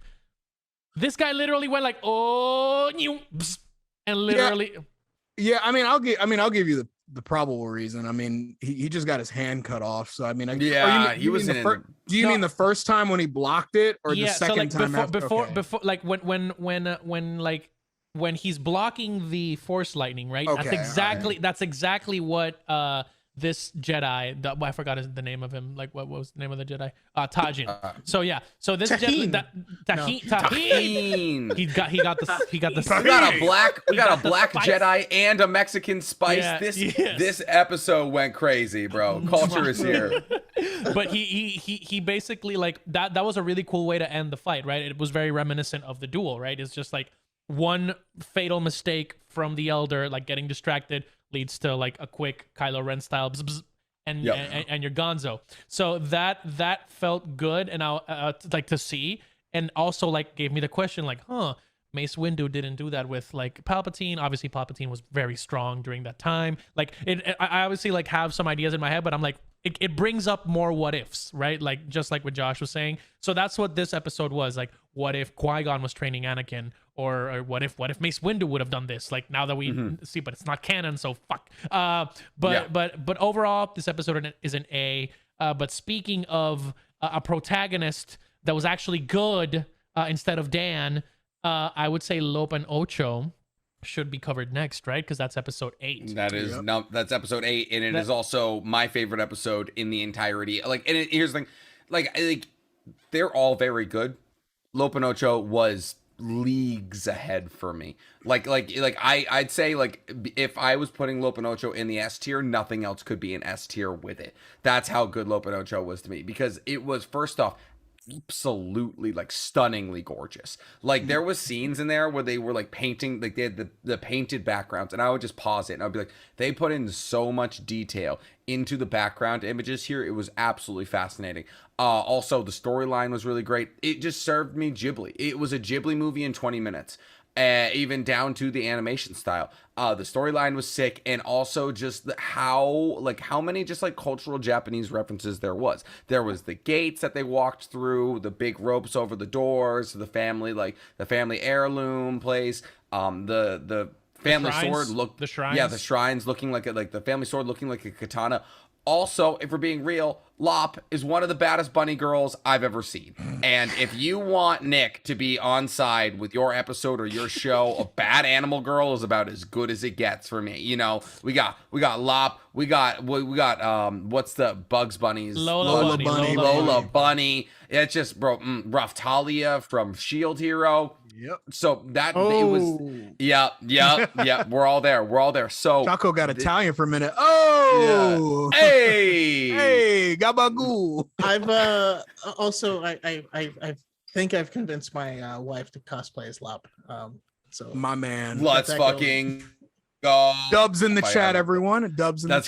This guy literally went like, "Oh, you," and literally. Yeah, I mean, I'll give you the probable reason. I mean, he just got his hand cut off. So I mean, he was in. Do you mean the first time when he blocked it, or the second time before like when he's blocking the force lightning, right? Okay, that's exactly what this Jedi, I forgot the name of him. Like, what was the name of the Jedi? Tajin. So yeah, so this Taheen. Taheen. He got the. We got a black Jedi and a Mexican spice. Yeah, this episode went crazy, bro. Culture is here. But he basically like that was a really cool way to end the fight, right? It was very reminiscent of the Duel, right? It's just like one fatal mistake from the Elder, like getting distracted, leads to like a quick Kylo Ren style bzz, bzz, and you're gonzo. So that felt good, and I like to see, and also like gave me the question like, Mace Windu didn't do that with like Palpatine. Obviously Palpatine was very strong during that time. Like I obviously like have some ideas in my head, but I'm like, it brings up more what ifs, right? Like just like what Josh was saying. So that's what this episode was like. What if Qui-Gon was training Anakin, or what if Mace Windu would have done this? Like now that we see, but it's not canon, so fuck. But overall, this episode is an A. But speaking of a protagonist that was actually good, instead of Dan, I would say Lope and Ocho should be covered next, right? Because that's episode 8. That is that's episode 8, and it is also my favorite episode in the entirety. Like, and here's the thing, like they're all very good. Lope and Ocho was leagues ahead for me. I'd say, like, if I was putting Lope and Ocho in the S tier, nothing else could be an S tier with it. That's how good Lope and Ocho was to me, because it was, first off, absolutely, like, stunningly gorgeous. Like, there was scenes in there where they were like painting, like they had the painted backgrounds, and I would just pause it and I'd be like, they put in so much detail into the background images here. It was absolutely fascinating. Also, the storyline was really great. It just served me Ghibli. It was a Ghibli movie in 20 minutes. Even down to the animation style. The storyline was sick, and also just how many just like cultural Japanese references there was. There was the gates that they walked through, the big ropes over the doors, the family heirloom place, the family sword looked, the shrines. Yeah, the shrines looking like the family sword looking like a katana. Also, if we're being real, Lop is one of the baddest bunny girls I've ever seen. And if you want Nick to be on side with your episode or your show, a bad animal girl is about as good as it gets for me. You know, we got Lop, we got what's the Bugs Bunnies? Lola Bunny. It's just, bro, Raphtalia from Shield Hero. Yep. So it was, yeah. We're all there. So Chaco got Italian for a minute. Oh, yeah. Hey, gabagoo. I've also I think I've convinced my wife to cosplay as Lop. So my man, let's fucking go. Dubs in the chat, everyone. Dubs in the chat.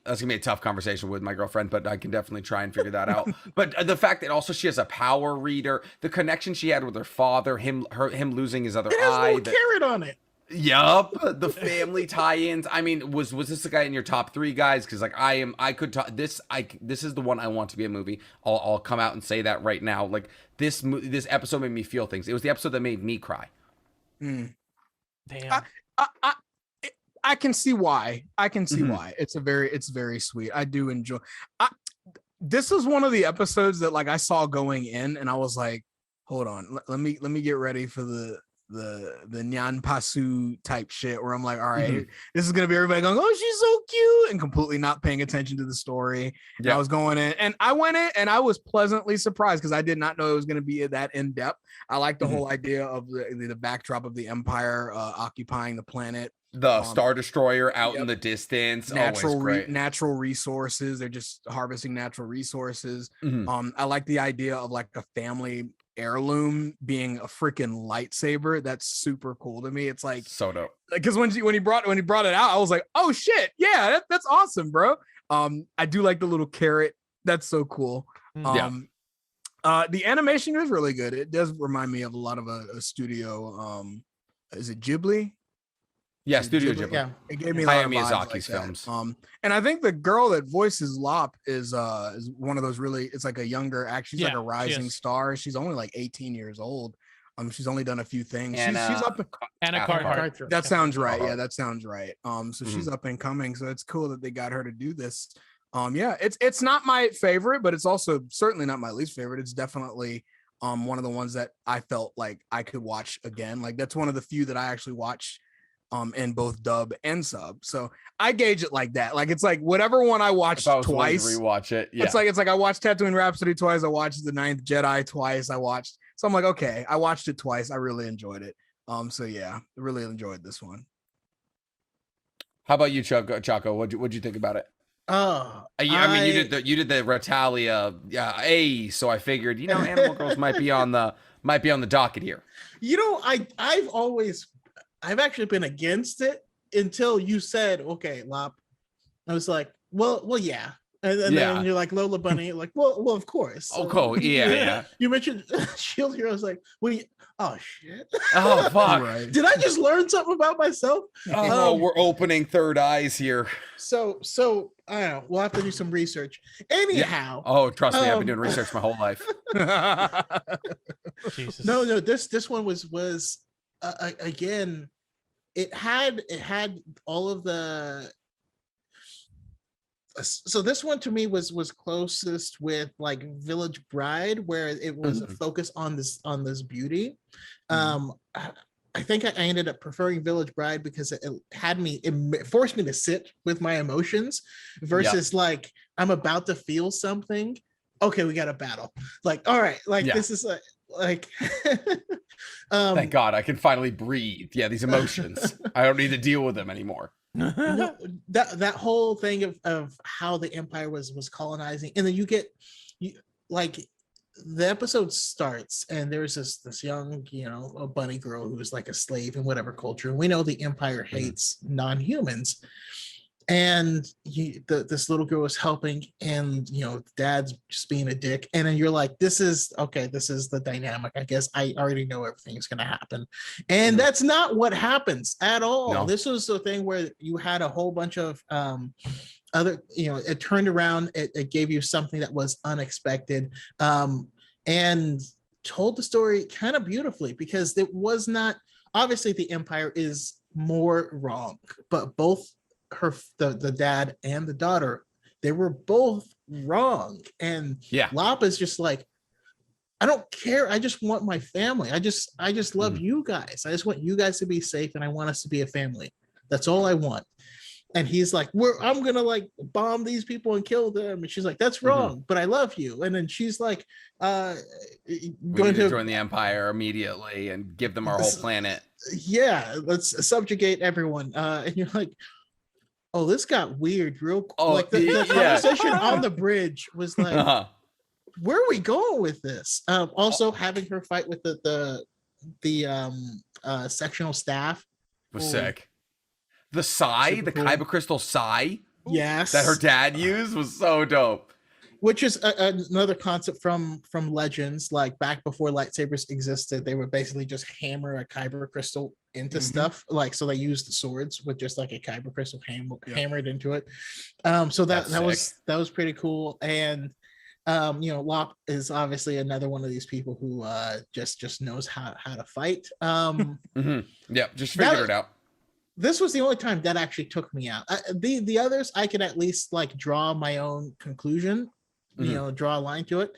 That's gonna be a tough conversation with my girlfriend, but I can definitely try and figure that out. But the fact that also she has a power reader, the connection she had with her father, him losing his other eye, no carrot on it. Yup, the family tie-ins. I mean, was this the guy in your top 3 guys? Because like this is the one I want to be a movie. I'll come out and say that right now. Like this episode made me feel things. It was the episode that made me cry. Damn. I can see why. Why. It's very sweet. I do enjoy. This is one of the episodes that like I saw going in, and I was like, hold on, let me get ready for the Nyan Pasu type shit, where I'm like, all right, this is gonna be everybody going, oh, she's so cute, and completely not paying attention to the story. Yeah. I was going in, and I went in, and I was pleasantly surprised because I did not know it was gonna be that in depth. I like the whole idea of the backdrop of the Empire occupying the planet. The Star Destroyer out in the distance. Natural resources. They're just harvesting natural resources. I like the idea of like a family heirloom being a freaking lightsaber. That's super cool to me. It's like so dope. Because when he brought it out, I was like, oh shit, yeah, that's awesome, bro. I do like the little carrot. That's so cool. The animation is really good. It does remind me of a lot of a studio. Is it Ghibli? Yeah, Studio Ghibli. Yeah. It gave me a lot of Miyazaki's like films. And I think the girl that voices Lop is one of those really, it's like a younger she's like a rising star. She's only like 18 years old. She's only done a few things. She's up. Anna Carter. That sounds right. Yeah, that sounds right. So she's up and coming. So it's cool that they got her to do this. Yeah, it's not my favorite, but it's also certainly not my least favorite. It's definitely one of the ones that I felt like I could watch again. Like that's one of the few that I actually watched in both dub and sub. So I gauge it like that. Like it's like whatever one I watched twice. Rewatch it. Yeah. It's like I watched Tatooine Rhapsody twice. I watched The Ninth Jedi twice. So I'm like, okay, I watched it twice. I really enjoyed it. So yeah, I really enjoyed this one. How about you, Chaco? What'd you think about it? I mean, you did the Raphtalia, so I figured, Animal Girls might be on the docket here. I've actually been against it until you said, okay, Lop. I was like, well, yeah. And then you're like Lola Bunny, like, well, of course. Oh, cool. Yeah. You mentioned Shield Hero. I was like, oh shit. Oh, fuck. Right. Did I just learn something about myself? Oh, we're opening third eyes here. So I don't know. We'll have to do some research. Anyhow. Yeah. Oh, trust me, I've been doing research my whole life. Jesus. No. This one was again. It had all of the So this one to me was closest with like Village Bride, where it was a focus on this beauty. I think I ended up preferring Village Bride because it forced me to sit with my emotions versus like I'm about to feel something. Okay, we got a battle. Like, all right, like this is like thank God I can finally breathe. Yeah, these emotions. I don't need to deal with them anymore. No, that whole thing of how the Empire was colonizing, and then you like the episode starts and there's this young, a bunny girl who's like a slave in whatever culture. And we know the Empire hates non-humans. And this little girl is helping, and dad's just being a dick, and then you're like, this is the dynamic. I guess I already know everything's gonna happen, and that's not what happens at all. No. This was the thing where you had a whole bunch of other, it turned around, it gave you something that was unexpected, and told the story kind of beautifully, because it was not, obviously the Empire is more wrong, but both the dad and the daughter, they were both wrong. And Lop is just like, I don't care, I just want my family, I just love you guys, I just want you guys to be safe, and I want us to be a family. That's all I want. And he's like, I'm gonna like bomb these people and kill them, and she's like, that's wrong, but I love you. And then she's like, we need to join the Empire immediately and give them our whole planet. Yeah, let's subjugate everyone. And you're like, oh, this got weird real quick. Like the conversation on the bridge was like, where are we going with this? Also having her fight with the sectional staff was sick. The Sai, the Kyber crystal Sai, yes, that her dad used was so dope. Which is another concept from Legends. Like back before lightsabers existed, they would basically just hammer a kyber crystal into stuff. Like, so they used the swords with just like a kyber crystal hammered into it. So that was pretty cool. And Lop is obviously another one of these people who just knows how to fight. Yeah, just figured it out. This was the only time that actually took me out. The others, I could at least like draw my own conclusion, draw a line to it.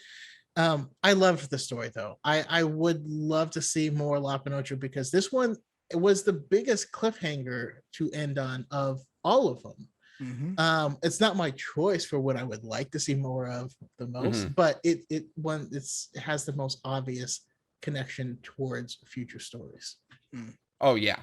I loved the story though. I would love to see more La Pinocha, because this one, it was the biggest cliffhanger to end on of all of them. It's not my choice for what I would like to see more of the most, but it has the most obvious connection towards future stories. Oh yeah.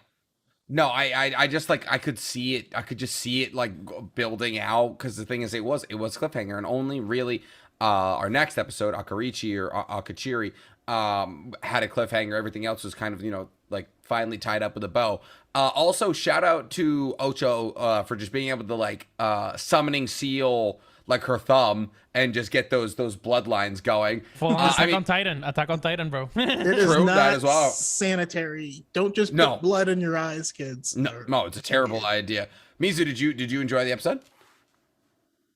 No, I just like, I could see it. I could just see it like building out, because the thing is, it was cliffhanger, and only really our next episode, Akarichi or Akachiri, had a cliffhanger. Everything else was kind of, like finally tied up with a bow. Also, shout out to Ocho for just being able to like summoning seal like her thumb and just get those bloodlines going. Full on Attack on Titan, bro. It is True, not that as well. Sanitary. Don't just put blood in your eyes, kids. No, it's a terrible idea. Mizu, did you enjoy the episode?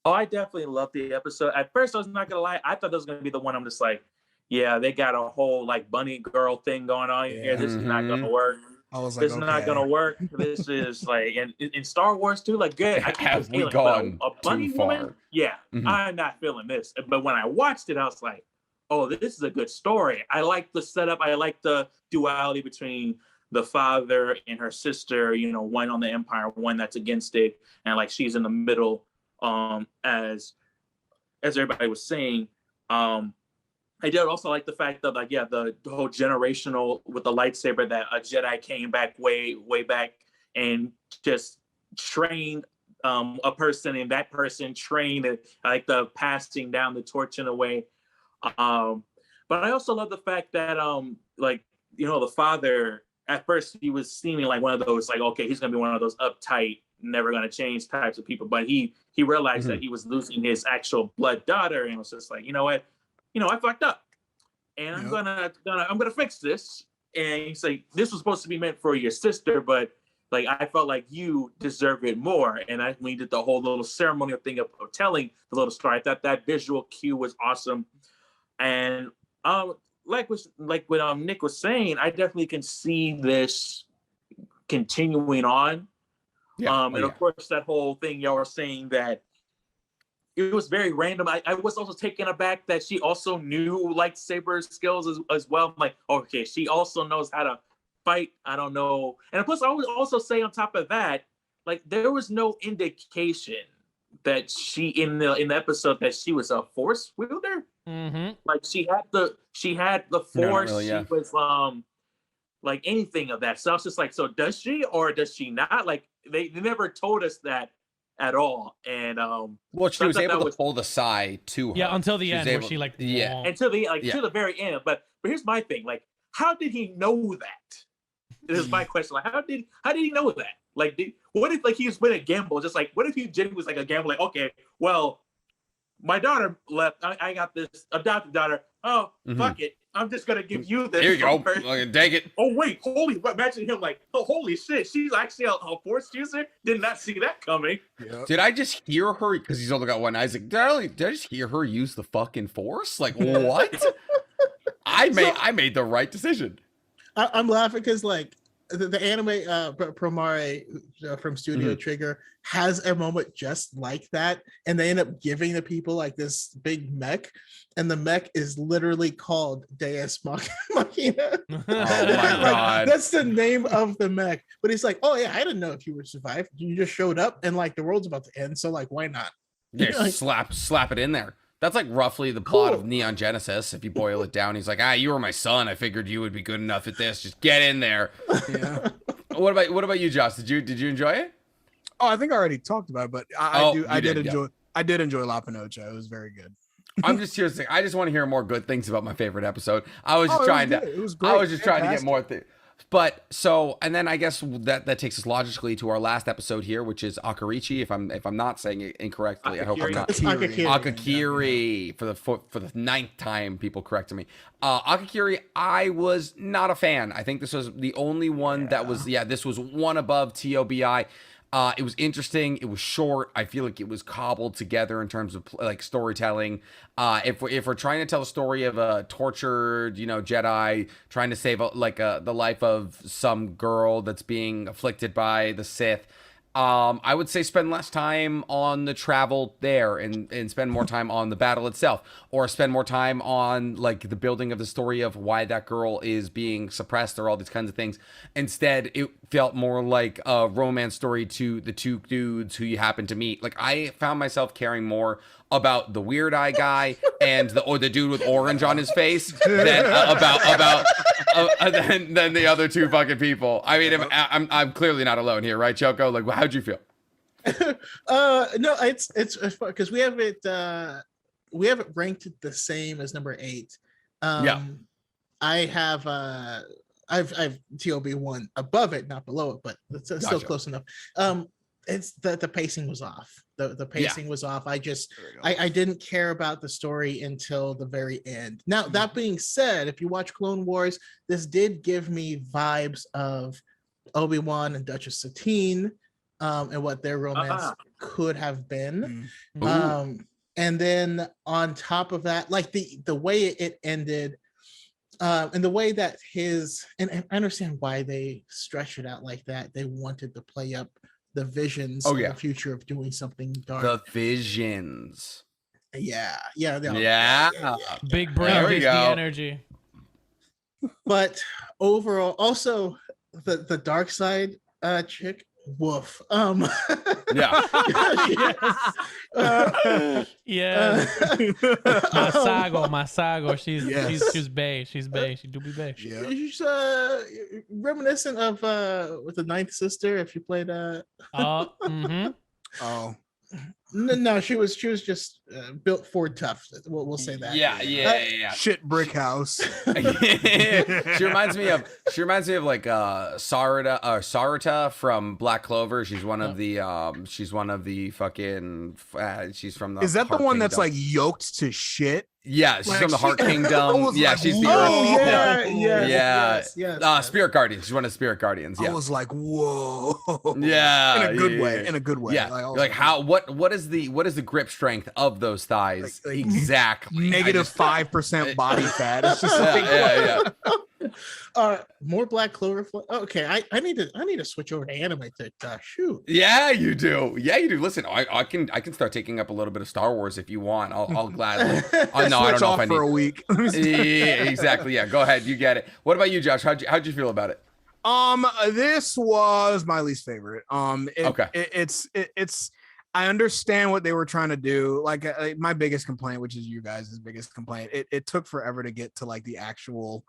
Oh, I definitely loved the episode. At first, I was not gonna lie, I thought that was gonna be the one. I'm just like, yeah, they got a whole like bunny girl thing going on here. This is not gonna work. I was like, this is not gonna work. This is like, and in Star Wars too, like, good. I Have we gone a bunny too far? woman? Yeah, I'm not feeling this. But when I watched it, I was like, oh, this is a good story. I like the setup. I like the duality between the father and her sister. One on the Empire, one that's against it, and like she's in the middle. As everybody was saying, I did also like the fact that, like, the whole generational with the lightsaber, that a Jedi came back way back and just trained a person, and that person trained it, like the passing down the torch in a way. But I also love the fact that the father, at first he was seeming like one of those, like, okay, he's gonna be one of those uptight, never gonna change types of people, but he realized that he was losing his actual blood daughter, and was just like, you know what, I fucked up, and I'm gonna fix this. And he's like, this was supposed to be meant for your sister, but like I felt like you deserve it more. And we did the whole little ceremonial thing of telling the little story. I thought that visual cue was awesome. And like what Nick was saying, I definitely can see this continuing on. And of course, that whole thing y'all were saying that it was very random. I was also taken aback that she also knew lightsaber skills as well. I'm like, okay, she also knows how to fight. I don't know. And plus, I would also say on top of that, like there was no indication that she in the episode that she was a force wielder. Like she had the force. No, not really, yeah. She was like anything of that. So I was just like, so does she or does she not? Like they never told us that at all. And well, she was able to pull the sai to her. Yeah, until the end where she like until to the very end. But here's my thing, like, how did he know that? This is my question. Like, how did he know that? Like, what if like he was with a gamble? Just like, what if he genuinely was like a gamble? Like, okay, well, my daughter left. I got this adopted daughter. Oh, fuck it. I'm just gonna give you this. Here you go. Dang it. Oh wait, imagine him like, oh holy shit, she's actually a force user. Did not see that coming. Yep. Did I just hear her? Because he's only got one eye. He's like, did I just hear her use the fucking force? Like what? I made the right decision. I'm laughing because like the anime Promare from Studio Trigger has a moment just like that, and they end up giving the people like this big mech, and the mech is literally called Deus Machina. Oh my god, that's the name of the mech. But he's like, oh yeah, I didn't know if you would survive. You just showed up, and like the world's about to end, so like why not? Yeah, like, slap it in there. That's like roughly the plot of Neon Genesis. If you boil it down, he's like, you were my son. I figured you would be good enough at this. Just get in there. Yeah. What about you, Josh? Did you enjoy it? Oh, I think I already talked about it, but I did enjoy La Pinocha. It was very good. I'm just here to say, I just want to hear more good things about my favorite episode. I was just trying to get more things. But so, and then I guess that takes us logically to our last episode here, which is Akarichi. If I'm not saying it incorrectly, I hope I'm not. Akakiri for the 9th time people corrected me. Akakiri, I was not a fan. I think this was the only one that was this was one above TOBI. It was interesting. It was short. I feel like it was cobbled together in terms of like storytelling. If we're trying to tell a story of a tortured, Jedi trying to save the life of some girl that's being afflicted by the Sith, I would say spend less time on the travel there and spend more time on the battle itself, or spend more time on like the building of the story of why that girl is being suppressed or all these kinds of things. Instead, it felt more like a romance story to the two dudes who you happen to meet. Like I found myself caring more about the weird eye guy and the dude with orange on his face than than the other two fucking people. I mean, I'm clearly not alone here, right, Choco? Like, how'd you feel? No, it's because we have it ranked the same as number 8. I have I've TOB 1 above it, not below it, but it's still close enough. It's the pacing was off. The pacing was off. I didn't care about the story until the very end. Now, that being said, if you watch Clone Wars, this did give me vibes of Obi-Wan and Duchess Satine, and what their romance could have been. And then on top of that, like the way it ended, and the way that and I understand why they stretch it out like that. They wanted to play up the visions of the future of doing something dark. The visions. Yeah. Big brain Disney energy. But overall, also the dark side chick, woof. Masago. She's bae. She's bae. She do be bae. Yeah. She's reminiscent of with the Ninth Sister. If you played No, she was just built Ford tough. We'll say that. Yeah. Shit brick house. She reminds me of like Sarita from Black Clover. She's one of the fucking she's from the Is that Heart the one Kingdom. That's like yoked to shit? Yeah, she's from the Heart Kingdom. Yeah, she's the Spirit Guardians. She's one of the Spirit Guardians. Yeah. I was like, whoa. Yeah. In a good way. In a good way. Yeah. Like how what is the grip strength of those thighs? Like exactly. Negative 5% body fat. It's just More Black Clover. Okay, I need to switch over to anime TikTok. Shoot. Yeah, you do. Yeah, you do. Listen, I can start taking up a little bit of Star Wars if you want. I'll gladly. Oh no, I don't Switch know off if I for a need. week. Yeah, exactly. Yeah, go ahead. You get it. What about you, Josh? How'd you feel about it? This was my least favorite. Okay. It's. I understand what they were trying to do. Like my biggest complaint, which is you guys' biggest complaint, it took forever to get to like the actual.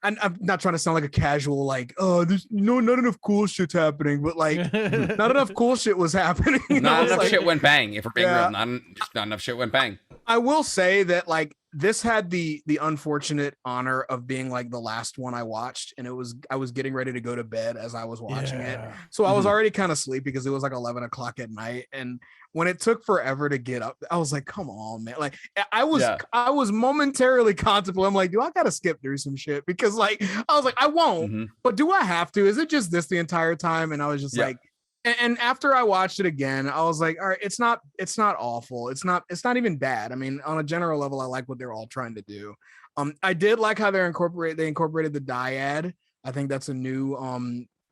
And I'm not trying to sound like a casual, like, oh, there's not enough cool shit's happening, but like, not enough cool shit was happening. Not enough shit went bang. If we're being Yeah. real, just not enough shit went bang. I will say that like this had the unfortunate honor of being like the last one I watched, and I was getting ready to go to bed as I was watching it, so I was already kind of sleepy because it was like 11 o'clock at night, and when it took forever to get up, I was like, come on, man. Like I was momentarily contemplating, I'm like, do I gotta skip through some shit? Because like I was like, I won't, but do I have to? Is it just this the entire time? And I was just like, and after I watched it again, I was like, all right, it's not awful. It's not even bad. I mean, on a general level, I like what they're all trying to do. I did like how they incorporated the dyad. I think that's a new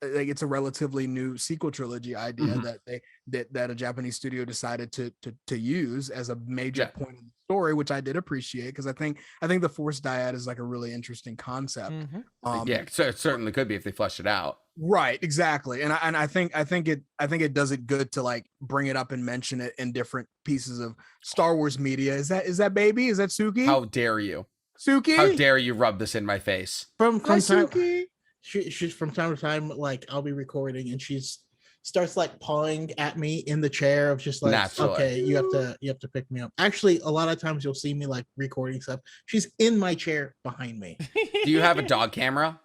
like it's a relatively new sequel trilogy idea that a Japanese studio decided to use as a major point of the story, which I did appreciate because I think the Force dyad is like a really interesting concept. So it certainly could be if they flesh it out. Right, exactly, and I think it does it good to like bring it up and mention it in different pieces of Star Wars media. Is that baby? Is that Suki? How dare you, Suki? How dare you rub this in my face? From time, Suki. She's from time to time, like I'll be recording and she's starts like pawing at me in the chair of just like, naturally. Okay, you have to pick me up. Actually, a lot of times you'll see me like recording stuff. She's in my chair behind me. Do you have a dog camera?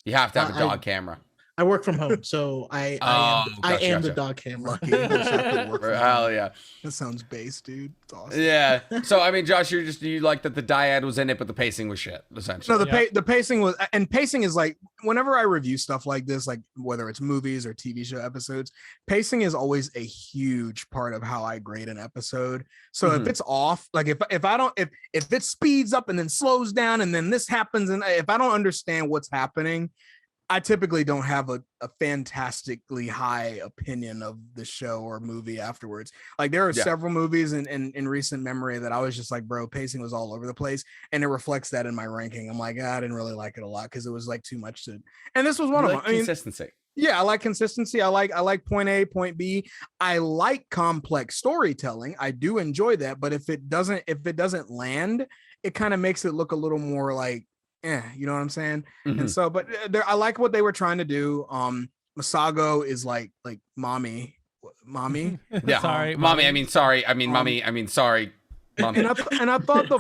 You have to have a dog camera. I work from home, so I am the dog camera. Lucky. Hell yeah. That sounds base, dude. It's awesome. Yeah. So I mean, Josh, you like that the dyad was in it, but the pacing was shit, essentially. No, the pacing was, and pacing is like whenever I review stuff like this, like whether it's movies or TV show episodes, pacing is always a huge part of how I grade an episode. So if it's off, like if it speeds up and then slows down and then this happens, and if I don't understand what's happening, I typically don't have a fantastically high opinion of the show or movie afterwards. Like there are several movies in recent memory that I was just like, bro, pacing was all over the place, and it reflects that in my ranking. I'm like, I didn't really like it a lot because it was like too much to. And this was one of them. Consistency. Yeah, I like consistency. I like point A, point B. I like complex storytelling. I do enjoy that, but if it doesn't land, it kind of makes it look a little more like. You know what I'm saying? And so, but I like what they were trying to do. Masago is like mommy. Yeah, sorry, mommy. I mean, sorry. I mean, mommy. I mean, sorry, mommy. And I thought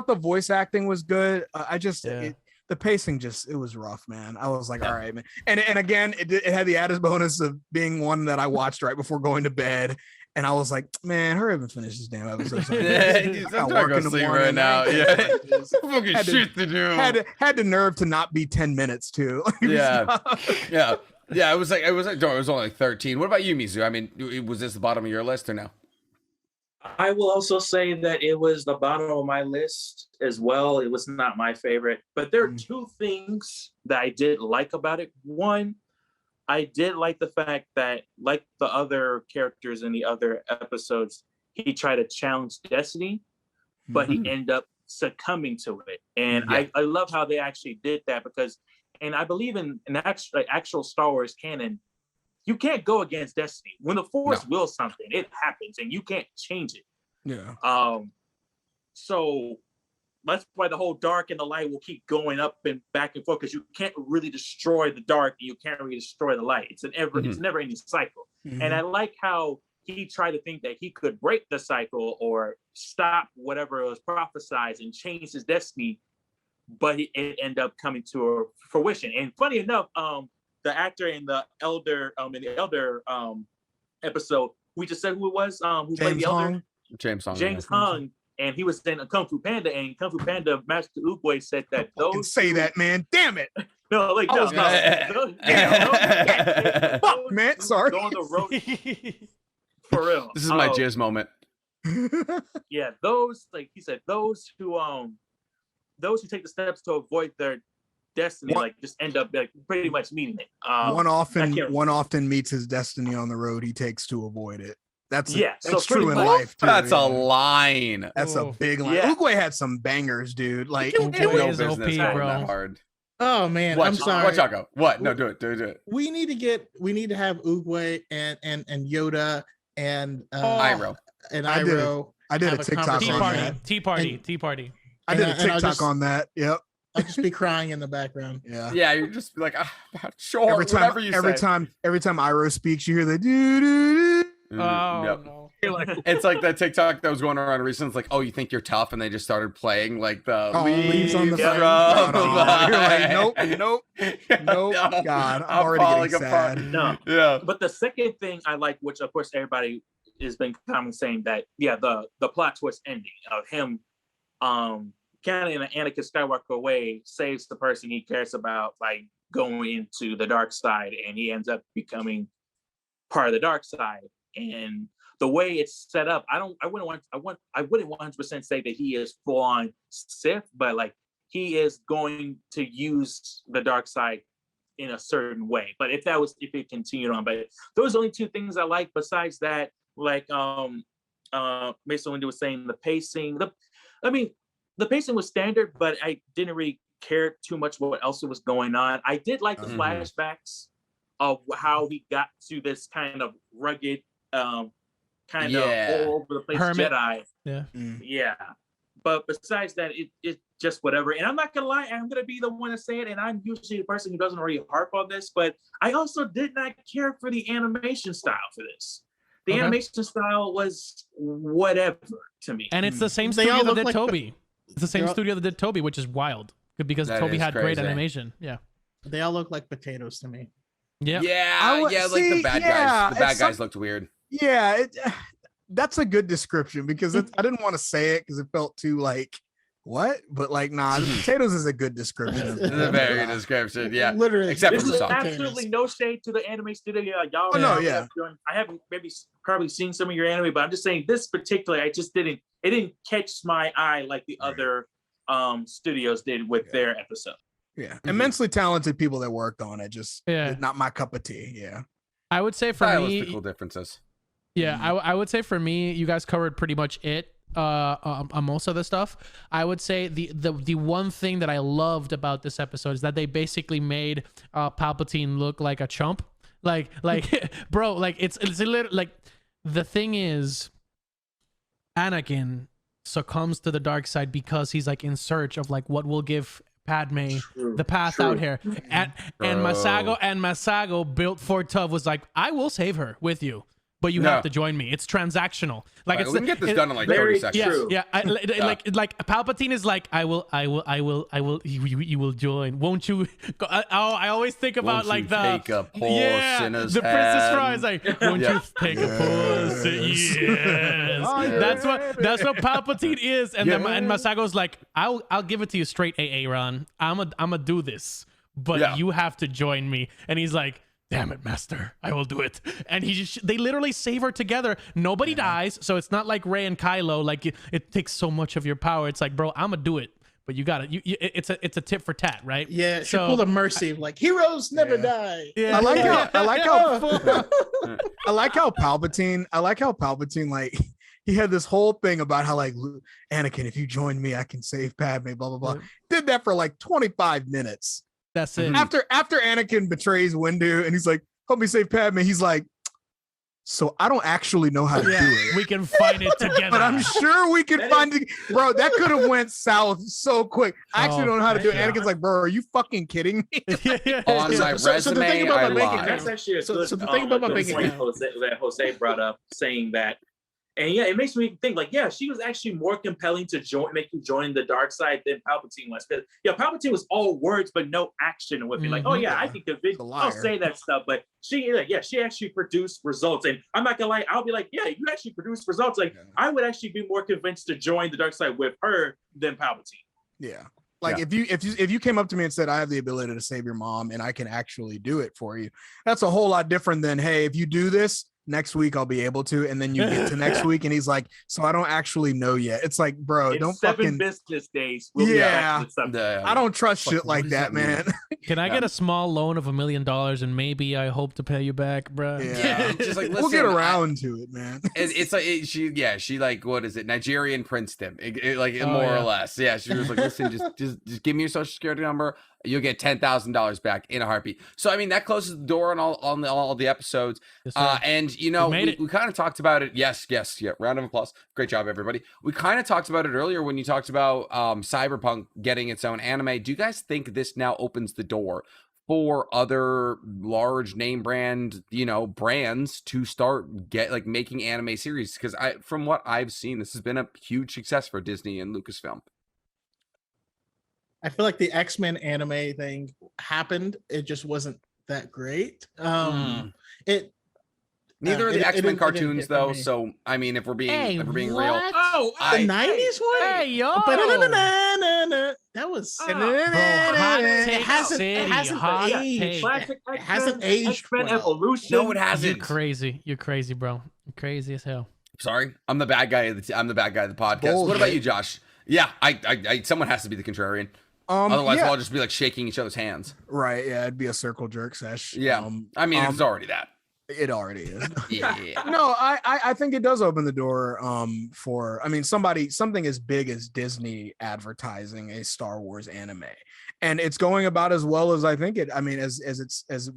the voice acting was good. The pacing it was rough, man. I was like, all right, man. And again, it had the added bonus of being one that I watched right before going to bed. And I was like, man, hurry up and finish this damn episode. I'm not gonna sleep right now. Yeah, fucking shit to do. Had the nerve to not be 10 minutes too. Yeah. It was only like 13. What about you, Mizu? I mean, was this the bottom of your list or no? I will also say that it was the bottom of my list as well. It was not my favorite, but there are two things that I did like about it. One, I did like the fact that, like the other characters in the other episodes, he tried to challenge destiny, but he ended up succumbing to it. And I love how they actually did that because, and I believe in actual Star Wars canon, you can't go against destiny. When the Force wills something, it happens and you can't change it. Yeah. So that's why the whole dark and the light will keep going up and back and forth because you can't really destroy the dark and you can't really destroy the light. It's it's never ending cycle. And I like how he tried to think that he could break the cycle or stop whatever was prophesized and change his destiny, but it ended up coming to a fruition. And funny enough, the actor in the Elder episode, we just said who it was, who played the Elder? James Hong. And he was in a Kung Fu Panda, and Kung Fu Panda Master Oogway said that those say that, man. Damn it. No, like no. Fuck, man. Sorry. Go on the road. For real. This is my jizz moment. Yeah, those, like he said, those who take the steps to avoid their destiny, like just end up like pretty much meeting it. One often meets his destiny on the road he takes to avoid it. That's true in life too. That's a line. That's a big line. Yeah. Uguay had some bangers, dude. Like No business OP, going bro. that hard. Oh man, What, I'm sorry. What, Chaco? What? No, do it. We need to have Uguay and Yoda and Iroh. and I did Iroh. I did a have TikTok Tea on party, that. tea party, tea party. I did a and I'll TikTok just- on that. Yep. I'll just be crying in the background. Yeah. Yeah, you're just like, sure, Every time, whatever you say. every time Iroh speaks, you hear the doo doo doo. Oh Yep. no. It's like that TikTok that was going around recently. It's like, oh, you think you're tough, and they just started playing like the leaves on the from front. the- You're like, nope. No, God, I'm I'm already falling getting apart. sad. No. Yeah. But the second thing I like, which of course everybody has been common saying that, the plot twist ending of him, kind of in an Anakin Skywalker way, saves the person he cares about, like going into the dark side, and he ends up becoming part of the dark side. And the way it's set up, I wouldn't 100% say that he is full on Sith, but like he is going to use the dark side in a certain way. But if it continued on, but those are only two things I like. Besides that, like Mason Windu was saying, the pacing. The pacing was standard, but I didn't really care too much what else was going on. I did like the flashbacks of how he got to this kind of rugged, all over the place Hermit. Jedi. Yeah. Yeah. But besides that, it's just whatever. And I'm not gonna lie, I'm gonna be the one to say it, and I'm usually the person who doesn't really harp on this, but I also did not care for the animation style for this. The animation style was whatever to me. And it's the same They all studio that look did like Toby. It's the same they're all- studio that did Toby, which is wild because That Toby is had great crazy. animation. Yeah. They all look like potatoes to me. Yeah. Like the bad guys. The bad guys looked weird. Yeah, that's a good description because I didn't want to say it because it felt too like what, but like the potatoes is a good description. It's a very good description. Yeah. Literally. Except This for the is song. absolutely no shade to the anime studio. Y'all, Oh, no, yeah. I haven't probably seen some of your anime, but I'm just saying this particularly, it didn't catch my eye like the other studios did with their episode. Yeah, immensely talented people that worked on it. Just Yeah. not my cup of tea. Yeah. I would say for me, Stylistical differences. yeah, I would say for me, you guys covered pretty much it. On most of the stuff, I would say the one thing that I loved about this episode is that they basically made Palpatine look like a chump. Like bro, like it's literally like the thing is, Anakin succumbs to the dark side because he's like in search of like what will give Padme the path out here, and Masago built for Tov was like, I will save her with you, but you have to join me. It's transactional. Like Right, it's we can get this done in like very 30 seconds. true. yeah. Like Palpatine is like, I will. You will join, won't you? I always think about Won't like you the take a pulse in his the Princess hand? Fry is like, won't you take a pulse? Yes. Oh, yeah. That's what Palpatine is, and then and Masago's like, I'll give it to you straight, Ron. I'ma do this, but you have to join me. And he's like, damn it, master, I will do it. And they literally save her together. Nobody dies, so it's not like Rey and Kylo. Like it takes so much of your power. It's like, bro, I'ma do it, but you got it. It's a tit for tat, right? Yeah, she pulled a Mercy, like heroes never die. Yeah. I like how Palpatine like he had this whole thing about how like Anakin, if you join me, I can save Padme. Blah blah blah. Yeah. Did that for like 25 minutes. That's it. After Anakin betrays Windu and he's like, help me save Padme, he's like, so I don't actually know how to do it. We can find it together. But I'm sure we can find it. Bro, that could have went south so quick. I actually don't know how to do it. Anakin's like, bro, are you fucking kidding me? On my So the thing resume, about I my bank lied. account- That's actually a So good, the thing about my good bank point account- that Jose brought up, saying that, and yeah, it makes me think like, yeah, she was actually more compelling to make you join the dark side than Palpatine was. Because Palpatine was all words but no action with me. Like, oh yeah, I can convince, I'll say that stuff, but she actually produced results. And I'm not gonna lie, I'll be like, yeah, you actually produced results. Like, I would actually be more convinced to join the dark side with her than Palpatine. Yeah. Like if you came up to me and said, I have the ability to save your mom and I can actually do it for you, that's a whole lot different than, hey, if you do this, next week I'll be able to, and then you get to next week and he's like, so I don't actually know yet. It's like, bro, In don't 7 fucking business days. We'll be back with something. I don't trust shit What like does that, that mean? man. Can I get a small loan of $1 million and maybe I hope to pay you back, bro? Yeah, just like, We'll get listen, around to it, man. it's like she like, what is it, Nigerian princed him, like Oh, more yeah. or less. Yeah, she was like, listen, just give me your social security number, you'll get $10,000 back in a heartbeat. So I mean, that closes the door on all the episodes. Yes, sir. And you know, made it. we kind of talked about it. Yes, yeah, round of applause, great job everybody. We kind of talked about it earlier when you talked about Cyberpunk getting its own anime. Do you guys think this now opens the door for other large name brand, brands to start making anime series? Because from what I've seen, this has been a huge success for Disney and Lucasfilm. I feel like the X-Men anime thing happened. It just wasn't that great. Neither of the it X-Men didn't cartoons hit for though. me. So I mean, if we're being real, Oh, The 90s one? Hey, yo. Ba-da-da-da-da-da-da. That was Bro, hot take city, hot aged. take. classic It hasn't X-Men, aged X-Men well. Evolution. no, it You're hasn't. crazy. You're crazy, bro. You're crazy as hell. Sorry, I'm the bad guy. I'm the bad guy of the podcast. Bold, What about right? you, Josh? Yeah, I someone has to be the contrarian. Otherwise, yeah, we'll all just be like shaking each other's hands. right. Yeah, it'd be a circle jerk sesh. Yeah, I mean, it's already that. It already is. Yeah. No, I think it does open the door for, I mean, something as big as Disney advertising a Star Wars anime, and it's going about as well as I think it, I mean, as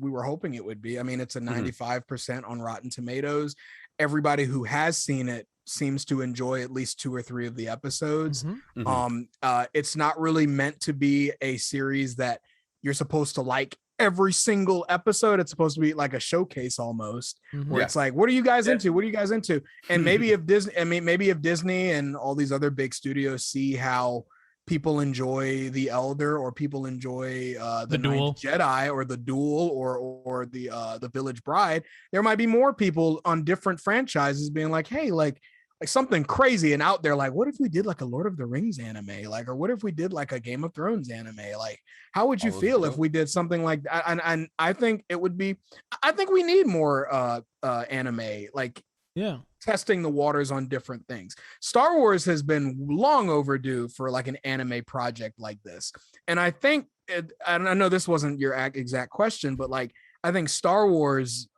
we were hoping it would be. I mean, it's a 95% on Rotten Tomatoes. Everybody who has seen it seems to enjoy at least 2 or 3 of the episodes. Mhm. It's not really meant to be a series that you're supposed to like every single episode. It's supposed to be like a showcase almost, Mhm. where Yeah. it's like, what are you guys into? What are you guys into? And maybe if Disney and all these other big studios see how people enjoy The Elder, or people enjoy the Duel. Ninth Jedi, or the Duel, or the Village Bride, there might be more people on different franchises being like, hey, like something crazy and out there, like, what if we did like a Lord of the Rings anime, like, or what if we did like a Game of Thrones anime? Like, how would you All those feel dope. if we did something like that? And I think it would be, I think we need more anime, like Yeah. testing the waters on different things. Star Wars has been long overdue for like an anime project like this. And I think I know this wasn't your exact question, but like, I think Star Wars,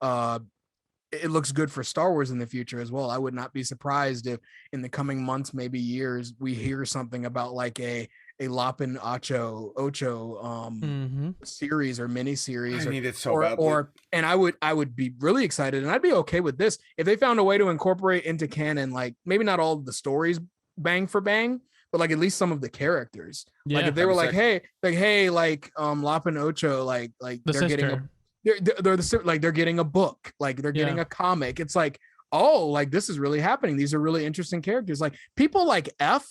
it looks good for Star Wars in the future as well. I would not be surprised if in the coming months, maybe years, we hear something about like a Lapin Ocho Mhm. series or mini series, I need it so badly. and I would be really excited, and I'd be okay with this if they found a way to incorporate into canon, like maybe not all of the stories bang for bang, but like at least some of the characters. Yeah. Like if they were that'd like, hey, like Lapin Ocho, like The they're getting a sister. they're getting a book, like they're getting a comic. It's like, oh, like this is really happening. These are really interesting characters. Like people like F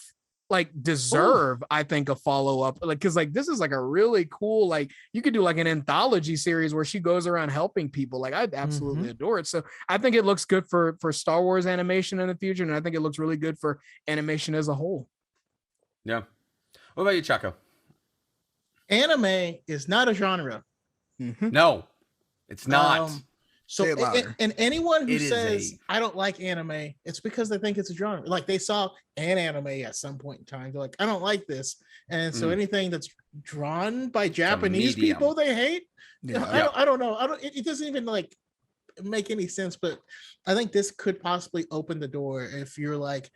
like deserve, I think, a follow-up, like, because like this is like a really cool, like you could do like an anthology series where she goes around helping people. Like I'd absolutely adore it. So I think it looks good for Star Wars animation in the future, and I think it looks really good for animation as a whole. Yeah. What about you, Chaco? Anime is not a genre. No, it's not. So Say it louder. and anyone who It is says I don't like anime, it's because they think it's a genre. Like they saw an anime at some point in time. They're like, I don't like this. And so anything that's drawn by Japanese medium. people they hate. Yeah. I don't know. It doesn't even like make any sense, but I think this could possibly open the door if you're like,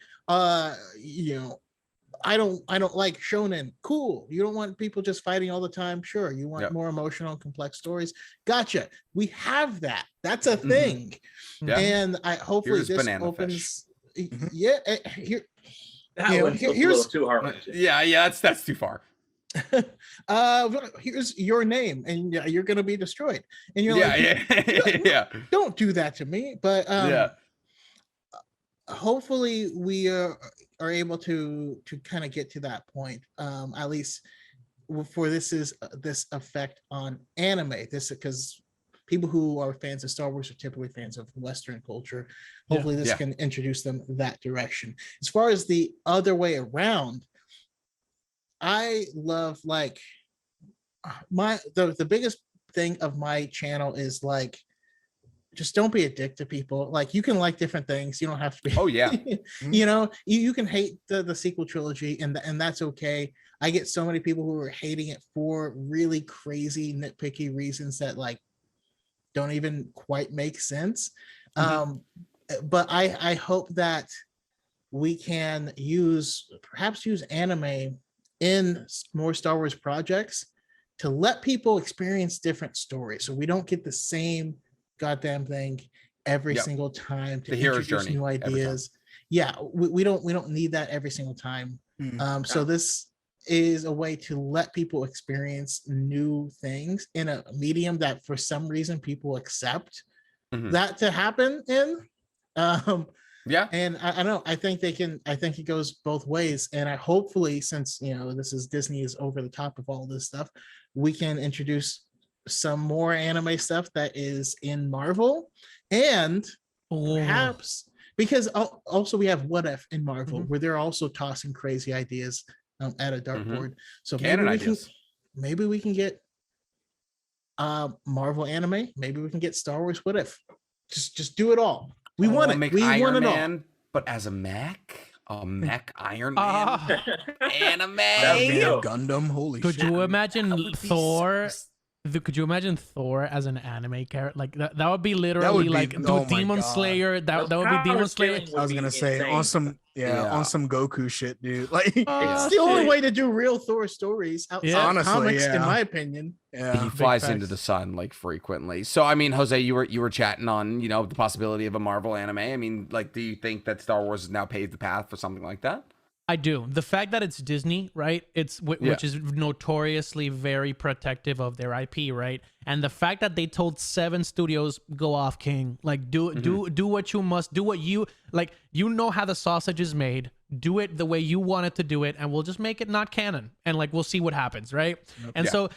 I don't like shonen. Cool. You don't want people just fighting all the time. Sure. You want more emotional and complex stories. Gotcha. We have that. That's a thing. Yeah. And I hopefully Here's this Banana opens. Yeah. Here. That one's a little too hard. Yeah, that's too far. Here's your name, and you're gonna be destroyed. And you're Yeah. don't do that to me. But hopefully we are able to kind of get to that point, at least for this effect on anime. This because people who are fans of Star Wars are typically fans of Western culture. Hopefully this can introduce them that direction. As far as the other way around, I love like the biggest thing of my channel is like just don't be a dick to people. Like, you can like different things. You don't have to be. Oh, yeah. You know, you can hate the sequel trilogy, and that's okay. I get so many people who are hating it for really crazy, nitpicky reasons that like don't even quite make sense. But I hope that we can perhaps use anime in more Star Wars projects to let people experience different stories, so we don't get the same goddamn thing every single time to the hero's introduce journey new ideas. Yeah, we don't need that every single time. So this is a way to let people experience new things in a medium that for some reason people accept that to happen in. And I don't know, I think it goes both ways. And I hopefully, since this is Disney is over the top of all this stuff, we can introduce some more anime stuff that is in Marvel, and perhaps because also we have What If in Marvel, where they're also tossing crazy ideas at a dartboard. So maybe we can get Marvel anime. Maybe we can get Star Wars What If. Just do it all. We want it. We want it all. But as a mech Iron Man anime. Gundam. Holy shit. Could you imagine Thor? Could you imagine Thor as an anime character? Like that would be literally Demon Slayer. That would be Demon Slayer. I was gonna say on some Goku shit, dude. Like it's the only way to do real Thor stories outside of comics, in my opinion. Yeah, he flies into the sun like frequently. So I mean, Jose, you were chatting on the possibility of a Marvel anime. I mean, like, do you think that Star Wars has now paved the path for something like that? I do. The fact that it's Disney, right? Which is notoriously very protective of their IP, right? And the fact that they told 7 studios, go off, King. Like, do what you must, do what you like. You know how the sausage is made. Do it the way you want it to do it, and we'll just make it not canon, and like we'll see what happens, right? And so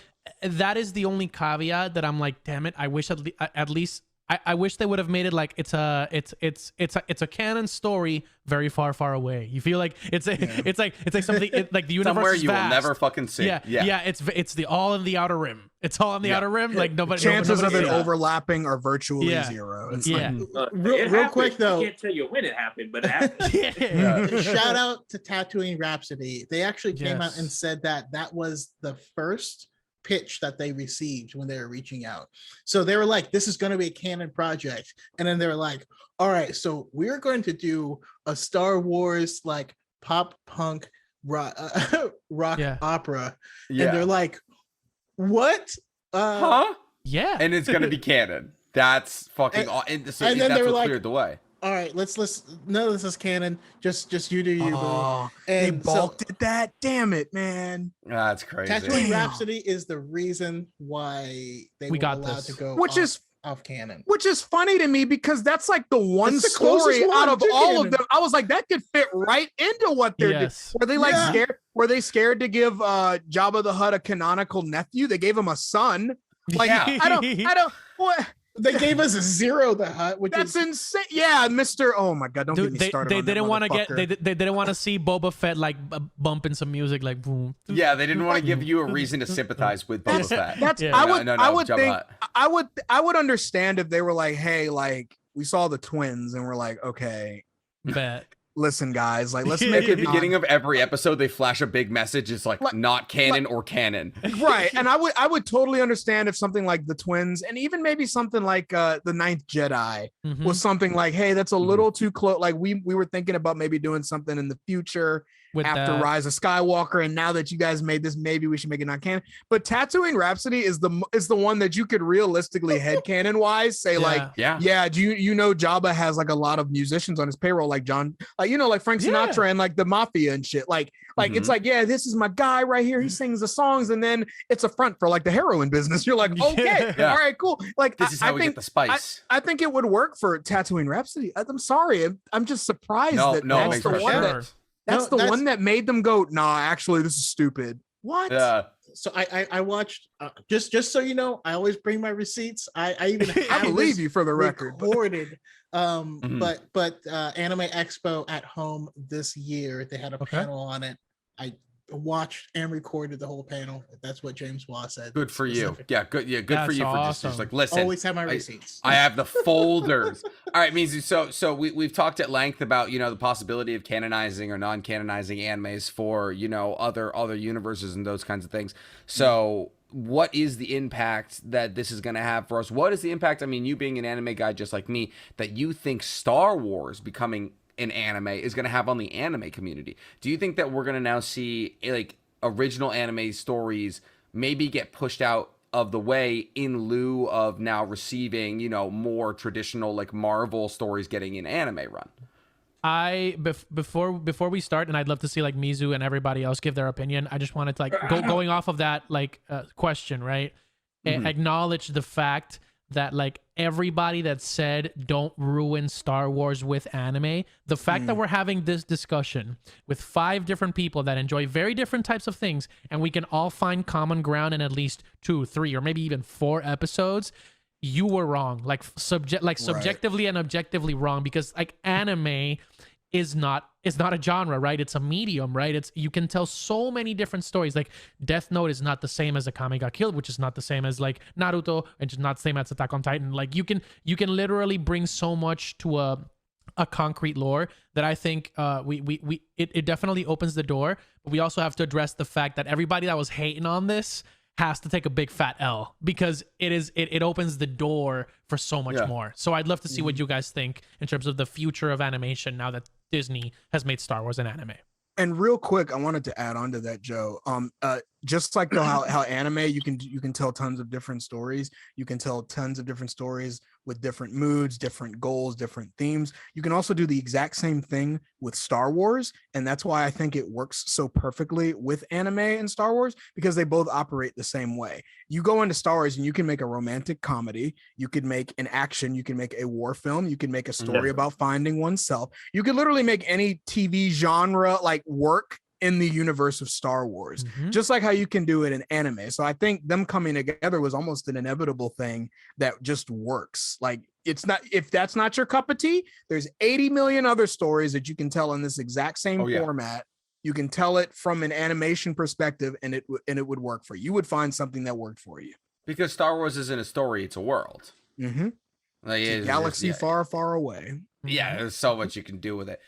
that is the only caveat that I'm like, damn it. I wish at least. I wish they would have made it like it's a canon story very far away. You feel like it's like something like the universe somewhere is you vast. will never fucking see. Yeah. It's the all in the outer rim. It's all in the outer rim. Like nobody. Chances of it overlapping are virtually zero. It's real quick though. I can't tell you when it happened, but it happened. Shout out to Tatooine Rhapsody. They actually came out and said that was the first pitch that they received when they were reaching out. So they were like, this is going to be a canon project. And then they were like, all right, so we're going to do a Star Wars like pop punk rock opera. And they're like, what? Yeah. And it's going to be canon. That's fucking and then that's they were what like, cleared the way. All right, let's none of this is canon. Just you do you, boo. And they balked at that. Damn it, man. That's crazy. Tatooine Rhapsody is the reason why they were allowed to go off canon. Which is funny to me because that's like the one story out of all of them. I was like, that could fit right into what they're doing. Were they like scared? Were they scared to give Jabba the Hutt a canonical nephew? They gave him a son. Like I don't what. They gave us a Zero the Hutt, which that's insane. Yeah, Mr. Oh my God, don't get me started. They didn't want to get. They didn't want to see Boba Fett like bumping some music like boom. Yeah, they didn't want to give you a reason to sympathize with Boba Fett. That's I would understand if they were like, hey, like we saw the twins and we're like, okay, bet. Listen, guys, like let's make at the beginning of every episode they flash a big message. It's like not canon or canon, right? And I would totally understand if something like the twins and even maybe something like the Ninth Jedi was something like, hey, that's a little too close. Like we were thinking about maybe doing something in the future with after Rise of Skywalker, and now that you guys made this, maybe we should make it not canon. But Tatooine Rhapsody is the one that you could realistically headcanon wise say like, do you know Jabba has like a lot of musicians on his payroll, like John, like like Frank Sinatra and like the Mafia and shit. Like it's like, this is my guy right here. He sings the songs, and then it's a front for like the heroin business. You're like, okay, all right, cool. Like this is how we get the spice. I think it would work for Tatooine Rhapsody. I'm sorry, I'm just surprised that's the one. That's the one that made them go, nah, actually, this is stupid. What? Yeah. So I watched, just so you know, I always bring my receipts. I even have I believe you for the record. Recorded. But Anime Expo at home this year, they had a panel on it. watched and recorded the whole panel. That's what James Waugh said. Good for you. specifically. Yeah, good. Yeah, good for That's you for awesome. just like listen. Always have my receipts. I have the folders. All right, Mizu. So we've talked at length about the possibility of canonizing or non-canonizing animes for other universes and those kinds of things. So what is the impact that this is going to have for us? What is the impact? I mean, you being an anime guy just like me, that you think Star Wars becoming an anime is going to have on the anime community? Do you think that we're going to now see like original anime stories maybe get pushed out of the way in lieu of now receiving more traditional like Marvel stories getting an anime run? Before we start, and I'd love to see like Mizu and everybody else give their opinion. I just wanted to like going off of that like question, right? Acknowledge the fact that like everybody that said don't ruin Star Wars with anime, the fact that we're having this discussion with 5 different people that enjoy very different types of things, and we can all find common ground in at least 2, 3, or maybe even 4 episodes. You were wrong, like subjectively and objectively wrong, because like anime is not a genre, right? It's a medium, right? You can tell so many different stories. Like Death Note is not the same as Akame Got Killed, which is not the same as like Naruto, and just not the same as Attack on Titan. Like you can literally bring so much to a concrete lore that I think it definitely opens the door. But we also have to address the fact that everybody that was hating on this has to take a big fat L, because it opens the door for so much more. So I'd love to see what you guys think in terms of the future of animation now that Disney has made Star Wars an anime. And real quick, I wanted to add on to that, Joe. Just like how anime, you can tell tons of different stories. You can tell tons of different stories with different moods, different goals, different themes. You can also do the exact same thing with Star Wars, and that's why I think it works so perfectly with anime and Star Wars, because they both operate the same way. You go into Star Wars and you can make a romantic comedy, you could make an action, you can make a war film, you can make a story about finding oneself. You could literally make any TV genre like work in the universe of Star Wars, just like how you can do it in anime. So I think them coming together was almost an inevitable thing that just works. Like it's not, if that's not your cup of tea, there's 80 million other stories that you can tell in this exact same format. You can tell it from an animation perspective, and it would work for you. You would find something that worked for you. Because Star Wars isn't a story; it's a world. Like it's a galaxy far, far away. Yeah, there's so much you can do with it.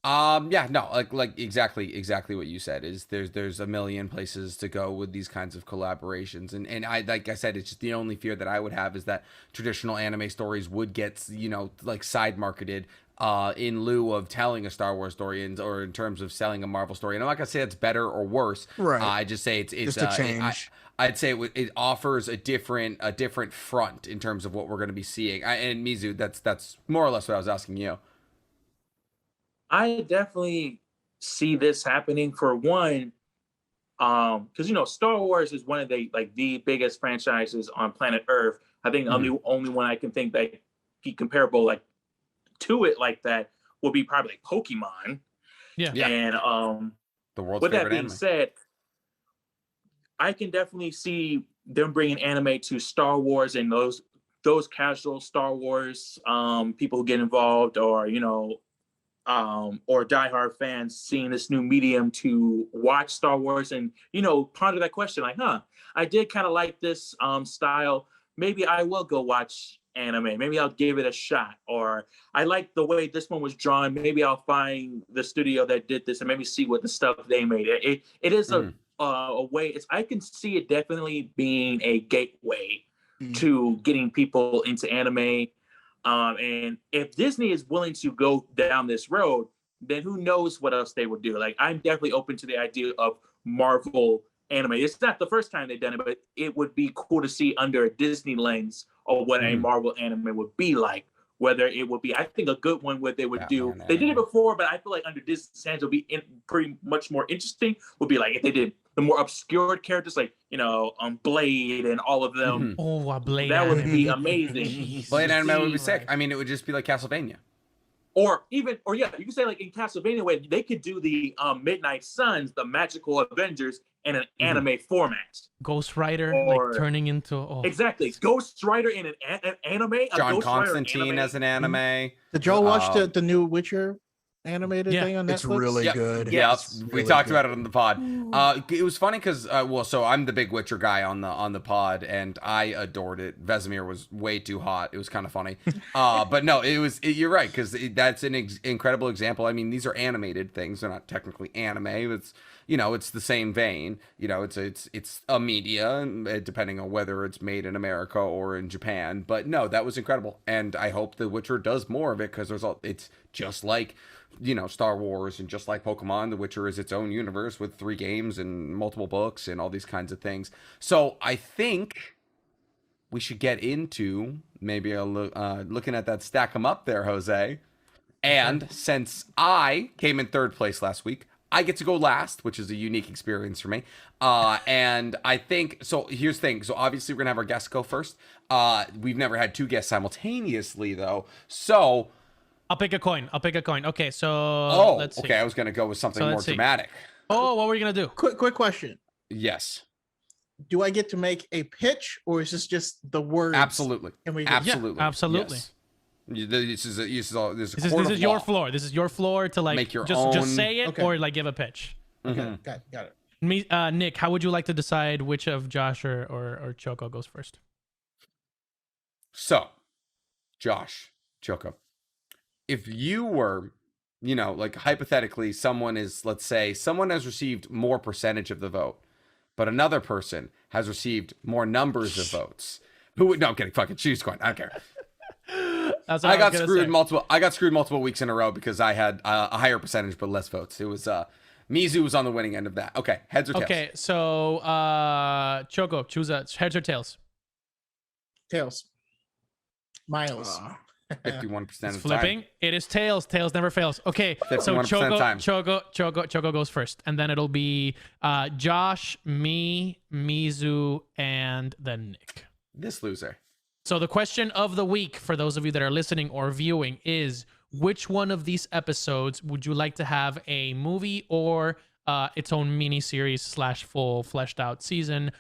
Like exactly what you said is there's a million places to go with these kinds of collaborations, and I, like I said, it's just the only fear that I would have is that traditional anime stories would get like side marketed in lieu of telling a Star Wars story, or in terms of selling a Marvel story. And I'm not gonna say it's better or worse. Right. I just say it's just a change. I'd say it offers a different front in terms of what we're going to be seeing. And Mizu, that's more or less what I was asking you. I definitely see this happening for one, because Star Wars is one of the biggest franchises on planet Earth. I think the only one I can think that be comparable to it like that would be probably like Pokemon. Yeah. And the world's with that favorite being anime. said, I can definitely see them bringing anime to Star Wars, and those casual Star Wars people who get involved, or or diehard fans seeing this new medium to watch Star Wars and ponder that question like, I did kind of like this style. Maybe I will go watch anime. Maybe I'll give it a shot. Or I like the way this one was drawn. Maybe I'll find the studio that did this and maybe see what the stuff they made. It is a way. I can see it definitely being a gateway to getting people into anime. And if Disney is willing to go down this road, then who knows what else they would do. Like, I'm definitely open to the idea of Marvel anime. It's not the first time they've done it, but it would be cool to see under a Disney lens of what a Marvel anime would be like. Whether it would be, I think a good one where they would they did it before, but I feel like under Disney's hands would be pretty much more interesting. Would be like if they did the more obscured characters, like Blade and all of them. Oh, a Blade! That would be amazing. Blade anime would be sick. I mean, it would just be like Castlevania. Or you can say like in Castlevania, where they could do the Midnight Suns, the magical Avengers, in an anime format. Ghost Rider, turning into exactly Ghost Rider in an anime. John Constantine as an anime. Did y'all watch the new Witcher animated Yeah, thing on Netflix? It's really good. Yeah, It's we really talked good. about it on the pod. It was funny because, so I'm the big Witcher guy on the pod, and I adored it. Vesemir was way too hot. It was kind of funny. But no, you're right, because that's an incredible example. I mean, these are animated things. They're not technically anime. It's, it's the same vein. It's a media, depending on whether it's made in America or in Japan. But no, that was incredible, and I hope The Witcher does more of it, because it's just like, Star Wars, and just like Pokemon, The Witcher is its own universe with 3 games and multiple books and all these kinds of things. So I think we should get into maybe looking at that stack 'em up there, Jose. And since I came in 3rd place last week, I get to go last, which is a unique experience for me. And I think, so here's the thing. So obviously we're gonna have our guests go first. We've never had 2 guests simultaneously though. So I'll pick a coin. Okay, so let's see. okay. I was gonna go with something more dramatic. Oh, what were you gonna do? Quick question. Yes, Do I get to make a pitch, or is this just the words? absolutely, And we absolutely, Yeah, absolutely. Yes. This is This is your floor. This is your floor to like Make your just own- say it Okay. or like give a pitch. Okay, got it. Nick, how would you like to decide which of Josh or Choco goes first? So, Josh, Choco, if you were, like hypothetically, let's say someone has received more percentage of the vote, but another person has received more numbers of votes. Who would? No, I'm kidding. Fucking choose coin. I don't care. That's what I got was gonna screwed say. multiple. I got screwed multiple weeks in a row because I had a higher percentage but less votes. It was Mizu was on the winning end of that. Okay, heads or tails? Okay, so Choco, choose heads or tails. Tails. Miles. 51% It's of the flipping. time. It is tails. Tails never fails. Okay, so 51% of the time. Choco goes first, and then it'll be Josh, me, Mizu, and then Nick. This loser. So the question of the week for those of you that are listening or viewing is, which one of these episodes would you like to have a movie or its own mini series / full fleshed out season,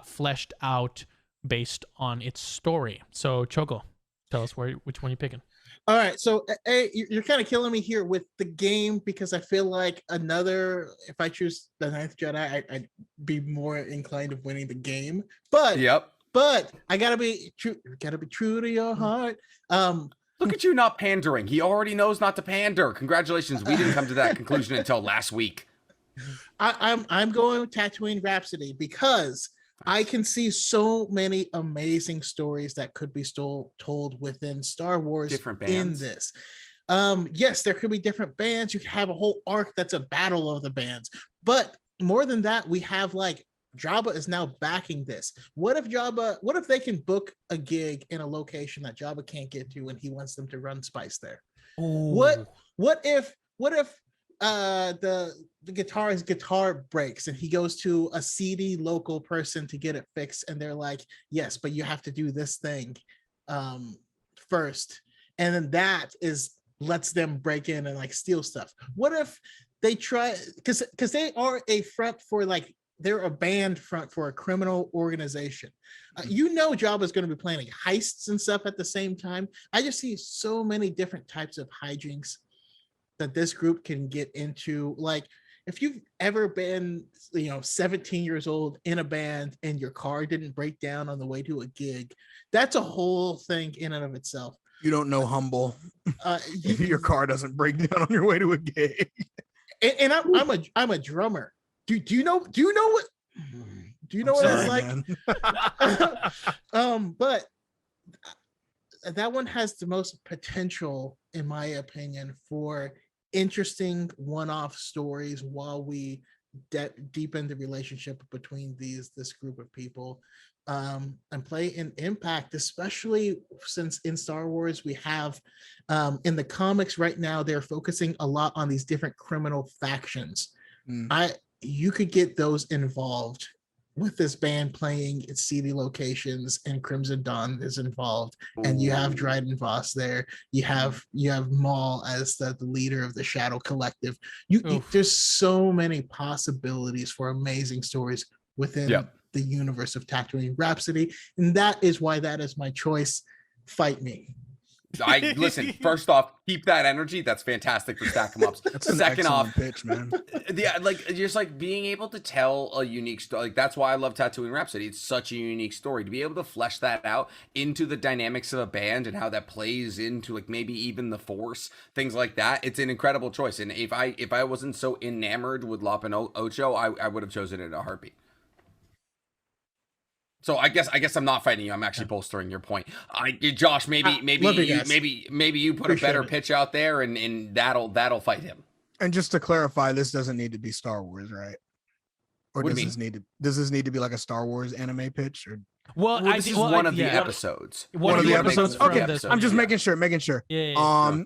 fleshed out based on its story? So Choco, tell us which one you're picking. All right, so you're kind of killing me here with the game, because I feel like if I choose the Ninth Jedi, I'd be more inclined of winning the game. But Yep. but I gotta be true. Gotta be true to your heart. Look at you not pandering. He already knows not to pander. Congratulations. We didn't come to that conclusion until last week. I'm going with Tatooine Rhapsody, because I can see so many amazing stories that could be told within Star Wars Different in bands. this. Yes, there could be different bands. You could have a whole arc that's a battle of the bands. But more than that, we have like Jabba is now backing this. What if they can book a gig in a location that Jabba can't get to and he wants them to run spice there? What if the guitarist's guitar breaks and he goes to a seedy local person to get it fixed, and they're like, yes, but you have to do this thing first, and then that lets them break in and like steal stuff? What if they try, because they are a front for like, they're a band front for a criminal organization. Jabba's going to be planning heists and stuff at the same time. I just see so many different types of hijinks that this group can get into. Like, if you've ever been 17 years old in a band and your car didn't break down on the way to a gig, that's a whole thing in and of itself. You don't know humble. If your car doesn't break down on your way to a gig. And I'm a drummer. Do you know what it's like? But that one has the most potential, in my opinion, for interesting one-off stories while we deepen the relationship between this group of people, and play an impact, especially since in Star Wars we have in the comics right now, they're focusing a lot on these different criminal factions. You could get those involved with this band playing at seedy locations, and Crimson Dawn is involved, and you have Dryden Voss there. You have Maul as the leader of the Shadow Collective. There's so many possibilities for amazing stories within the universe of Tatooine Rhapsody, and that is why that is my choice. Fight me. I listen. First off, keep that energy. That's fantastic for stack 'em ups. That's an Second excellent off, pitch, man. yeah, like just like being able to tell a unique story. Like that's why I love Tattooing Rhapsody. It's such a unique story to be able to flesh that out into the dynamics of a band and how that plays into like maybe even the Force, things like that. It's an incredible choice. And if I wasn't so enamored with Lop and Ocho, I would have chosen it in a heartbeat. So I guess I'm not fighting you. I'm actually bolstering your point. Josh, maybe you put Appreciate a better it. pitch out there, and that'll fight him. And just to clarify, this doesn't need to be Star Wars, right? Or What do does you this need to be like a Star Wars anime pitch? Or Well, This is one of the episodes. one of the episodes? from Okay, this I'm one. just making sure. Yeah.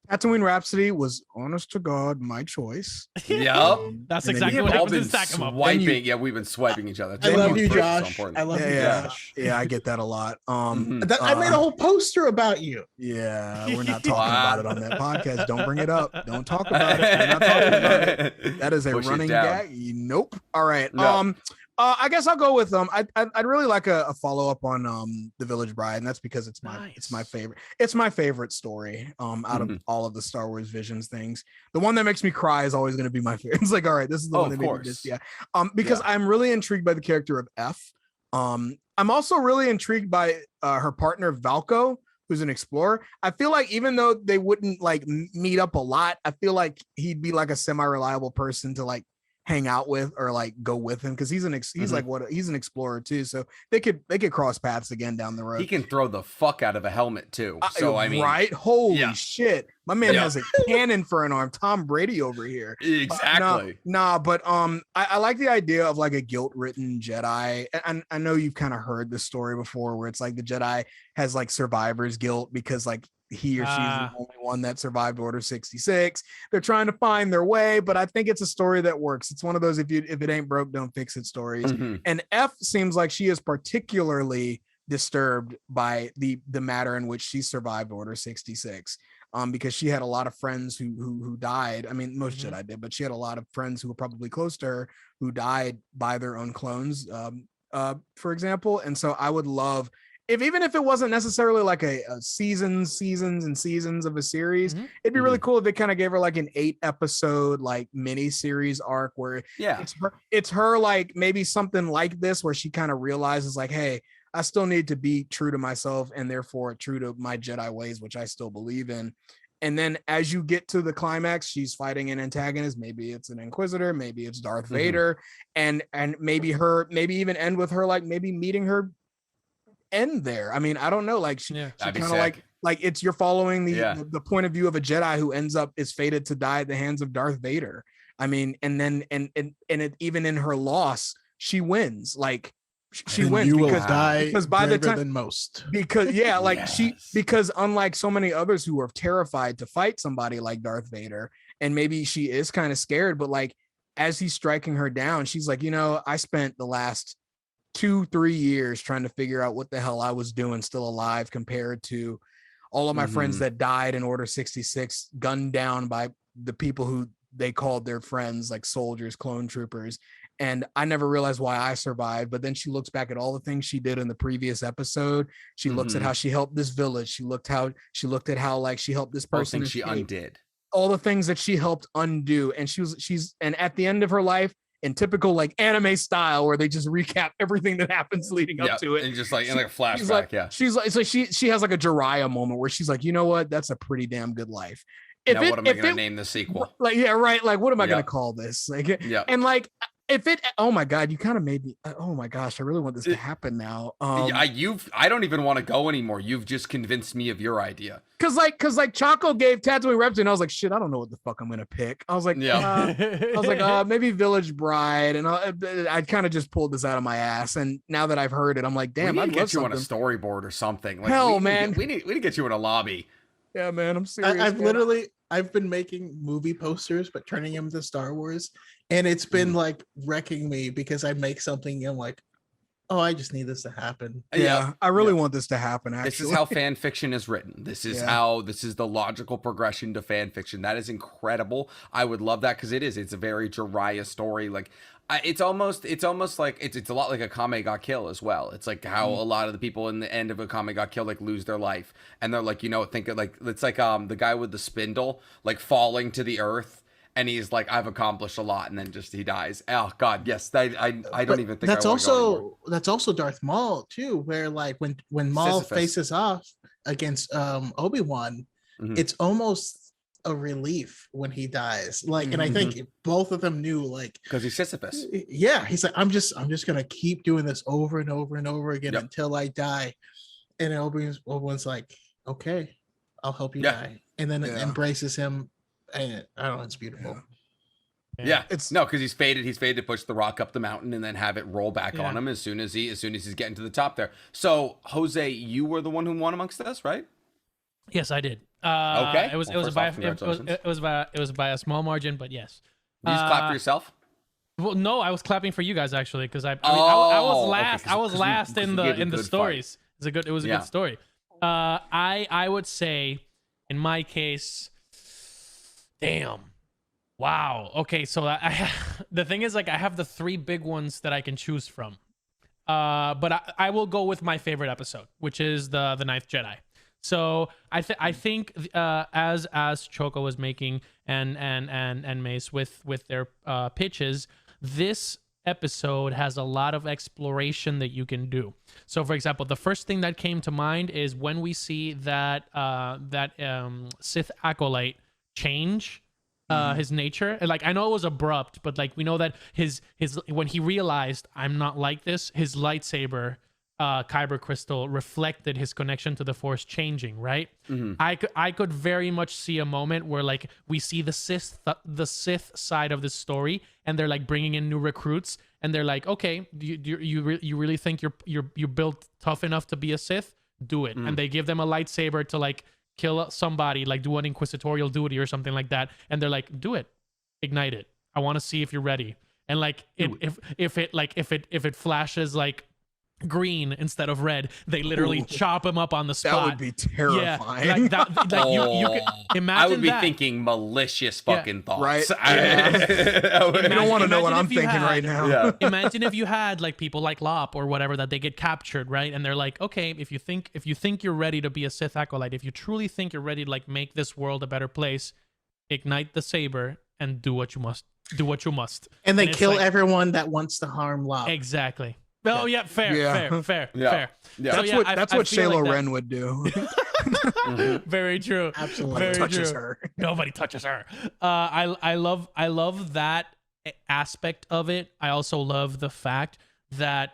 Tatooine Rhapsody was, honest to God, my choice. Yep. That's And then exactly you what We've all happened been in Stack 'em Up. swiping. Yeah, we've been swiping each other. I love you, It's so Josh. important. I love you, Yeah. Josh. Yeah, I get that a lot. Mhm. I made a whole poster about you. Yeah, we're not talking about it on that podcast. Don't bring it up. Don't talk Mm-hmm. about it. We're not talking about it. That is a Push it running down. gag. Nope. All right. No. I guess I'll go with I'd really like a follow up on The Village Bride, and that's because it's my favorite. It's my favorite story out of all of the Star Wars Visions things. The one that makes me cry is always going to be my favorite. It's like, all right, this is the one that made me this. Yeah. Because I'm really intrigued by the character of F. I'm also really intrigued by her partner Valko, who's an explorer. I feel like even though they wouldn't like meet up a lot, I feel like he'd be like a semi-reliable person to like hang out with or like go with him, because he's an explorer too, so they could cross paths again down the road. He can throw the fuck out of a helmet too. So I mean, right? Holy yeah. shit, my man Yeah. has a cannon for an arm. Tom Brady over here. exactly. But I like the idea of like a guilt-ridden Jedi. And I know you've kind of heard this story before, where it's like the Jedi has like survivor's guilt because like he or she's the only one that survived Order 66. They're trying to find their way, but I think it's a story that works. It's one of those if it ain't broke, don't fix it stories. Mhm. And F seems like she is particularly disturbed by the matter in which she survived Order 66. Because she had a lot of friends who died. I mean, most Jedi did, but she had a lot of friends who were probably close to her who died by their own clones, for example. And so I would love even if it wasn't necessarily like a seasons of a series, it'd be really cool if they kind of gave her like an 8-episode like mini series arc where it's her like maybe something like this, where she kind of realizes like, hey, I still need to be true to myself and therefore true to my Jedi ways, which I still believe in. And then as you get to the climax, she's fighting an antagonist. Maybe it's an Inquisitor, maybe it's Darth Vader, and maybe even end with her like maybe meeting her end there. I mean, I don't know. Like she kind of like it's you're following the point of view of a Jedi who is fated to die at the hands of Darth Vader. I mean, and then and it, even in her loss, she wins. Like she wins because by the time than most because unlike so many others who are terrified to fight somebody like Darth Vader, and maybe she is kind of scared, but like as he's striking her down, she's like, I spent the last 2-3 years trying to figure out what the hell I was doing still alive compared to all of my friends that died in Order 66, gunned down by the people who they called their friends, like soldiers, clone troopers. And I never realized why I survived. But then she looks back at all the things she did in the previous episode. She looks at how she helped this village. She looked at how like she helped this person. She undid all the things that she helped undo. And she's at the end of her life, in typical like anime style, where they just recap everything that happens leading up to it, and just like in like a flashback. She's like, so she has like a Jiraiya moment where she's like, you know what, that's a pretty damn good life. What am I gonna name the sequel? Like, yeah, right. Like, what am I gonna call this? Like, and like, oh my god, you kind of made me. Oh my gosh, I really want this to happen now. I don't even want to go anymore. You've just convinced me of your idea. Cause like Chaco gave Tatooine Rhapsody, and I was like, shit, I don't know what the fuck I'm gonna pick. I was like, maybe Village Bride, and I kind of just pulled this out of my ass. And now that I've heard it, I'm like, damn, I'd get you something on a storyboard or something. Like, hell, man, we need to get you in a lobby. Yeah, man, I'm serious. I've been making movie posters, but turning them to Star Wars, and it's been like wrecking me because I make something and I'm like, oh, I just need this to happen. Yeah, I really want this to happen. Actually, This is how fan fiction is written. This is how this is the logical progression to fan fiction. That is incredible. I would love that because it's a very Jiraiya story. Like it's almost like it's a lot like a Kame ga Kill as well. It's like how a lot of the people in the end of a Kame ga Kill like lose their life, and they're like, think of like it's like the guy with the spindle like falling to the earth. And he's like, I've accomplished a lot, and then just he dies. Oh God, yes, I don't even think that's I wanna go anymore. that's also Darth Maul too, where like when Maul Sisyphus. faces off against Obi-Wan, Mhm. it's almost a relief when he dies. Like, and I think both of them knew, like, Because he's Sisyphus. yeah, he's like, I'm just gonna keep doing this over and over and over again until I die. And Obi-Wan's like, okay, I'll help you die, and then embraces him. And I don't know, it's beautiful. Yeah, it's because he's fated. He's fated to push the rock up the mountain and then have it roll back on him as soon as he's getting to the top there. So Jose, you were the one who won amongst us, right? Yes, I did. Okay. It was by a small margin, but yes. You just clap for yourself. Well, no, I was clapping for you guys actually because I was last. Okay, I was last in the stories. It was a good story. I would say, in my case, damn. Wow. Okay, so the thing is, like, I have the 3 big ones that I can choose from. But I will go with my favorite episode, which is the Ninth Jedi. So I think as Choco was making and Mace with their pitches, this episode has a lot of exploration that you can do. So for example, the first thing that came to mind is when we see that Sith acolyte change his nature. Like, I know it was abrupt, but like we know that his when he realized I'm not like this, his lightsaber kyber crystal reflected his connection to the Force changing, right? I could very much see a moment where like we see the Sith side of this story, and they're like bringing in new recruits, and they're like, okay, you really think you're built tough enough to be a Sith? Do it. And they give them a lightsaber to like kill somebody, like do an inquisitorial duty or something like that, and they're like, do it, ignite it, I want to see if you're ready. And like if it flashes like green instead of red, they literally chop him up on the spot. That would be terrifying. Yeah, like that, like you can imagine. I would be that. thinking malicious fucking thoughts. Right? You don't want to know what I'm if you thinking had- right now. Yeah. Imagine if you had like people like Lop or whatever, that they get captured, right? And they're like, okay, if you think you're ready to be a Sith acolyte, if you truly think you're ready to like make this world a better place, ignite the saber and do what you must. And they it's kill like- everyone that wants to harm Lop. Exactly. Oh yeah, fair. Yeah. Fair. That's So, that's what feel Shayla like Ren would do. Very true. Absolutely. Very Touches true. her. Nobody touches her. I love that aspect of it. I also love the fact that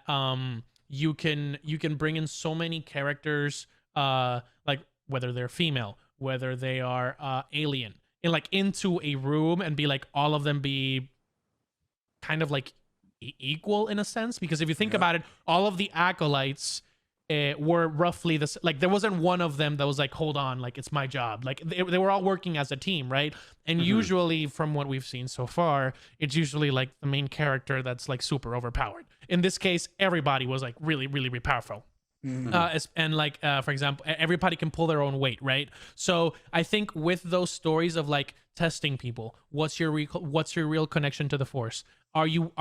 you can bring in so many characters, like whether they're female, whether they are alien, and like into a room and be like all of them be kind of like equal in a sense, because if you think about it, all of the acolytes were roughly this, like there wasn't one of them that was like, hold on, like it's my job. Like they were all working as a team, right? And usually from what we've seen so far, it's usually like the main character that's like super overpowered. In this case, everybody was like really, really, really powerful. And like for example, everybody can pull their own weight, right? So I think with those stories of like testing people, what's your real connection to the Force? Are you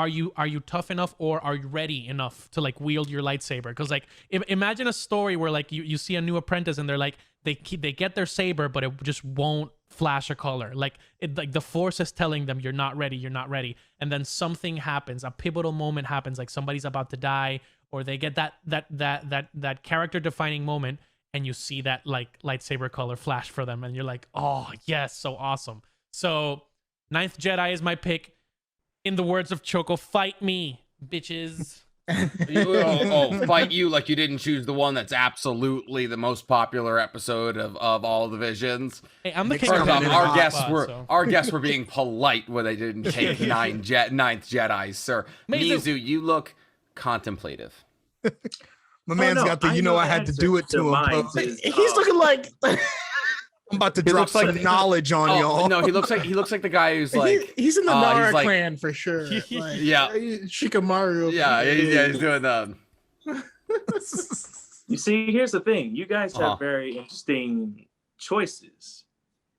tough enough, or are you ready enough to like wield your lightsaber? Because like imagine a story where like you see a new apprentice and they're like they get their saber, but it just won't flash a color. Like the Force is telling them you're not ready, and then something happens, a pivotal moment happens, like somebody's about to die, or they get that character defining moment, and you see that like lightsaber color flash for them, and you're like, oh yes, so awesome. So Ninth Jedi is my pick. In the words of Choco, fight me, bitches. Fight you like you didn't choose the one that's absolutely the most popular episode of all the Visions. Hey, I'm the king First of off, the our guests were being polite when they didn't take Ninth Jedi, sir. Mizu, you look contemplative. My man's got the I had to do it to him. He's looking like I'm about to drop some knowledge on y'all. No, he looks like the guy who's like he's in the Nara clan for sure. Like, yeah, Shikamaru. yeah, he's doing You see, here's the thing. You guys Uh-huh. have very interesting choices.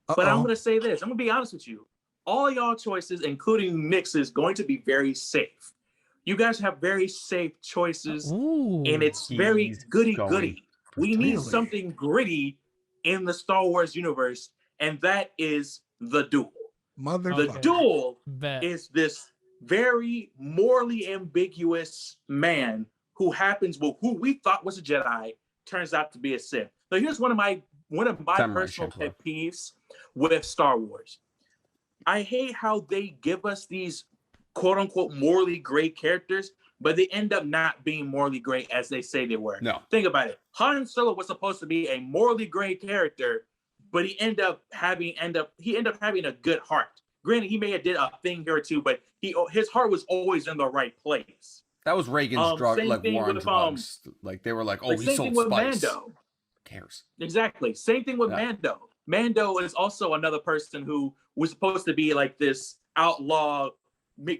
But I'm going to say this. I'm going to be honest with you. All y'all choices, including Nick's, is going to be very safe. You guys have very safe choices, and it's very He's goody-goody. We need Really? something gritty in the Star Wars universe, and that is the Duel. Motherfucker. The Duel Bet. is this very morally ambiguous man who we thought was a Jedi turns out to be a Sith. So here's one of my Samurai personal Champloo. pet peeves with Star Wars. I hate how they give us these quote unquote morally great characters, but they end up not being morally great as they say they were. No. Think about it. Han Solo was supposed to be a morally great character, but he ended up having a good heart. Granted, he may have did a thing here or two, but his heart was always in the right place. That was Reagan's drug, same like thing war on with, drugs. Like they were like, oh, like, he same sold thing with spice. Mando. Who cares? Exactly. Same thing with Yeah. Mando. Mando is also another person who was supposed to be like this outlaw,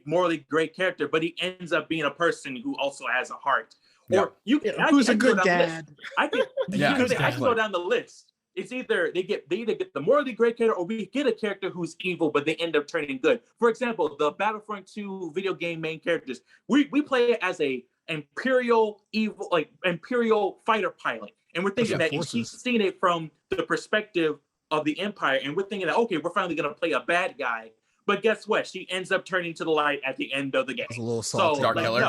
morally great character, but he ends up being a person who also has a heart. Yeah. Or Who's a good go down the list. dad? I can exactly. go down the list. It's either they either get the morally great character, or we get a character who's evil, but they end up turning good. For example, the Battlefront 2 video game main characters, we play it as a imperial fighter pilot, and we're thinking that she's seeing it from the perspective of the Empire, and we're thinking that, okay, we're finally going to play a bad guy. But guess what? She ends up turning to the light at the end of the game. I was a little salty. Dark about Killer.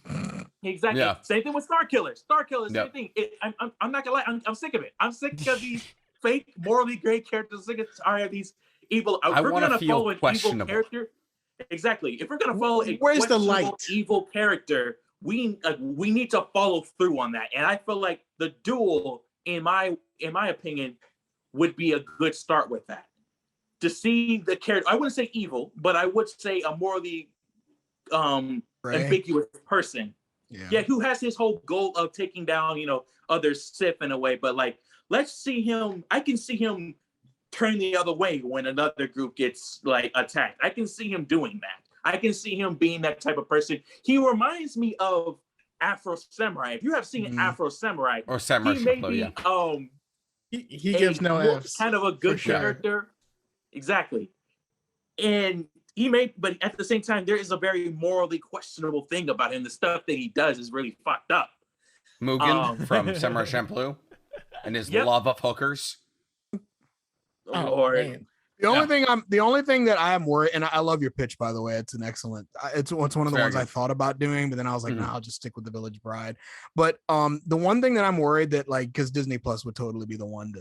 that. Exactly. Yeah. Same thing with Star Killers. Same Yep. thing. I'm not gonna lie. I'm sick of it. I'm sick of these fake morally great characters. Sick of these evil. I If we're wanna gonna feel follow an evil questionable. character, exactly. If we're gonna follow a Where's the questionable light? evil character, we need to follow through on that. And I feel like the Duel, in my opinion, would be a good start with that. To see the character, I wouldn't say evil, but I would say a morally ambiguous person. Yeah, who has his whole goal of taking down, other Sith in a way. But like, let's see him. I can see him turn the other way when another group gets like attacked. I can see him doing that. I can see him being that type of person. He reminds me of Afro Samurai. If you have seen Afro Samurai, Or Samurai he may Champloo, be He gives no F's. kind of a good sure. character. Exactly. And but at the same time, there is a very morally questionable thing about him. The stuff that he does is really fucked up. Mugen from Samurai Champloo and his love of hookers. Or man. The only thing that I am worried, and I love your pitch, by the way. It's an excellent. It's one of the Very ones I good. thought about doing, but then I was like, nah, I'll just stick with the Village Bride. But the one thing that I'm worried that, like, because Disney Plus would totally be the one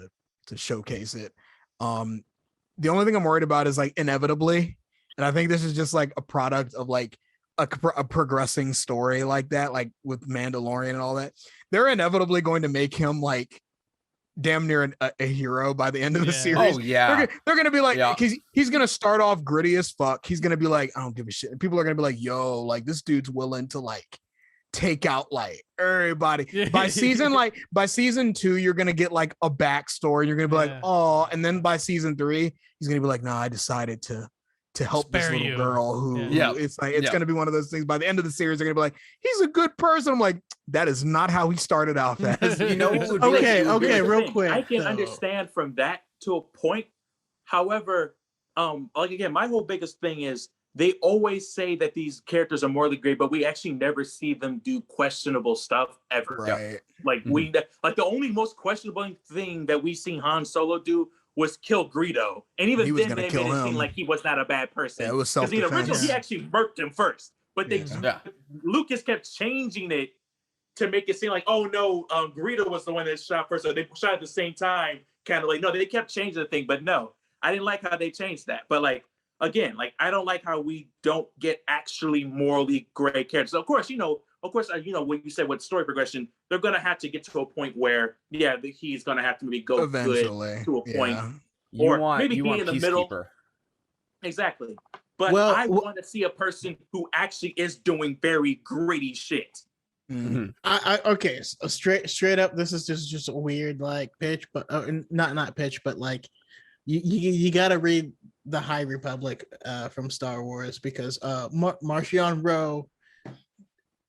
to showcase it. The only thing I'm worried about is like inevitably, and I think this is just like a product of like a progressing story like that, like with Mandalorian and all that. They're inevitably going to make him like damn near a hero by the end of the series. Oh yeah. They're gonna be like, because he's gonna start off gritty as fuck. He's gonna be like, I don't give a shit. And people are gonna be like, yo, like this dude's willing to like take out like everybody. By season 2, you're gonna get like a backstory. You're gonna be like, oh, and then by season 3, he's gonna be like, nah, I decided to help Spare this little you. girl who it's like it's Yeah. gonna be one of those things. By the end of the series, they're gonna be like, he's a good person. I'm like, that is not how he started out as. You know what would be Okay, Here's the real thing. quick. I can though. understand from that to a point. However, like again, my whole biggest thing is they always say that these characters are morally great, but we actually never see them do questionable stuff ever. Right. Like the only most questionable thing that we seen Han Solo do was kill Greedo, and even He was then gonna they kill made it seem him. like he was not a bad person. Yeah, it was Because self-defense. originally he actually murked him first, but Lucas kept changing it to make it seem like, oh no, Greedo was the one that shot first, so they shot at the same time. Kind of like, no, they kept changing the thing, but no, I didn't like how they changed that. But like again, like I don't like how we don't get actually morally great characters. Of course, when you said with story progression, they're gonna have to get to a point where he's gonna have to maybe go Eventually, good to a point. You Or want maybe be in the middle. Peacekeeper. Exactly. But I want to see a person who actually is doing very gritty shit. Mhm. Okay, so straight up, this is just a weird like pitch, but not pitch, but like you got to read the High Republic from Star Wars, because Marchion Ro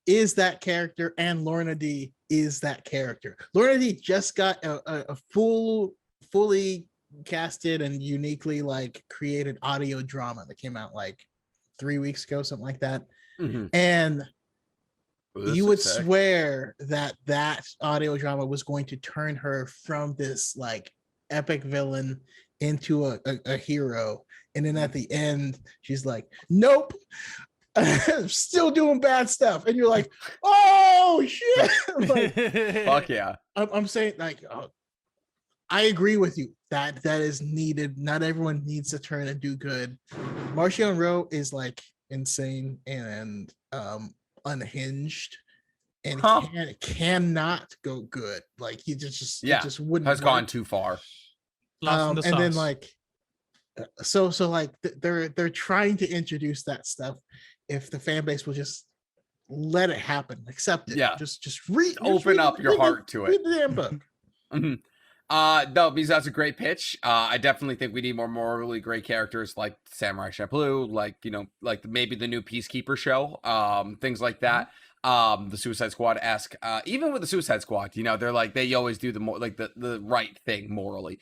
is that character, and Lorna D is that character. Lorna D just got a fully casted and uniquely like created audio drama that came out like 3 weeks ago, something like that. And you would swear that audio drama was going to turn her from this like epic villain into a hero, and then at the end she's like, nope, still doing bad stuff, and you're like, oh shit. Like, fuck yeah. I'm saying, like, I agree with you that is needed. Not everyone needs to turn and do good. Martian Rowe is like insane and unhinged and cannot go good. Like he just wouldn't has gone too far. And then like so like they're trying to introduce that stuff. If the fan base will just let it happen, accept it, just open up your heart to it. Read the damn book. No, because that's a great pitch. I definitely think we need more morally great characters like Samurai Champloo, like, you know, like maybe the new Peacekeeper show, things like that. The Suicide Squad-esque. Even with the Suicide Squad, you know, they're like, they always do the more like the right thing morally.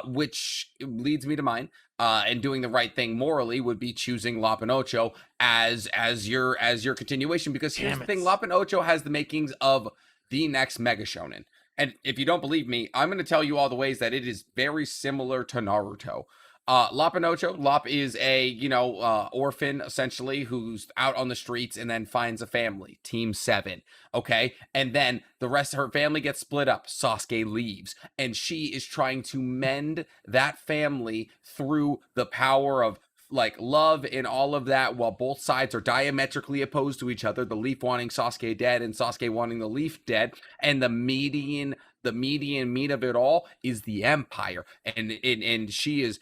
Which leads me to mine. And doing the right thing morally would be choosing Lop and Ocho as your continuation, because here's the thing, Lop and Ocho has the makings of the next Mega Shonen. And if you don't believe me, I'm going to tell you all the ways that it is very similar to Naruto. Lop and Ocho. Lop is a, you know, orphan, essentially, who's out on the streets and then finds a family. Team 7. Okay? And then the rest of her family gets split up. Sasuke leaves. And she is trying to mend that family through the power of like love and all of that, while both sides are diametrically opposed to each other. The Leaf wanting Sasuke dead and Sasuke wanting the Leaf dead. And the median meat of it all is the Empire. And she is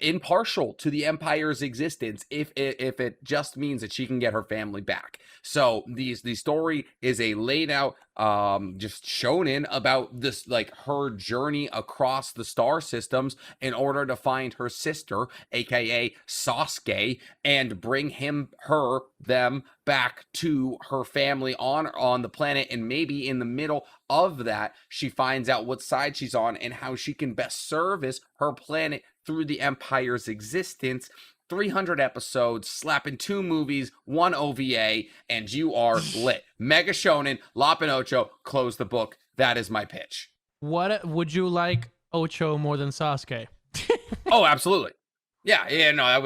impartial to the Empire's existence if it just means that she can get her family back. So the story is a laid out just shonen about this, like, her journey across the star systems in order to find her sister, aka Sasuke, and bring them back to her family on the planet. And maybe in the middle of that, she finds out what side she's on and how she can best service her planet through the Empire's existence. 300 episodes, slapping 2 movies, 1 OVA, and you are lit. Mega Shonen, Lop and Ocho, close the book. That is my pitch. What would you like Ocho more than Sasuke? Oh, absolutely. Yeah, no, I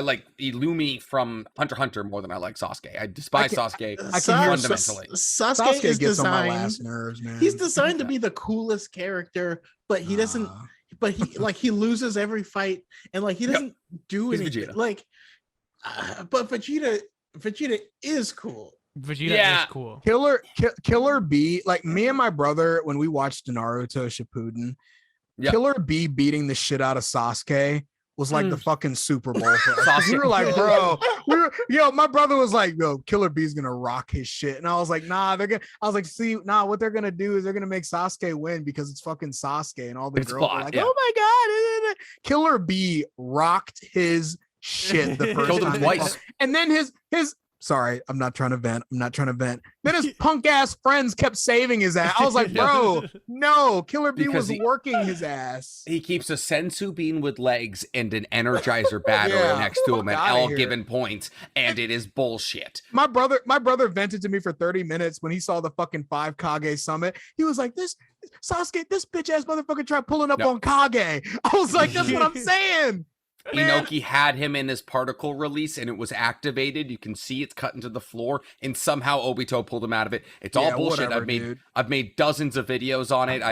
like Illumi from Hunter x Hunter more than I like Sasuke. I despise Sasuke fundamentally. Sasuke is gets on my designed, last nerves, man. He's designed to be the coolest character, but he doesn't. But he loses every fight, and like he doesn't do anything. Vegeta. Like, but Vegeta is cool. Vegeta is cool. Killer B, like me and my brother, when we watched Naruto Shippuden, Killer B beating the shit out of Sasuke was like the fucking Super Bowl for us. We were like, bro, my brother was like, yo, Killer B's gonna rock his shit. And I was like, nah, what they're gonna do is they're gonna make Sasuke win because it's fucking Sasuke. And all the girls were like, oh my God. Killer B rocked his shit the first Killed him time. twice. And then his sorry, I'm not trying to vent. Then his punk ass friends kept saving his ass. I was like, bro, no, Killer B was working his ass. He keeps a sensu bean with legs and an energizer battery next to him at all given points, and it is bullshit. My brother vented to me for 30 minutes when he saw the fucking 5 Kage summit. He was like, this Sasuke, this bitch ass motherfucker tried pulling up on Kage. I was like, that's what I'm saying. Inoki had him in his particle release and it was activated. You can see it's cut into the floor, and somehow Obito pulled him out of it. It's all bullshit. Whatever, I've made dozens of videos on it.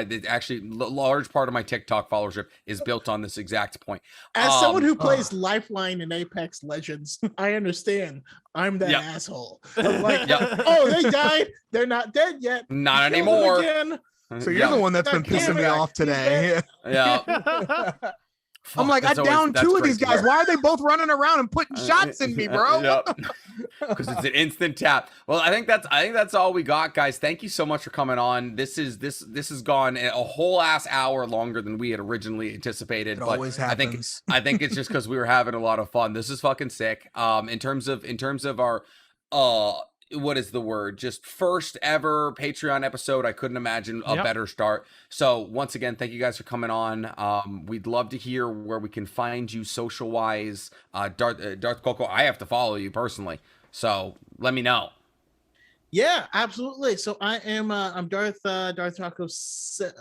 Large part of my TikTok followership is built on this exact point. As someone who plays Lifeline in Apex Legends, I understand. I'm that asshole. I'm like, oh, they died. They're not dead yet. Not anymore. So you're the one that's been pissing me off today. Yeah. I'm like, I downed 2 of these guys. Why are they both running around and putting shots in me, bro? Because it's an instant tap. Well, I think that's all we got, guys. Thank you so much for coming on. This has gone a whole ass hour longer than we had originally anticipated. It always happens. I think it's just because we were having a lot of fun. This is fucking sick. In terms of our what is the word? Just first ever Patreon episode. I couldn't imagine a Yep. better start. So once again, thank you guys for coming on. We'd love to hear where we can find you social wise. Darth Coco, I have to follow you personally, so let me know. Yeah, absolutely. So I am I'm Darth Chaco.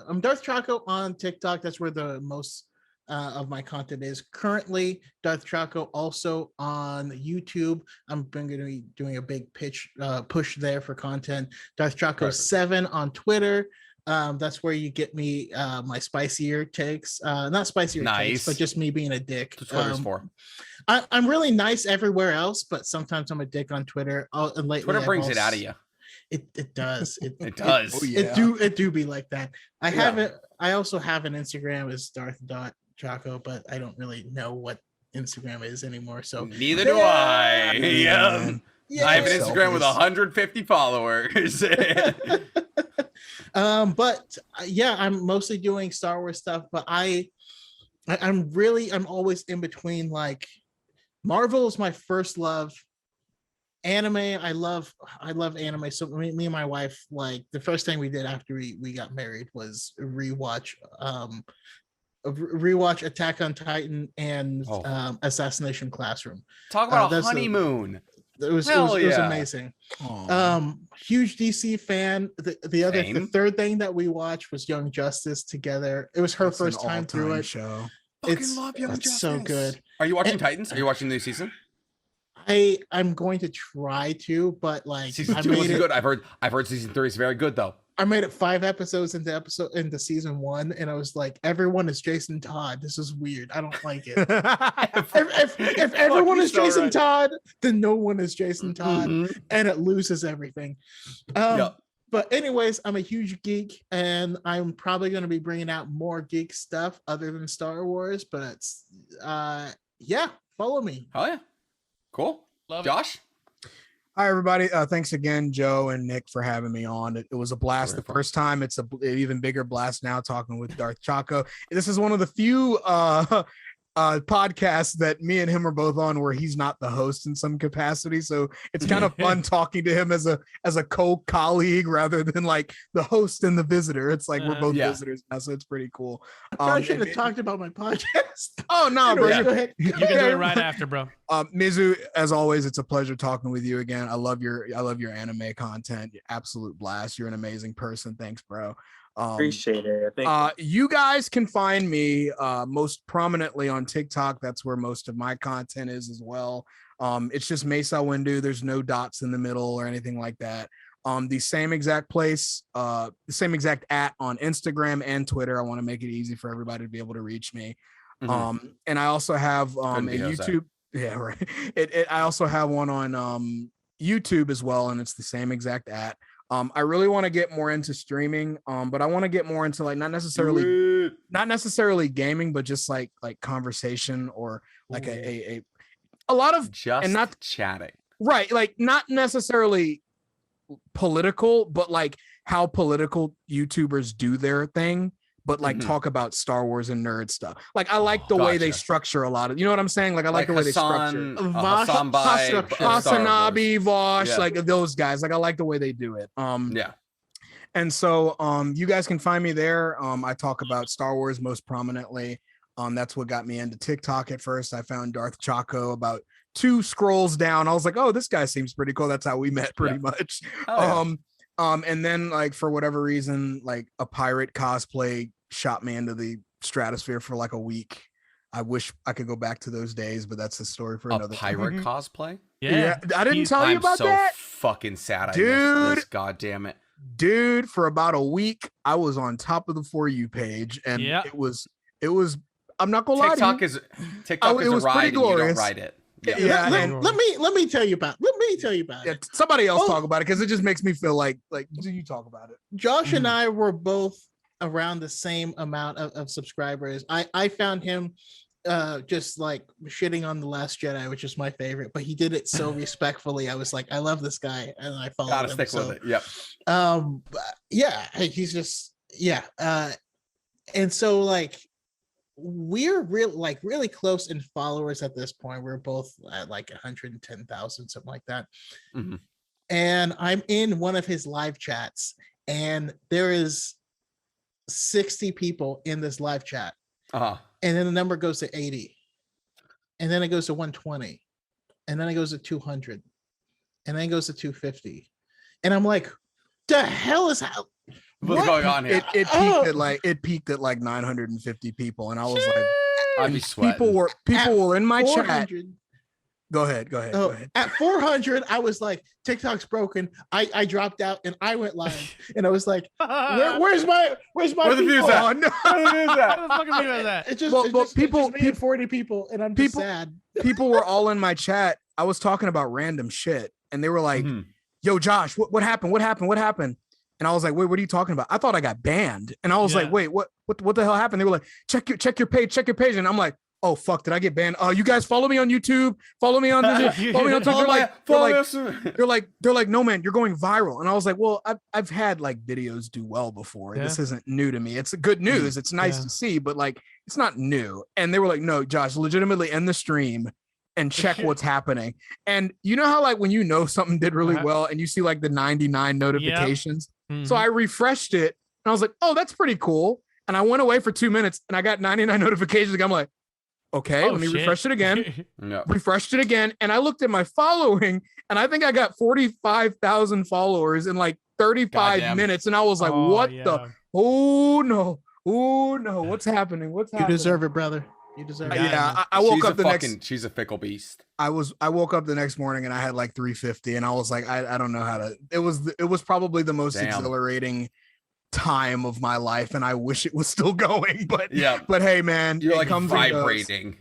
I'm Darth Chaco on TikTok. That's where the most of my content is currently. Darth Chaco also on YouTube. I'm going to be doing a big push there for content. Darth Chaco 7 on Twitter. That's where you get me my spicier takes. Not spicier takes, but just me being a dick. That's what Twitter's for. I'm really nice everywhere else, but sometimes I'm a dick on Twitter. And lately, Twitter brings it out of you. It does. It does. It do be like that. I also have an Instagram as Darth.Chaco, but I don't really know what Instagram is anymore. So neither do I. Yeah. I have an Instagram with 150 followers. But yeah, I'm mostly doing Star Wars stuff, but I'm always in between. Like, Marvel is my first love. Anime, I love anime. So me and my wife, like, the first thing we did after we got married was rewatch Attack on Titan and Assassination Classroom. Talk about a honeymoon. It was amazing. Huge DC fan. The third thing that we watched was Young Justice together. It was her first time through it. Show. Love Young Justice. So good. Are you watching Titans? Are you watching the new season? I'm going to try to, but like, season 2 was good. I've heard season 3 is very good though. I made it 5 episodes into season 1, and I was like, everyone is Jason Todd. This is weird. I don't like it. if everyone is Jason Todd, then no one is Jason Todd, and it loses everything. But anyways, I'm a huge geek, and I'm probably going to be bringing out more geek stuff other than Star Wars. But follow me. Oh yeah. Cool. Love Josh? Hi, everybody. Thanks again, Joe and Nick, for having me on. It was a blast the first time. It's an even bigger blast now talking with Darth Chaco. This is one of the few podcasts that me and him are both on where he's not the host in some capacity. So it's kind of fun talking to him as a co-colleague rather than like the host and the visitor. It's like we're both visitors now, so it's pretty cool. I should have talked about my podcast. Oh no, bro. You can do it right after, bro. Mizu, as always, it's a pleasure talking with you again. I love your anime content. Absolute blast. You're an amazing person. Thanks, bro. Appreciate it. You guys can find me most prominently on TikTok. That's where most of my content is as well. It's just Mesa Windu. There's no dots in the middle or anything like that. The same exact place, the same exact @ on Instagram and Twitter. I want to make it easy for everybody to be able to reach me. And I also have a YouTube. Yeah, right. I also have one on YouTube as well, and it's the same exact @ I really want to get more into streaming, but I want to get more into like not necessarily gaming, but just like conversation or like a lot of just and not chatting. Right, like not necessarily political, but like how political YouTubers do their thing, but like talk about Star Wars and nerd stuff. Like I like the way they structure a lot of, you know what I'm saying? Like I like the way they structure Hasanabi, Vosh, like those guys. Like I like the way they do it. And so you guys can find me there. I talk about Star Wars most prominently. That's what got me into TikTok at first. I found Darth Chaco about 2 scrolls down. I was like, oh, this guy seems pretty cool. That's how we met pretty much. And then like for whatever reason, like a pirate cosplay shot me into the stratosphere for like a week. I wish I could go back to those days, but that's a story for another pirate cosplay. Yeah, I didn't tell you about that. Fucking sad, dude. God damn it, dude. For about a week, I was on top of the For You page, and it was. I'm not gonna lie to you. TikTok is a ride, and you don't ride it. Yeah. Let me tell you about it. Somebody else talk about it because it just makes me feel like you talk about it. Josh and I were both around the same amount of subscribers. I found him just like shitting on The Last Jedi, which is my favorite, but he did it so respectfully. I was like, I love this guy, and I followed him. Gotta stick with it. Yep. He's just and so like we're really close in followers at this point. We're both at like 110,000, something like that. Mhm. And I'm in one of his live chats, and there is 60 people in this live chat. Uh-huh. And then the number goes to 80. And then it goes to 120. And then it goes to 200. And then it goes to 250. And I'm like, the hell is how? What's going on here? It peaked at like 950 people, and I was like, I'd be sweating. people were in my chat. 400. Go ahead. At 400, I was like, TikTok's broken. I dropped out and I went live, and I was like, where's my Where the views people? at? Oh, no. Where the views at? What the fuck am I doing that? It's just, Well, it's but just, it's just me and 40 people, and I'm just sad. People were all in my chat. I was talking about random shit, and they were like, Mhm. "Yo, Josh, what happened? What happened?" And I was like, "Wait, what are you talking about? I thought I got banned." And I was like, "Wait, what the hell happened?" They were like, "Check your page, and I'm like, "Oh fuck, did I get banned? You guys follow me on YouTube, follow me on this, follow me on TikTok." They're like, "No man, you're going viral." And I was like, "Well, I've had like videos do well before. Yeah. This isn't new to me. It's good news. It's nice to see, but like, it's not new." And they were like, "No, Josh, legitimately end the stream and check what's happening." And you know how like when you know something did really well and you see like the 99 notifications. So I refreshed it and I was like, "Oh, that's pretty cool." And I went away for 2 minutes and I got 99 notifications. I'm like, okay, let me refresh it again. Refreshed it again. And I looked at my following and I think I got 45,000 followers in like 35 minutes. And I was like, oh no, what's happening? You deserve it, brother. You deserve it. Yeah, I woke up she's a fickle beast. I woke up the next morning and I had like 350 and I was like, I don't know how to, it was probably the most exhilarating time of my life, and I wish it was still going, but hey man, you're like vibrating.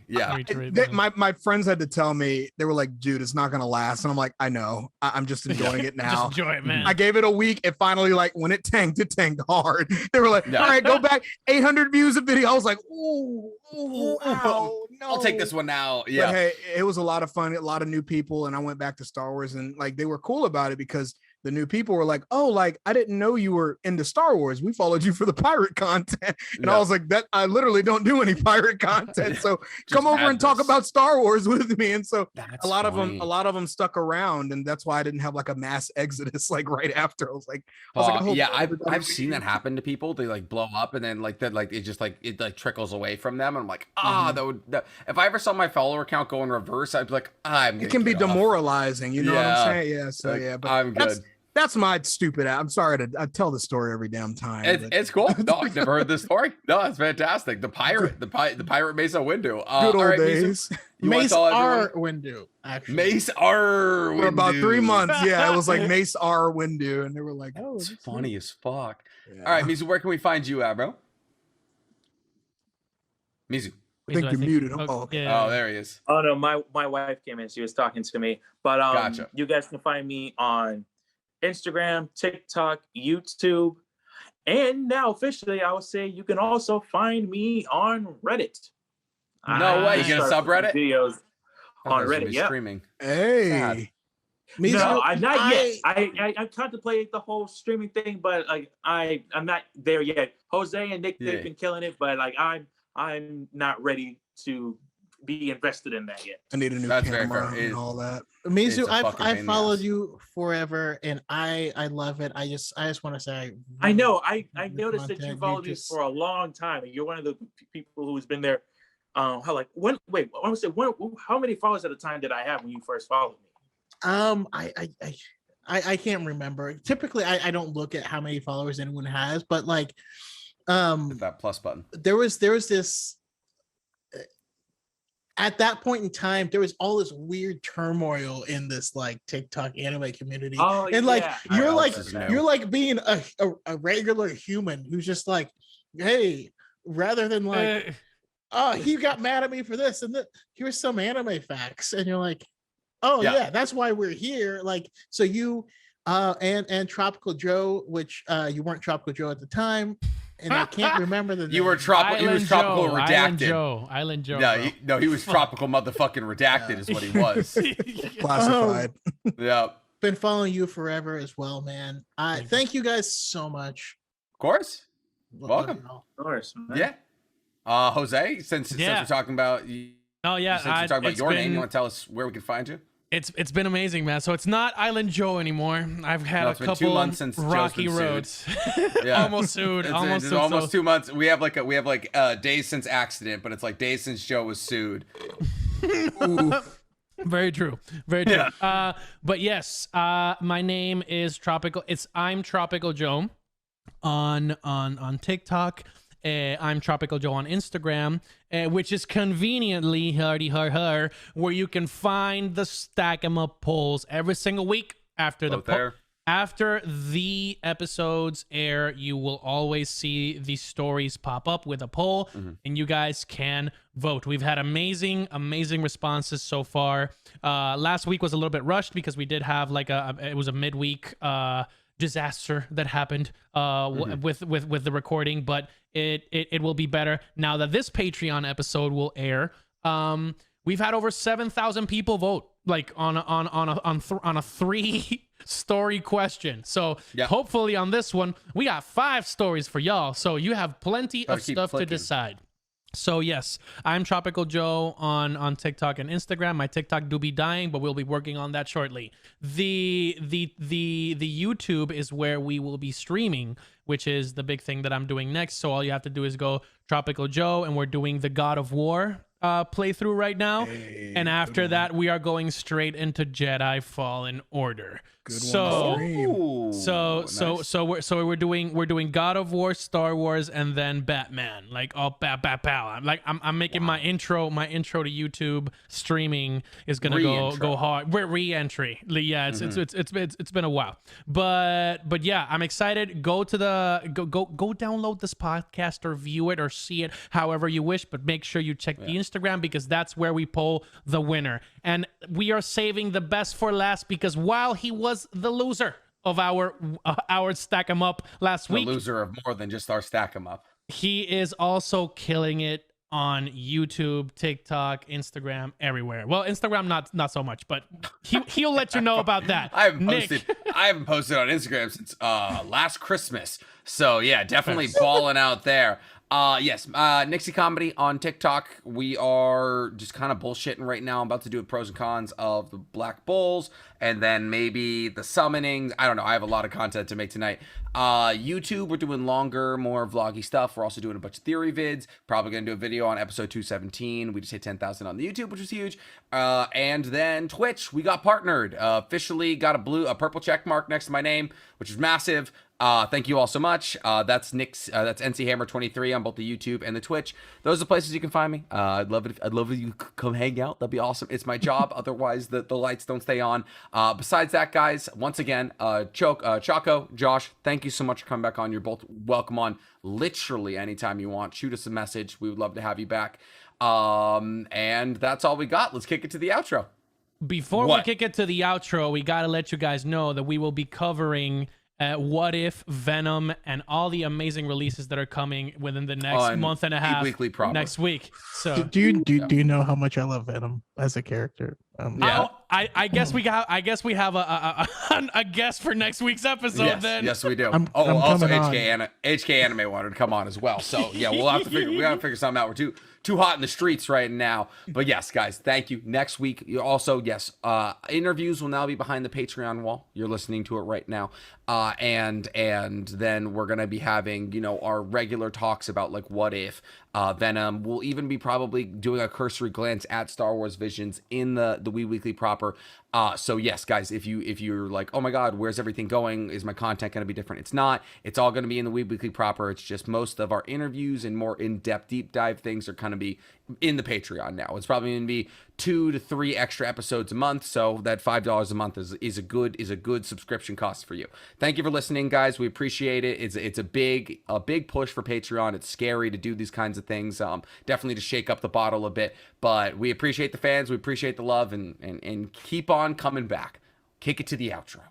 My friends had to tell me, they were like, "Dude, it's not gonna last," and I'm like, I know, I'm just enjoying it now. Just enjoy it, man. I gave it a week. It finally, like, when it tanked hard. They were like, "All right, go back, 800 views a video." I was like, "Ooh, wow, no, I'll take this one now." But hey, it was a lot of fun, a lot of new people, and I went back to Star Wars, and like they were cool about it because the new people were like, "Oh, like I didn't know you were into Star Wars. We followed you for the pirate content." And I was like, "That I literally don't do any pirate content. So come over and talk about Star Wars with me." And so a lot of them stuck around, and that's why I didn't have like a mass exodus like right after. I was like, I've seen that happen to people. They like blow up, and then like that, like it trickles away from them. And I'm like, if I ever saw my follower count go in reverse, I'd be like, it can be demoralizing. You know what I'm saying? Yeah. So like, but I'm good. That's my stupid. I'm sorry I tell the story every damn time. It's cool. No, I've never heard this story. No, it's fantastic. The pirate Mesa Windu. Good old days. Mace R Windu. Actually, Mace R Windu. For about 3 months. Yeah, it was like Mace R Windu, and they were like, "Oh, it's funny as fuck." Yeah. All right, Mizu, where can we find you at, bro? Mizu. I think you're muted. Oh, there he is. Oh no, my wife came in. She was talking to me. But gotcha. You guys can find me on Instagram, TikTok, YouTube, and now officially I would say you can also find me on Reddit. No way, you get a subreddit? Videos on Reddit, yeah. Streaming. Hey. No, I'm not yet. I contemplated the whole streaming thing, but like I'm not there yet. Jose and Nick, they've been killing it, but like I'm not ready to be invested in that yet. I need a new camera and all that. Mizu, I followed you forever, and I love it. I just want to say I know I noticed that you followed me for a long time, and you're one of the people who's been there. How many followers at a time did I have when you first followed me? I can't remember. Typically, I don't look at how many followers anyone has, but like, hit that plus button. There was this. At that point in time, there was all this weird turmoil in this like TikTok anime community. Oh, and like you're like being a regular human who's just like, hey, rather than like, he got mad at me for this and that. Here's some anime facts, and you're like, oh yeah, that's why we're here. Like, so you and Tropical Joe, which you weren't Tropical Joe at the time. And I can't remember the name. You were tropical. He was tropical redacted. Island Joe. No, he was tropical motherfucking redacted is what he was. Classified. Yeah. Been following you forever as well, man. Thank you guys so much. Of course. Welcome. Of course. Man. Yeah. Jose, since we're talking about Oh yeah, since we're talking about your name, you want to tell us where we can find you? It's been amazing, man. So it's not Island Joe anymore. I've had a couple 2 months since rocky Joe's been roads. Yeah. Almost sued. It's almost 2 months. We have like days since accident, but it's like days since Joe was sued. Very true. Very true. Yeah. But yes, my name is Tropical. I'm Tropical Joe on TikTok. I'm Tropical Joe on Instagram, which is conveniently her, where you can find the Stack 'em Up polls every single week after after the episodes air. You will always see the stories pop up with a poll, and you guys can vote. We've had amazing responses so far. Last week was a little bit rushed because we did have it was a midweek disaster that happened with the recording, but it will be better now that this Patreon episode will air. We've had over 7,000 people vote on a 3-story question. So hopefully on this one we got 5 stories for y'all, so you have plenty of stuff to decide. So yes, I'm Tropical Joe on TikTok and Instagram. My TikTok do be dying, but we'll be working on that shortly. The YouTube is where we will be streaming, which is the big thing that I'm doing next. So all you have to do is go Tropical Joe, and we're doing the God of War playthrough right now. And after that, we are going straight into Jedi Fallen Order. So we're doing God of War, Star Wars, and then Batman. Like all pow. I'm making my intro to YouTube streaming is gonna go hard. We're re-entry. Yeah, it's been a while, but yeah, I'm excited. Go download this podcast or view it or see it however you wish, but make sure you check the Instagram, because that's where we poll the winner. And we are saving the best for last, because while he was the loser of our Stack 'em Up last week, the loser of more than just our Stack 'em Up, he is also killing it on YouTube, TikTok, Instagram, everywhere. Well, Instagram not so much, but he'll let you know about that. I haven't posted on Instagram since last Christmas. So yeah, definitely balling out there. Yes, Nixie Comedy on TikTok. We are just kind of bullshitting right now. I'm about to do pros and cons of the Black Bulls, and then maybe the summonings. I don't know. I have a lot of content to make tonight. YouTube, we're doing longer, more vloggy stuff. We're also doing a bunch of theory vids. Probably going to do a video on episode 217. We just hit 10,000 on the YouTube, which was huge. And then Twitch, we got partnered. Officially got a purple check mark next to my name, which is massive. Thank you all so much. That's NC Hammer 23 on both the YouTube and the Twitch. Those are the places you can find me. I'd love it if you could come hang out. That'd be awesome. It's my job. Otherwise, the lights don't stay on. Besides that, guys, once again, Choco, Josh, thank you so much for coming back on. You're both welcome on literally anytime you want. Shoot us a message. We would love to have you back. And that's all we got. Let's kick it to the outro. Before we kick it to the outro, we got to let you guys know that we will be covering What If, Venom, and all the amazing releases that are coming within the next month and a half. Weekly proper. Next week. So do you know how much I love Venom as a character? I guess we have a guest for next week's episode. Yes, then yes, we do. I'm also coming HK Anime wanted to come on as well. So yeah, we gotta figure something out. We're too hot in the streets right now. But yes, guys, thank you. Next week, you also, interviews will now be behind the Patreon wall. You're listening to it right now. And then we're gonna be having, our regular talks about like What If, Venom. We'll even be probably doing a cursory glance at Star Wars Visions in the Wee Weekly proper. So yes, guys, if you're like, oh my God, where's everything going? Is my content going to be different? It's not. It's all going to be in the Wee Weekly proper. It's just most of our interviews and more in-depth, deep dive things are going to be in the Patreon now. It's probably going to be 2 to 3 extra episodes a month. So that $5 a month is a good subscription cost for you. Thank you for listening, guys. We appreciate it. It's a big push for Patreon. It's scary to do these kinds of things. Definitely to shake up the bottle a bit, but we appreciate the fans. We appreciate the love, and keep on coming back. Kick it to the outro.